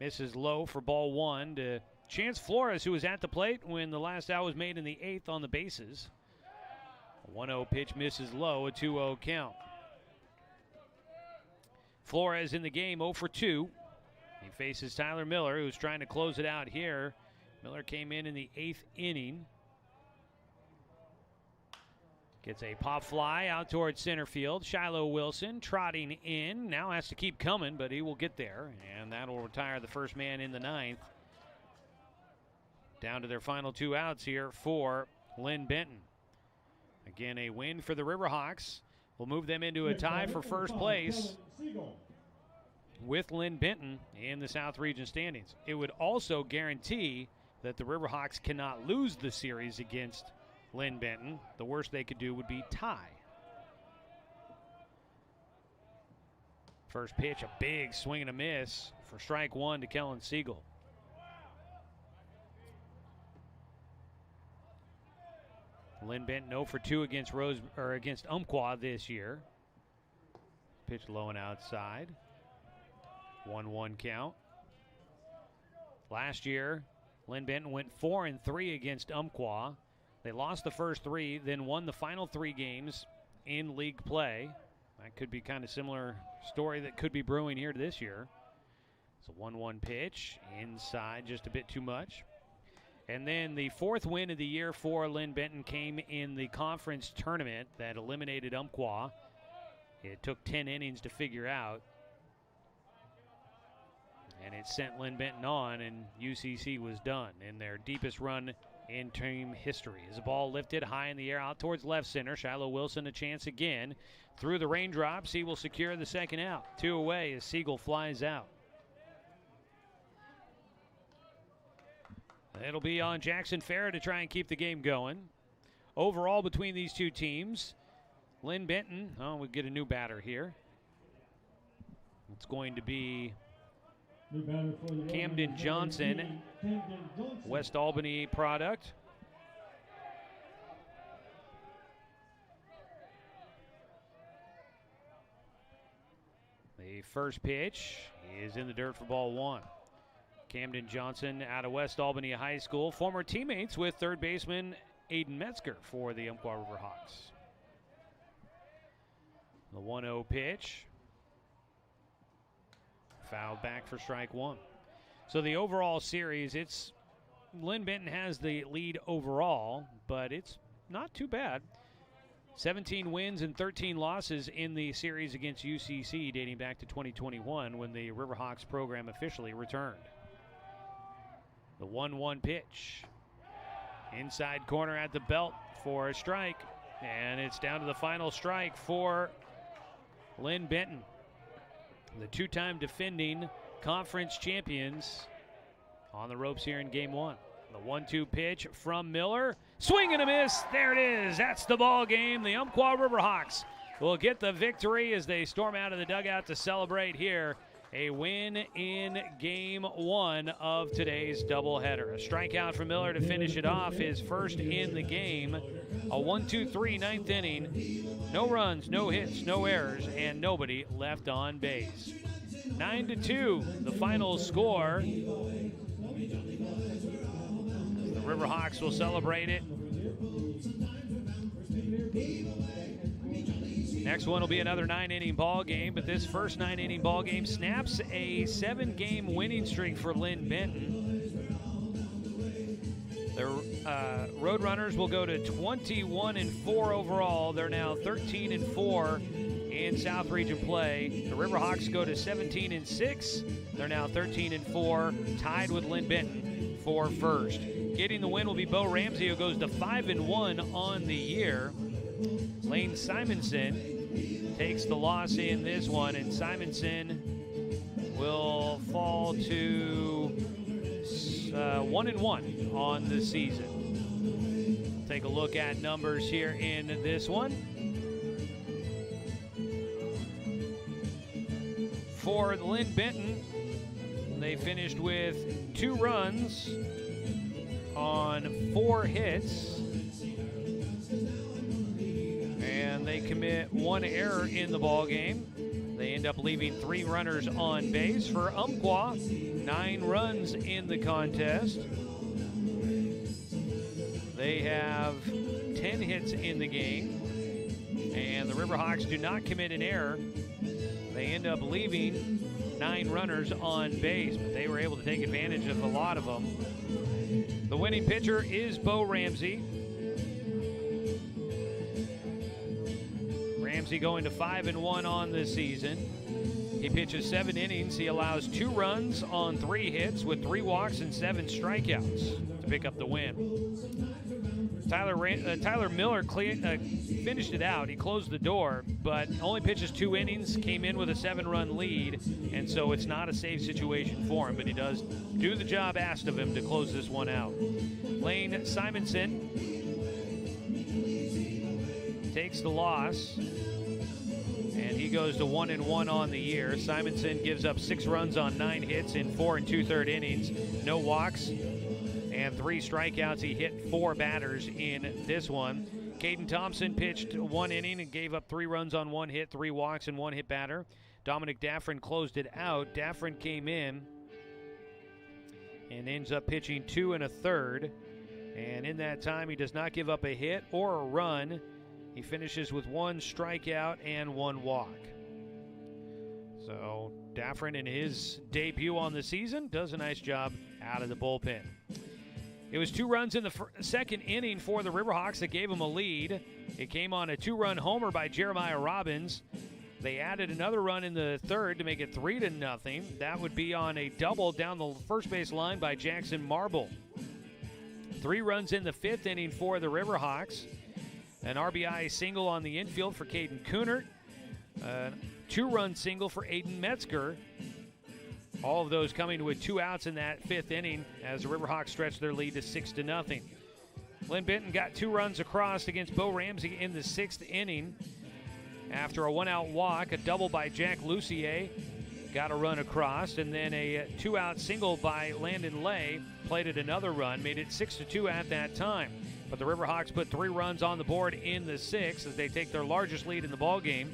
Misses low for ball one to Chance Flores, who was at the plate when the last out was made in the 8th on the bases. A 1-0 pitch misses low, a 2-0 count. Flores in the game, 0 for 2. He faces Tyler Miller, who's trying to close it out here. Miller came in the 8th inning. Gets a pop fly out towards center field. Shiloh Wilson trotting in. Now has to keep coming, but he will get there. And that'll retire the first man in the 9th. Down to their final 2 outs here for Linn-Benton. Again, a win for the Riverhawks will move them into a tie for first place with Linn-Benton in the South Region standings. It would also guarantee that the Riverhawks cannot lose the series against Linn-Benton. The worst they could do would be tie. First pitch, a big swing and a miss for strike one to Kellen Siegel. Linn-Benton 0 for 2 against against Umpqua this year. Pitch low and outside. 1-1 count. Last year, Linn-Benton went 4-3 against Umpqua. They lost the first 3, then won the final 3 games in league play. That could be kind of similar story that could be brewing here this year. It's a 1-1 pitch inside, just a bit too much. And then the 4th win of the year for Linn-Benton came in the conference tournament that eliminated Umpqua. It took 10 innings to figure out. And it sent Linn-Benton on, and UCC was done in their deepest run in team history. As the ball lifted high in the air out towards left center, Shiloh Wilson a chance again. Through the raindrops, he will secure the second out. 2 away as Siegel flies out. It'll be on Jackson Farah to try and keep the game going. Overall, between these two teams, Linn-Benton, we get a new batter here. It's going to be Camden Johnson, West Albany product. The first pitch is in the dirt for ball one. Camden Johnson out of West Albany High School, former teammates with third baseman Aiden Metzger for the Umpqua Riverhawks. The 1-0 pitch. Fouled back for strike one. So the overall series, it's Linn-Benton has the lead overall, but it's not too bad. 17 wins and 13 losses in the series against UCC dating back to 2021 when the Riverhawks program officially returned. The 1-1 pitch. Inside corner at the belt for a strike. And it's down to the final strike for Linn-Benton. The 2-time defending conference champions on the ropes here in game one. The 1-2 pitch from Miller. Swing and a miss. There it is. That's the ball game. The Umpqua Riverhawks will get the victory as they storm out of the dugout to celebrate here. A win in game one of today's doubleheader. A strikeout from Miller to finish it off, his first in the game. A 1-2-3 ninth inning. No runs, no hits, no errors, and nobody left on base. 9-2, the final score. The Riverhawks will celebrate it. Next one will be another 9-inning ball game, but this first 9-inning ball game snaps a 7-game winning streak for Linn-Benton. The Roadrunners will go to 21-4 overall. They're now 13-4 in South Region play. The Riverhawks go to 17-6. They're now 13-4, tied with Linn-Benton for first. Getting the win will be Bo Ramsey, who goes to 5-1 on the year. Lane Simonson takes the loss in this one, and Simonson will fall to 1-1 on the season. take a look at numbers here in this one. For Linn-Benton, they finished with 2 runs on 4 hits. And they commit 1 error in the ball game. They end up leaving 3 runners on base. For Umpqua, 9 runs in the contest. They have 10 hits in the game. And the Riverhawks do not commit an error. They end up leaving 9 runners on base, but they were able to take advantage of a lot of them. The winning pitcher is Bo Ramsey. Ramsey going to 5-1 on this season. He pitches 7 innings. He allows 2 runs on 3 hits with 3 walks and 7 strikeouts to pick up the win. Tyler Miller finished it out. He closed the door, but only pitches 2 innings, came in with a 7-run lead, and so it's not a safe situation for him, but he does do the job asked of him to close this one out. Lane Simonson takes the loss, and he goes to 1-1 on the year. Simonson gives up 6 runs on 9 hits in 4 2/3 innings, no walks, and 3 strikeouts. He hit 4 batters in this one. Caden Thompson pitched 1 inning and gave up 3 runs on 1 hit, 3 walks, and 1 hit batter. Dominic Daffrin closed it out. Daffrin came in and ends up pitching 2 1/3. And in that time, he does not give up a hit or a run. He finishes with 1 strikeout and 1 walk. So Daffrin, in his debut on the season, does a nice job out of the bullpen. It was 2 runs in the second inning for the Riverhawks that gave them a lead. It came on a 2-run homer by Jeremiah Robbins. They added another run in the third to make it 3-0. That would be on a double down the first base line by Jackson Marble. 3 runs in the 5th inning for the Riverhawks. An RBI single on the infield for Caden Kunert. 2-run single for Aiden Metzger. All of those coming with 2 outs in that 5th inning as the Riverhawks stretched their lead to 6-0. Linn-Benton got 2 runs across against Bo Ramsey in the 6th inning. After a 1-out walk, a double by Jack Lucier got a run across, and then a 2-out single by Landon Lay plated another run, made it 6-2 at that time. But the Riverhawks put 3 runs on the board in the 6th as they take their largest lead in the ballgame.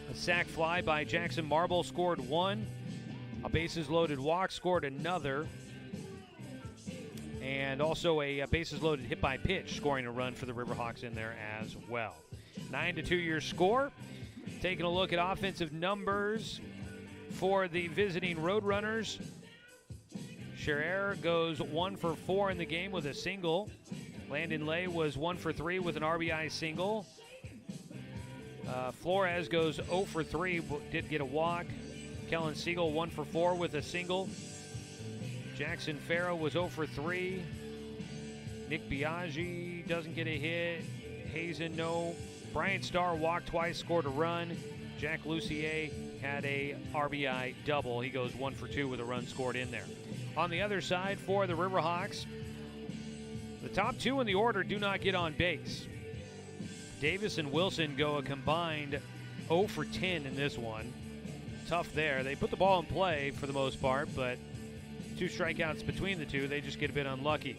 A sac fly by Jackson Marble scored 1. A bases-loaded walk scored another. And also a bases-loaded hit by pitch, scoring a run for the Riverhawks in there as well. 9-2 your score. Taking a look at offensive numbers for the visiting Roadrunners. Scherer goes 1 for 4 in the game with a single. Landon Lay was 1 for 3 with an RBI single. Flores goes 0 for 3, did get a walk. Kellen Siegel 1 for 4 with a single. Jackson Farrow was 0 for 3. Nick Biaggi doesn't get a hit. Hazen, no. Brian Starr walked twice, scored a run. Jack Lucier had a RBI double. He goes 1 for 2 with a run scored in there. On the other side for the Riverhawks, the top 2 in the order do not get on base. Davis and Wilson go a combined 0 for 10 in this one. Tough there. They put the ball in play for the most part, but 2 strikeouts between the 2. They just get a bit unlucky.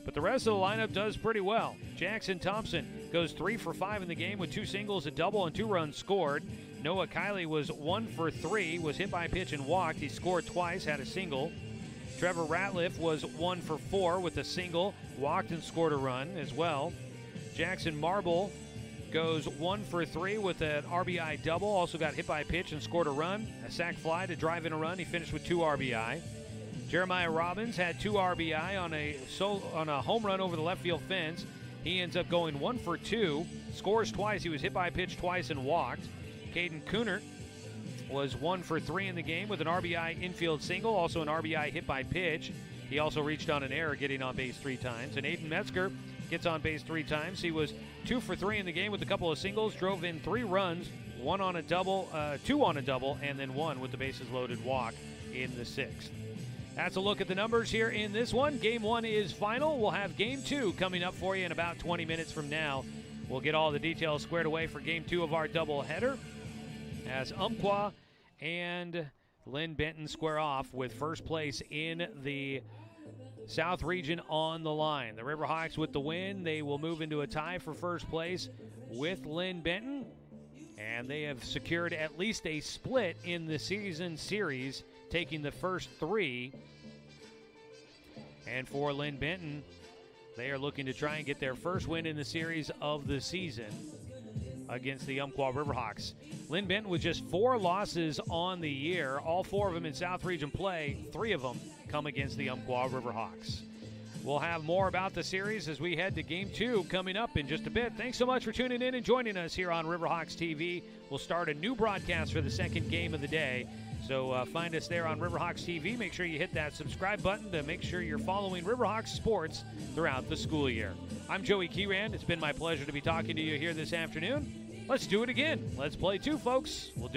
But the rest of the lineup does pretty well. Jackson Thompson goes 3 for 5 in the game with 2 singles, a double, and 2 runs scored. Noah Kiley was 1 for 3, was hit by a pitch and walked. He scored twice, had a single. Trevor Ratliff was 1 for 4 with a single, walked and scored a run as well. Jackson Marble goes 1 for 3 with an RBI double, also got hit by a pitch and scored a run. A sac fly to drive in a run. He finished with 2 RBI. Jeremiah Robbins had 2 RBI on a home run over the left field fence. He ends up going 1 for 2, scores twice. He was hit by a pitch twice and walked. Caden Kunert was 1 for 3 in the game with an RBI infield single, also an RBI hit by pitch. He also reached on an error, getting on base 3 times. And Aiden Metzger gets on base 3 times. He was 2 for 3 in the game with a couple of singles, drove in 3 runs, 1 on a double, 2 on a double, and then 1 with the bases loaded walk in the 6th. That's a look at the numbers here in this one. Game 1 is final. We'll have Game 2 coming up for you in about 20 minutes from now. We'll get all the details squared away for Game 2 of our doubleheader as Umpqua and Linn-Benton square off with first place in the South region on the line. The Riverhawks with the win, they will move into a tie for first place with Linn-Benton, and they have secured at least a split in the season series, taking the first 3. And for Linn-Benton, they are looking to try and get their first win in the series of the season against the Umpqua Riverhawks. Linn-Benton with just 4 losses on the year, all 4 of them in South Region play. 3 of them come against the Umpqua Riverhawks. We'll have more about the series as we head to Game 2 coming up in just a bit. Thanks so much for tuning in and joining us here on Riverhawks TV. We'll start a new broadcast for the second game of the day. So find us there on Riverhawks TV. Make sure you hit that subscribe button to make sure you're following Riverhawks sports throughout the school year. I'm Joey Keeran. It's been my pleasure to be talking to you here this afternoon. Let's do it again. Let's play 2, folks. We'll do it.